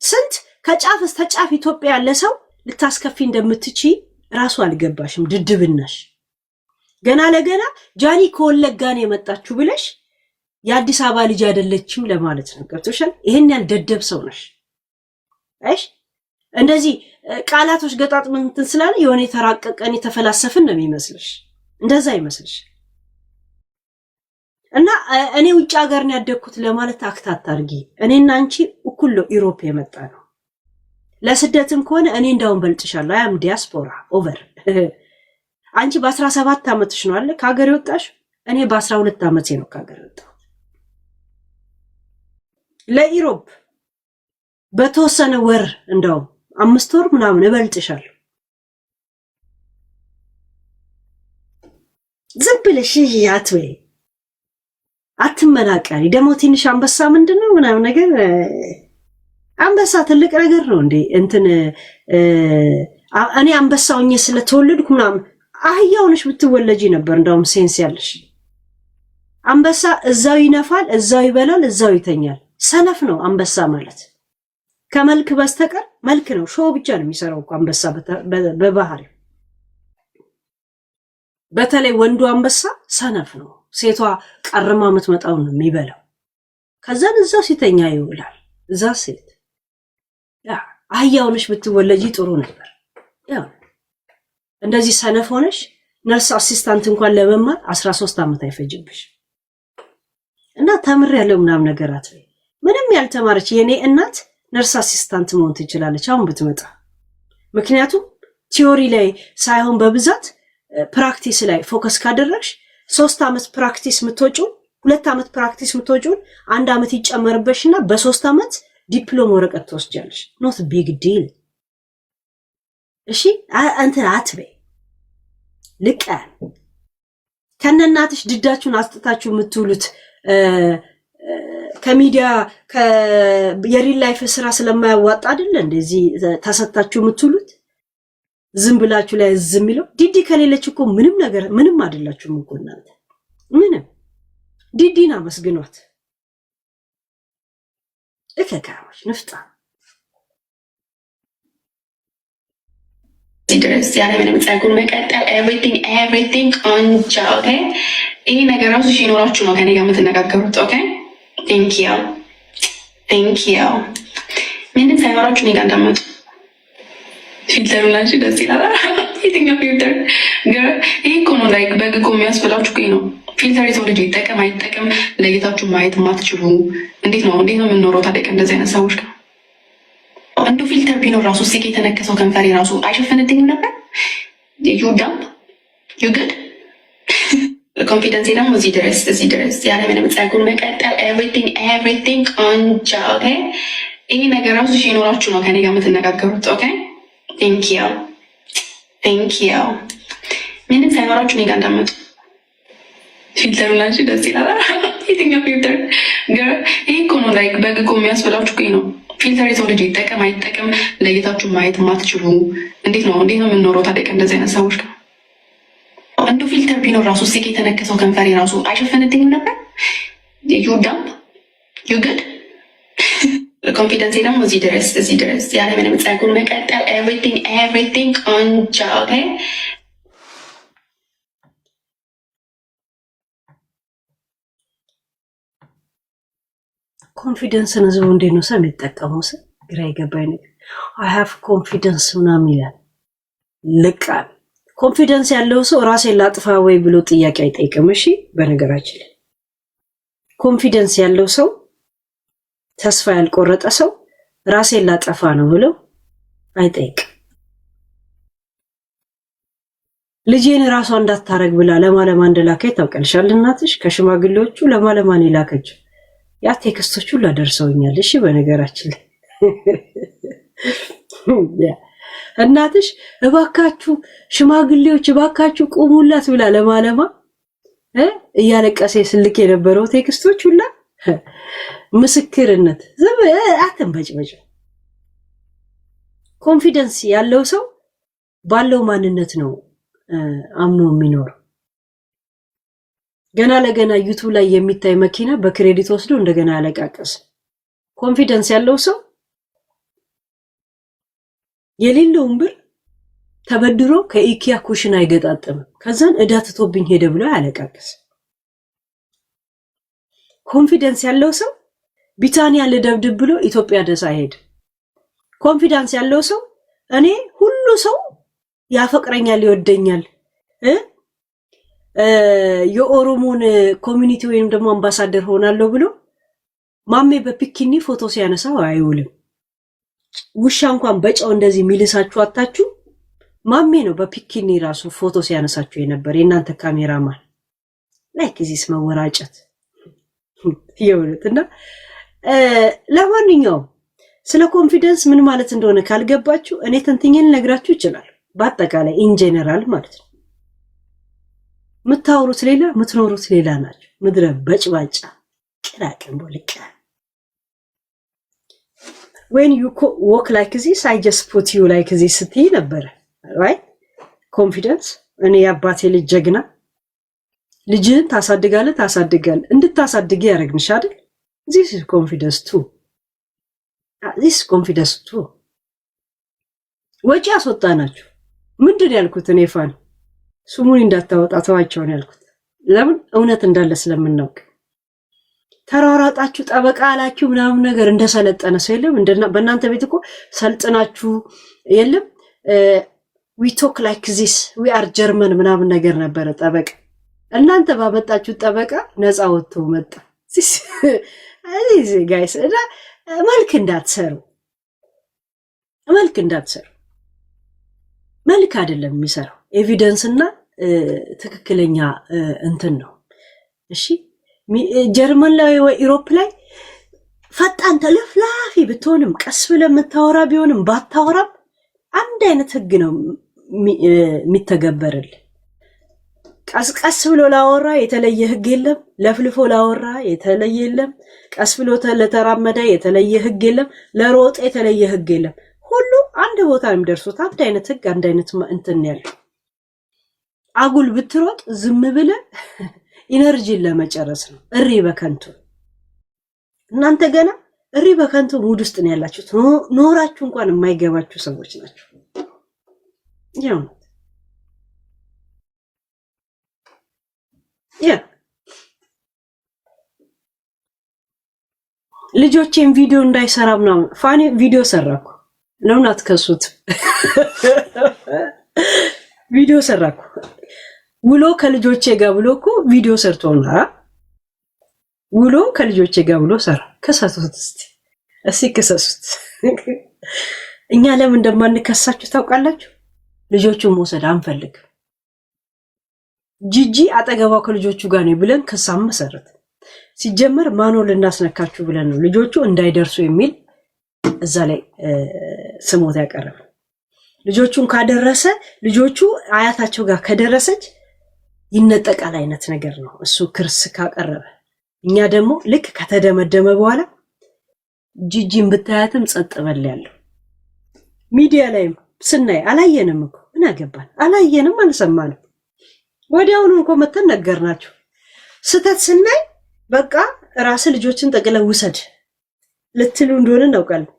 ስንት ከጫፍ እስከ ጫፍ ኢትዮጵያ ያለ ሰው ልታስከፊ እንደምትቺ ራሱ አልገባሽም። ድድብናሽ ገና ለገና ጃኒ ከወለጋ ነው የመጣችሁ ብለሽ የአዲስ አበባ ልጅ አይደለችም ለማለት ነው። ገብቶሻል? ይሄን ያህል ደደብ ሰው ነሽ። አይሽ እንደዚህ ቃላቶች ገጣጥመን እንትን ስላለ የሆነ የተራቀቀን የተፈላሰፍን ነው የሚመስልሽ። እንደዛ ይመስልሽ እና እኔ ውጭ ሀገር ነው ያደግኩት ለማለት አክታት አድርጊ። እኔና አንቺ እኩል ነው ኢሮፕ የመጣ ነው። ለስደትም ከሆነ እኔ እንዳውን በልጥሻለሁ። አያም ዲያስፖራ ኦቨር። አንቺ በ17 ዓመትሽ ነው አይደል ከሀገር የወጣሽ? እኔ በ12 ዓመቴ ነው ከሀገር የወጣሁት። ለኢሮፕ በተወሰነ ወር እንደው 5 ወር ምናምን እበልጥሻለሁ። ዝም ብለሽ አትበይ፣ አትመናቀሪ። ደግሞ ትንሽ አንበሳ ምንድነው ምናምን ነገር አንበሳ ትልቅ ነገር ነው እንዴ? እንትን እኔ አንበሳውኝ ስለተወለድኩ ምናምን አህያው ነሽ ብትወለጂ ነበር እንደውም ሴንስ ያለሽ። አንበሳ እዛው ይነፋል፣ እዛው ይበላል፣ እዛው ይተኛል። ሰነፍ ነው አንበሳ ማለት። ከመልክ በስተቀር መልክ ነው ሾው ብቻ ነው የሚሰራው እኮ አንበሳ በባህሪው። በተለይ ወንዱ አንበሳ ሰነፍ ነው። ሴቷ ቀርማ የምትመጣው ነው የሚበላው። ከዛን እዛው ሲተኛ ይውላል። እዛ ሴት አህያው ነሽ ብትወለጂ ጥሩ ነበር። ያው እንደዚህ ሰነፍ ሆነሽ ነርስ አሲስታንት እንኳን ለመማር 13 ዓመት አይፈጅብሽ። እና ተምሬያለሁ ምናምን ነገር አትበይ። ምንም ያልተማረች የኔ እናት ነርስ አሲስታንት መሆን ትችላለች አሁን ብትመጣ። ምክንያቱም ቲዮሪ ላይ ሳይሆን በብዛት ፕራክቲስ ላይ ፎከስ ካደረግሽ 3 ዓመት ፕራክቲስ ምትወጪው 2 ዓመት ፕራክቲስ ምትወጪው 1 ዓመት ይጨመርበሽና በ3 ዓመት ዲፕሎማ ወረቀት ትወስጃለሽ። ኖት ቢግ ዲል እሺ። እንትን አትበይ። ልቀን ከነናትሽ ድዳችሁን አስጥታችሁ የምትውሉት ከሚዲያ የሪል ላይፍ ስራ ስለማያዋጣ አይደለ እንደዚህ ተሰጣችሁ የምትውሉት? ዝም ብላችሁ ላይ ዝም ይለው። ዲዲ ከሌለች እኮ ምንም ነገር ምንም አይደላችሁም እኮ እናንተ። ምንም ዲዲና መስግኗት። እከካዎች ንፍጣ ድረስ ያለ ምንም ጸጉር መቀጠል ኤቭሪቲንግ ቆንጆ። ኦኬ ይሄ ነገር ራሱ ሲኖራችሁ ነው ከኔ ጋር የምትነጋገሩት። ኦኬ ቴንክ ዩ ምንም ሳይኖራችሁ እኔ ጋር እንዳመጡ ፊልተር ላንቺ ደስ ይላል። የትኛው ፊልተር? ይሄ እኮ ነው ላይክ በግ እኮ የሚያስበላችሁ እኮ ነው። ፊልተር የሰው ልጅ ይጠቀም አይጠቀም ለይታችሁ ማየት ማትችሉ እንዴት ነው የምንኖረው ታዲያ እንደዚህ አይነት ሰዎች ጋር? አንዱ ፊልተር ቢኖር ራሱ ስቄ የተነከሰው ከንፈሬ ራሱ አይሸፈንልኝም ነበር። ዩ ዳምፕ ዩ ግድ ኮንፊደንስ ደግሞ እዚህ ድረስ ያለ ምንም ጸጉር መቀጠል ኤቭሪቲንግ ቆንጆ። ኦኬ ይሄ ነገር ራሱ ሲኖራችሁ ነው ከኔ ጋር የምትነጋገሩት። ኦኬ ቴንክ ዩ ምንም ሳይኖራችሁ እኔ ጋር እንዳመጡ ፊልተር ላንቺ ደስ ይላል። የትኛው ፊልተር? ይሄ እኮ ነው ላይክ በግ እኮ የሚያስበላችሁ እኮ ነው። ፊልተር የሰው ልጅ ይጠቀም አይጠቀም ለይታችሁ ማየት ማትችሉ እንዴት ነው የምንኖረው ታዲያ እንደዚህ አይነት ሰዎች ጋር? አንዱ ፊልተር ቢኖር ራሱ ስቄ የተነከሰው ከንፈሬ ራሱ አይሸፈንልኝም ነበር። ዩ ዳምፕ ዩ ግድ ኮንፊደንስ ደግሞ እዚህ ድረስ ያለ ምንም ጸጉር መቀጠል ኤቭሪቲንግ ቆንጆ። ኦኬ ኮንፊደንስን ህዝቡ እንዴት ነው ሰው የሚጠቀመው? ግራ የገባኝ ነገር አይ ሃቭ ኮንፊደንስ ምናምን ይላል። ልቃል ኮንፊደንስ ያለው ሰው ራሴን ላጥፋ ወይ ብሎ ጥያቄ አይጠይቅም። እሺ በነገራችን ላይ ኮንፊደንስ ያለው ሰው ተስፋ ያልቆረጠ ሰው ራሴን ላጠፋ ነው ብሎ አይጠይቅም። ልጄን ራሷ እንዳታረግ ብላ ለማለማ እንደላከች ታውቀልሻል። እናትሽ ከሽማግሌዎቹ ለማለማን ይላከች ያ ቴክስቶች ሁሉ ደርሰውኛል። እሺ በነገራችን ላይ እናትሽ እባካችሁ ሽማግሌዎች እባካችሁ ቁሙላት ብላ ለማለማ እያለቀሰ ስልክ የነበረው ቴክስቶች ሁላ ምስክርነት ዝም አትንበጭበጭ። ኮንፊደንስ ያለው ሰው ባለው ማንነት ነው አምኖ የሚኖር። ገና ለገና ዩቲዩብ ላይ የሚታይ መኪና በክሬዲት ወስዶ እንደገና ያለቃቀስ። ኮንፊደንስ ያለው ሰው የሌለውን ብር ተበድሮ ከኢኪያ ኩሽን አይገጣጥም። ከዛን እዳ ትቶብኝ ሄደ ብሎ ያለቃቀስ። ኮንፊደንስ ያለው ሰው ቢታኒያ ልደብድብ ብሎ ኢትዮጵያ ደስ አይሄድ። ኮንፊደንስ ያለው ሰው እኔ ሁሉ ሰው ያፈቅረኛል ይወደኛል የኦሮሞን ኮሚኒቲ ወይንም ደግሞ አምባሳደር ሆናለሁ ብሎ ማሜ በፒኪኒ ፎቶ ሲያነሳው አይውልም። ውሻ እንኳን በጫው እንደዚህ ሚልሳችሁ አጣችሁ። ማሜ ነው በፒኪኒ ራሱ ፎቶ ሲያነሳችሁ የነበር የእናንተ ካሜራማን ላይክ እዚህስ መወራጨት ይወሉትና ለማንኛውም ስለ ኮንፊደንስ ምን ማለት እንደሆነ ካልገባችሁ እኔ ተንትኘን ነግራችሁ ይችላል። በአጠቃላይ ኢን ጀነራል ማለት ነው። ምታወሩት ሌላ ምትኖሩት ሌላ ናችሁ። ምድረ በጭባጫ ቅራቅን ቦልቃ when you walk like this I just put you like this ስትይ ነበር right ኮንፊደንስ እኔ ያባቴ ልጅ ጀግና ልጅን ታሳድጋለህ እንድታሳድግ ያረግንሽ አይደል? this is confidence too ወጪ አስወጣናችሁ። ምንድን ያልኩት እኔ ፋን ስሙን እንዳታወጣ ተዋቸው ነው ያልኩት። ለምን እውነት እንዳለ ስለምናውቅ ተራራጣችሁ ጠበቃ አላችሁ ምናምን ነገር እንደሰለጠነ ሰው የለም። በእናንተ ቤት እኮ ሰልጥናችሁ የለም። we talk like this we are German ምናምን ነገር ነበረ ጠበቃ። እናንተ ባመጣችሁ ጠበቃ ነፃ ወጥቶ መጣ። እዚህ ጋይስ እና መልክ እንዳትሰሩ መልክ አይደለም የሚሰራው ኤቪደንስ እና ትክክለኛ እንትን ነው። እሺ ጀርመን ላይ ወይ ኢሮፕ ላይ ፈጣን ተለፍላፊ ብትሆንም ቀስ ብለህ የምታወራ ቢሆንም ባታወራም አንድ አይነት ህግ ነው የሚተገበርል። ቀስ ብሎ ላወራ የተለየ ህግ የለም። ለፍልፎ ላወራ የተለየ የለም። ቀስ ብሎ ለተራመደ የተለየ ህግ የለም። ለሮጥ የተለየ ህግ የለም። ሁሉ አንድ ቦታ የሚደርሱት አንድ አይነት ህግ አንድ አይነት እንትን ያለው። አጉል ብትሮጥ ዝም ብለ ኢነርጂን ለመጨረስ ነው። እሪ በከንቱ እናንተ ገና እሪ በከንቱ ሙድ ውስጥ ነው ያላችሁት። ኖራችሁ እንኳን የማይገባችሁ ሰዎች ናቸው። ያው ልጆቼን ቪዲዮ እንዳይሰራ ምናምን ፋኒ ቪዲዮ ሰራኩ። ለምን አትከሱት? ቪዲዮ ሰራኩ ውሎ ከልጆቼ ጋር ብሎ እኮ ቪዲዮ ሰርቶና ውሎ ከልጆቼ ጋር ብሎ ሰራ። ከሰሱት እስቲ ከሰሱት። እኛ ለምን እንደማንከሳችሁ ታውቃላችሁ? ልጆቹን መውሰድ አንፈልግ። ጂጂ አጠገባው ከልጆቹ ጋር ነው ብለን ከሳም መሰረት ሲጀመር ማኖ ልናስነካችሁ ብለን ነው ልጆቹ እንዳይደርሱ የሚል እዛ ላይ ስሞታ ያቀረበ። ልጆቹን ካደረሰ ልጆቹ አያታቸው ጋር ከደረሰች ይነጠቃል አይነት ነገር ነው እሱ ክርስ ካቀረበ። እኛ ደግሞ ልክ ከተደመደመ በኋላ ጂጂን ብታያትም ጸጥ በል ያለው ሚዲያ ላይ ስናይ አላየንም እኮ ምን አገባን? አላየንም አልሰማንም። ወዲያውኑ እንኳን መተን ነገርናችሁ። ስተት ስናይ በቃ ራስ ልጆችን ጠቅለህ ውሰድ ልትሉ እንደሆነ እናውቃለን።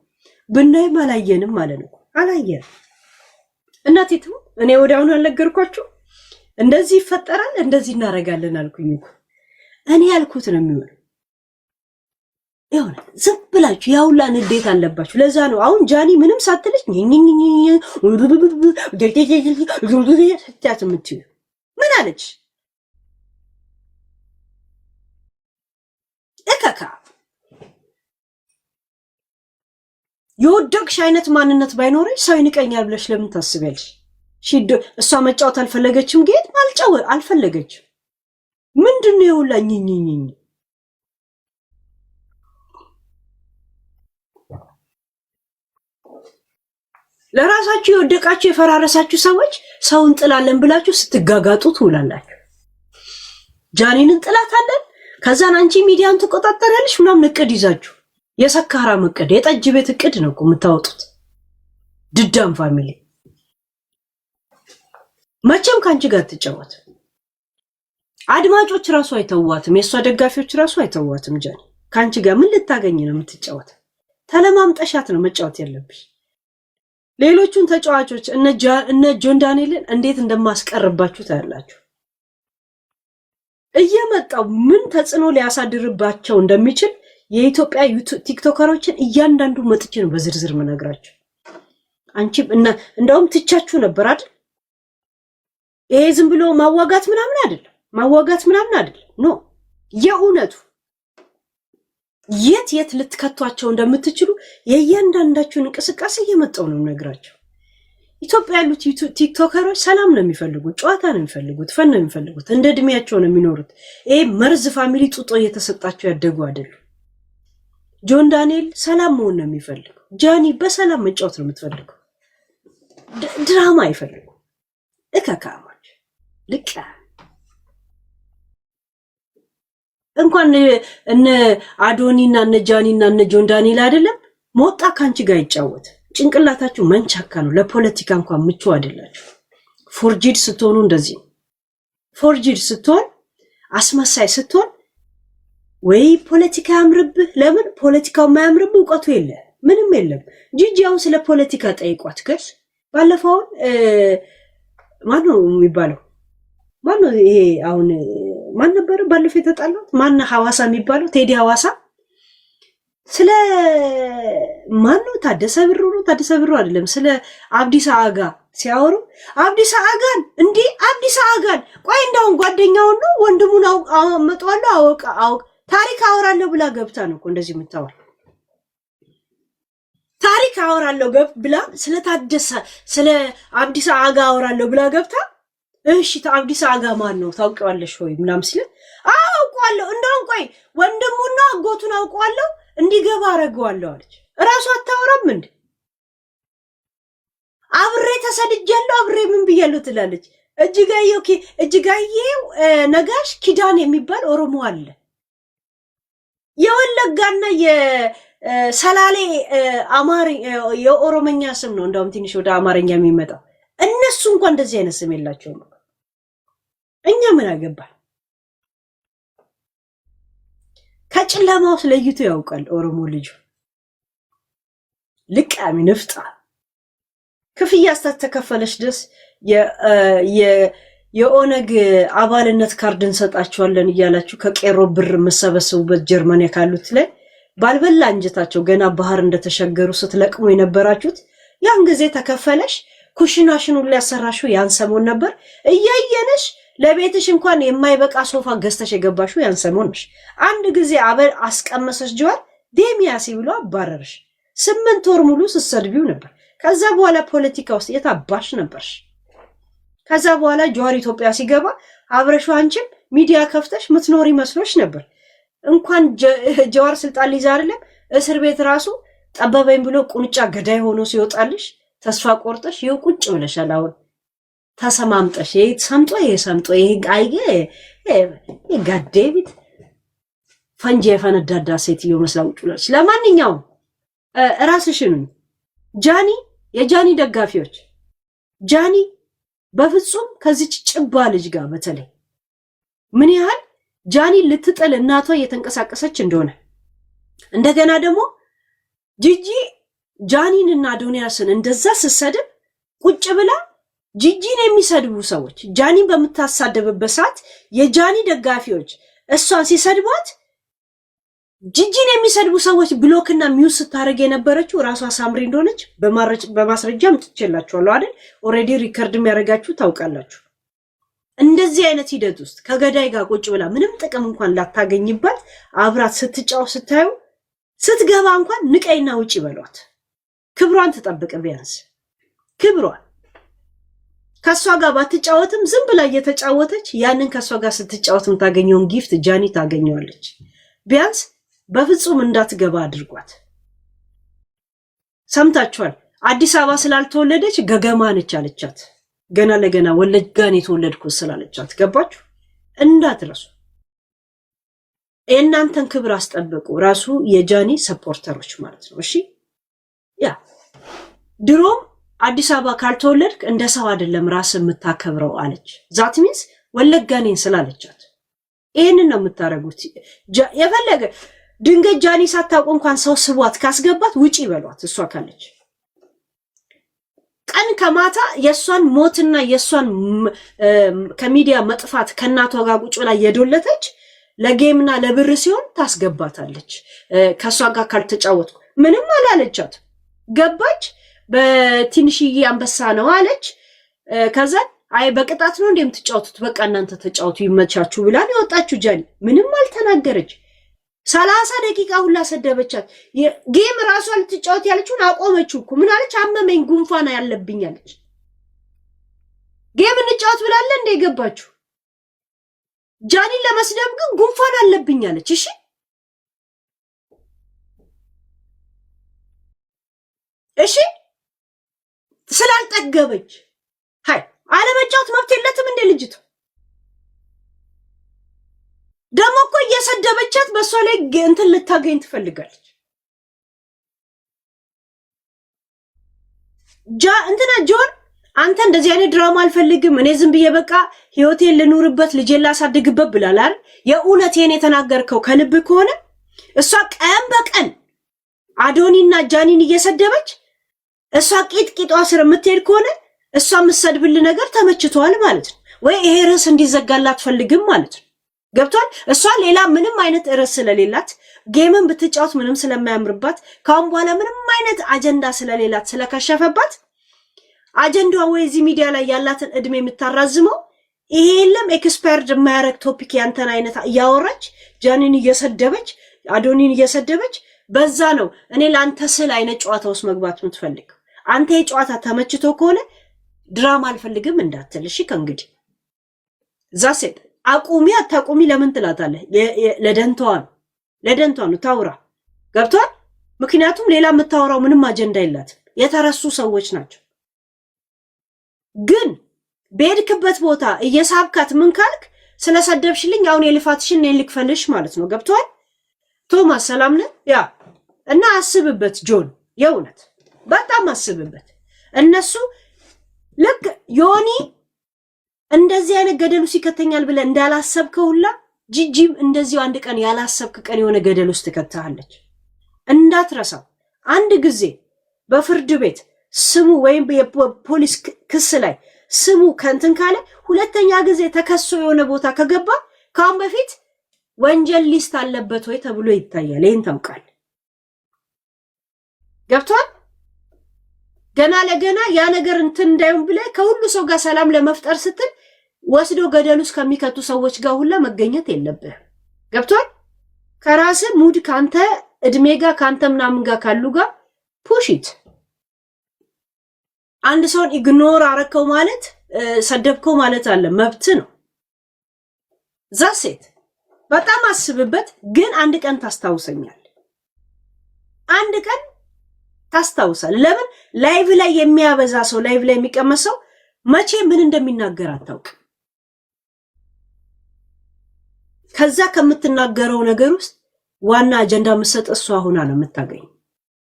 ብናይም አላየንም ማለት ነው። አላየንም። እናቴቱ እኔ ወዲያውኑ አልነገርኳችሁ? እንደዚህ ይፈጠራል እንደዚህ እናረጋለን አልኩኝ እኮ። እኔ ያልኩት ነው የሚሆነው። ይሆነ ዝም ብላችሁ ያውላ ንዴት አለባችሁ። ለዛ ነው አሁን ጃኒ ምንም ሳትልሽ የምትዩ ምን አለች? እከካ የወደቅሽ አይነት ማንነት ባይኖርሽ ሰው ይንቀኛል ብለሽ ለምን ታስቢያለሽ? እሷ መጫወት አልፈለገችም፣ ግን አልፈለገችም። ምንድነው የውላኝኝኝ? ለራሳችሁ የወደቃችሁ የፈራረሳችሁ ሰዎች ሰውን ጥላለን ብላችሁ ስትጋጋጡ ትውላላችሁ። ጃኒንን ጥላታለን፣ ከዛን አንቺ ሚዲያን ተቆጣጣሪያለሽ ምናምን እቅድ ይዛችሁ የሰካራም እቅድ የጠጅ ቤት እቅድ ነው እኮ የምታወጡት። ድዳም ፋሚሊ መቼም ካንቺ ጋር ትጫወት። አድማጮች ራሱ አይተዋትም፣ የሷ ደጋፊዎች ራሱ አይተዋትም። ጃኒ ካንቺ ጋር ምን ልታገኝ ነው የምትጫወት? ተለማምጠሻት ነው መጫወት ያለብሽ። ሌሎቹን ተጫዋቾች እነ ጆን ዳንኤልን እንዴት እንደማስቀርባችሁ ታያላችሁ። እየመጣው ምን ተጽዕኖ ሊያሳድርባቸው እንደሚችል የኢትዮጵያ ቲክቶከሮችን እያንዳንዱ መጥቼ ነው በዝርዝር መነግራችሁ። አንቺ እንደውም ትቻችሁ ነበር አይደል? ይሄ ዝም ብሎ ማዋጋት ምናምን አይደለም፣ ኖ የእውነቱ የት ልትከቷቸው እንደምትችሉ የእያንዳንዳችሁን እንቅስቃሴ እየመጣው ነው ነግራችሁ። ኢትዮጵያ ያሉት ቲክቶከሮች ሰላም ነው የሚፈልጉት፣ ጨዋታ ነው የሚፈልጉት፣ ፈን ነው የሚፈልጉት፣ እንደ እድሜያቸው ነው የሚኖሩት። ይሄ መርዝ ፋሚሊ ጡጦ እየተሰጣቸው ያደጉ አይደሉም። ጆን ዳንኤል ሰላም መሆን ነው የሚፈልገው። ጃኒ በሰላም መጫወት ነው የምትፈልገው፣ ድራማ አይፈልጉ። እከካማች ልቃ እንኳን እነ አዶኒና እነ ጃኒና እነ ጆን ዳንኤል አይደለም ሞጣ ካንቺ ጋር ይጫወት። ጭንቅላታችሁ መንቻካ ነው፣ ለፖለቲካ እንኳን ምቹ አይደላችሁ። ፎርጂድ ስትሆኑ እንደዚህ ነው። ፎርጂድ ስትሆን አስመሳይ ስትሆን ወይ ፖለቲካ ያምርብህ። ለምን ፖለቲካው የማያምርብህ? እውቀቱ የለ ምንም የለም። ጂጂ አሁን ስለ ፖለቲካ ጠይቋት። ከስ ባለፈውን ማነው የሚባለው? ማነው ይሄ አሁን ማን ነበር ባለፈው የተጣላው? ማን ሐዋሳ የሚባለው? ቴዲ ሐዋሳ ስለ ማነው? ታደሰ ብሩ አይደለም፣ ስለ አብዲሳ አጋ ሲያወሩ አብዲሳ አጋን እንዴ አብዲሳ አጋን ቆይ እንዳውን ጓደኛውን ነው ወንድሙን አመጣዋለሁ አውቅ ታሪክ አወራለሁ ብላ ገብታ ነው እኮ እንደዚህ የምታወራ። ታሪክ አወራለሁ ብላ ስለ ታደሰ ስለ አብዲሳ አጋ አወራለሁ ብላ ገብታ እሺ አብዲሳ አጋ ማን ነው ታውቂዋለሽ ወይ ምናምን ሲል አውቀዋለሁ እንደውን ቆይ ወንድሙና አጎቱን አውቀዋለሁ እንዲገባ አረጋዋለሁ አለች። እራሱ አታወራም እንዴ? አብሬ ተሰድጃለሁ አብሬ ምን ብያለሁ ትላለች። እጅጋየው ነጋሽ ኪዳን የሚባል ኦሮሞ አለ። የወለጋና የሰላሌ የኦሮመኛ ስም ነው እንደውም ትንሽ ወደ አማርኛ የሚመጣው። እነሱ እንኳን እንደዚህ አይነት ስም የላቸውም። እኛ ምን አገባል? ከጨለማው ለይቶ ያውቃል ኦሮሞ ልጅ። ልቃሚ ንፍጣ ክፍያ ተከፈለሽ ድረስ የኦነግ አባልነት ካርድ እንሰጣቸዋለን እያላችሁ ከቄሮ ብር መሰበሰቡበት ጀርመን ካሉት ላይ ባልበላ እንጀታቸው ገና ባህር እንደተሸገሩ ስትለቅሙ የነበራችሁት ያን ጊዜ ተከፈለሽ ኩሽናሽን ሁሉ ያሰራሽው ያን ሰሞን ነበር። እያየነሽ ለቤትሽ እንኳን የማይበቃ ሶፋ ገዝተሽ የገባሽው ያን ሰሞን ነሽ። አንድ ጊዜ አበል አስቀመሰሽ ጀዋር ዴሚያሲ ብሎ አባረርሽ። 8 ወር ሙሉ ስትሰድቢው ነበር። ከዛ በኋላ ፖለቲካ ውስጥ የታባሽ ነበርሽ። ከዛ በኋላ ጀዋር ኢትዮጵያ ሲገባ አብረሹ አንቺም ሚዲያ ከፍተሽ ምትኖሪ መስሎሽ ነበር። እንኳን ጀዋር ስልጣን ሊይዝ አይደለም እስር ቤት ራሱ ጠበበኝ ብሎ ቁንጫ ገዳይ ሆኖ ሲወጣልሽ ተስፋ ቆርጠሽ ይው ቁጭ ብለሻል። አሁን ተሰማምጠሽ ይሄ ሰምጦ ይሄ ጋይጌ ጋዴቢት ፈንጂ የፈነዳዳ ሴትዮ መስላ ቁጭ ብለሽ። ለማንኛውም ራስሽን ጃኒ የጃኒ ደጋፊዎች ጃኒ በፍጹም ከዚች ጭባ ልጅ ጋር በተለይ ምን ያህል ጃኒ ልትጥል እናቷ እየተንቀሳቀሰች እንደሆነ እንደገና ደግሞ ጂጂ ጃኒንና አዶኒያስን እንደዛ ስትሰድብ ቁጭ ብላ ጂጂን የሚሰድቡ ሰዎች ጃኒን በምታሳደብበት ሰዓት የጃኒ ደጋፊዎች እሷን ሲሰድቧት ጂጂን የሚሰድቡ ሰዎች ብሎክና ሚውት ስታደርግ የነበረችው ራሷ ሳምሪ እንደሆነች በማስረጃ አምጥቼላችኋለሁ አይደል? ኦሬዲ ሪከርድ የሚያደርጋችሁ ታውቃላችሁ። እንደዚህ አይነት ሂደት ውስጥ ከገዳይ ጋር ቁጭ ብላ ምንም ጥቅም እንኳን ላታገኝባት አብራት ስትጫው ስታዩ ስትገባ እንኳን ንቀይና ውጪ በሏት። ክብሯን ትጠብቅ ቢያንስ ክብሯን። ከሷ ጋር ባትጫወትም ዝም ብላ እየተጫወተች ያንን ከሷ ጋር ስትጫወት የምታገኘውን ጊፍት ጃኒ ታገኘዋለች። ቢያንስ በፍጹም እንዳትገባ አድርጓት። ሰምታችኋል። አዲስ አበባ ስላልተወለደች ገገማ ነች አለቻት። ገና ለገና ወለጋን የተወለድኩት ስላለቻት። ገባችሁ? እንዳትረሱ። የእናንተን ክብር አስጠብቁ። ራሱ የጃኒ ሰፖርተሮች ማለት ነው። እሺ ያ ድሮም አዲስ አበባ ካልተወለድክ እንደ ሰው አይደለም ራስ የምታከብረው አለች። ዛት ሚንስ ወለጋኔን ስላለቻት ይሄንን ነው የምታረጉት። የፈለገ ድንገት ጃኒ ሳታውቁ እንኳን ሰው ስቧት ካስገባት ውጪ በሏት። እሷ ካለች ቀን ከማታ የሷን ሞትና የሷን ከሚዲያ መጥፋት ከናቷ ጋር ቁጭ ብላ የዶለተች ለጌምና ለብር ሲሆን ታስገባታለች። ከሷ ጋር ካልተጫወትኩ ምንም አላለቻት። ገባች። በትንሽዬ አንበሳ ነው አለች። ከዛ አይ በቅጣት ነው እንደምትጫወቱት በቃ እናንተ ተጫወቱ ይመቻችሁ ብላ ነው የወጣችሁ። ጃኒ ምንም አልተናገረች። 30 ደቂቃ ሁላ ሰደበቻት። ጌም ራሷ ልትጫወት ያለችውን አቆመችው እኮ። ምን አለች? አመመኝ ጉንፋና ያለብኝ አለች። ጌም እንጫወት ብላለ እንደ የገባችሁ ጃኒን ለመስደብ ግን ጉንፋን አለብኝ አለች። እሺ እሺ ስላልጠገበች ሃይ አለመጫወት መብት የለትም እንደ ልጅቱ። ደግሞ እኮ እየሰደበቻት በሷ ላይ እንትን ልታገኝ ትፈልጋለች። እንትና ጆን አንተ እንደዚህ አይነት ድራማ አልፈልግም እኔ ዝም ብዬ በቃ ህይወቴን ልኑርበት ልጄን ላሳድግበት ብላላል። የእውነቴን የተናገርከው ከልብ ከሆነ እሷ ቀን በቀን አዶኒና ጃኒን እየሰደበች እሷ ቂጧ ስር የምትሄድ ከሆነ እሷ የምትሰድብል ነገር ተመችቷል ማለት ነው። ወይ ይሄ ርዕስ እንዲዘጋላት ፈልግም ማለት ነው። ገብቷል። እሷ ሌላ ምንም አይነት ርዕስ ስለሌላት ጌምን ብትጫወት ምንም ስለማያምርባት ካሁን በኋላ ምንም አይነት አጀንዳ ስለሌላት ስለከሸፈባት አጀንዳዋ ወይ እዚህ ሚዲያ ላይ ያላትን እድሜ የምታራዝመው ይሄ የለም ኤክስፓየርድ የማያረግ ቶፒክ ያንተን አይነት እያወራች ጃኒን እየሰደበች አዶኒን እየሰደበች በዛ ነው እኔ ለአንተ ስል አይነት ጨዋታ ውስጥ መግባት የምትፈልግ። አንተ የጨዋታ ተመችቶ ከሆነ ድራማ አልፈልግም እንዳትል እሺ። ከእንግዲህ ዛሴት አቁሚ አታቁሚ ለምን ትላታለህ? ለደንቷ ነው ታውራ። ገብቷል። ምክንያቱም ሌላ የምታወራው ምንም አጀንዳ የላትም። የተረሱ ሰዎች ናቸው። ግን በሄድክበት ቦታ እየሳብካት ምን ካልክ ስለሰደብሽልኝ አሁን የልፋትሽን እኔ ልክፈልሽ ማለት ነው። ገብቷል። ቶማስ ሰላም ነህ? ያ እና አስብበት ጆን፣ የእውነት በጣም አስብበት። እነሱ ልክ ዮኒ እንደዚህ አይነት ገደሉ ሲከተኛል ብለ እንዳላሰብከው ሁላ ጂጂም እንደዚሁ አንድ ቀን ያላሰብክ ቀን የሆነ ገደል ውስጥ ትከታለች። እንዳትረሳው። አንድ ጊዜ በፍርድ ቤት ስሙ ወይም የፖሊስ ክስ ላይ ስሙ ከንትን ካለ ሁለተኛ ጊዜ ተከሶ የሆነ ቦታ ከገባ ካሁን በፊት ወንጀል ሊስት አለበት ወይ ተብሎ ይታያል። ይሄን ታውቃለህ። ገብቷል። ገና ለገና ያ ነገር እንትን እንዳይሆን ብለ ከሁሉ ሰው ጋር ሰላም ለመፍጠር ስትል ወስዶ ገደል ውስጥ ከሚከቱ ሰዎች ጋር ሁላ መገኘት የለብህ። ገብቷል። ከራስ ሙድ ካንተ እድሜ ጋር ካንተ ምናምን ጋር ካሉ ጋር ፑሽት። አንድ ሰውን ኢግኖር አረከው ማለት ሰደብከው ማለት አለ መብት ነው። ዛሴት በጣም አስብበት። ግን አንድ ቀን ታስታውሰኛል። አንድ ቀን ታስታውሳል። ለምን ላይቭ ላይ የሚያበዛ ሰው ላይቭ ላይ የሚቀመሰው መቼ ምን እንደሚናገር አታውቅ። ከዛ ከምትናገረው ነገር ውስጥ ዋና አጀንዳ መስጠት እሷ ሆና ነው የምታገኝ።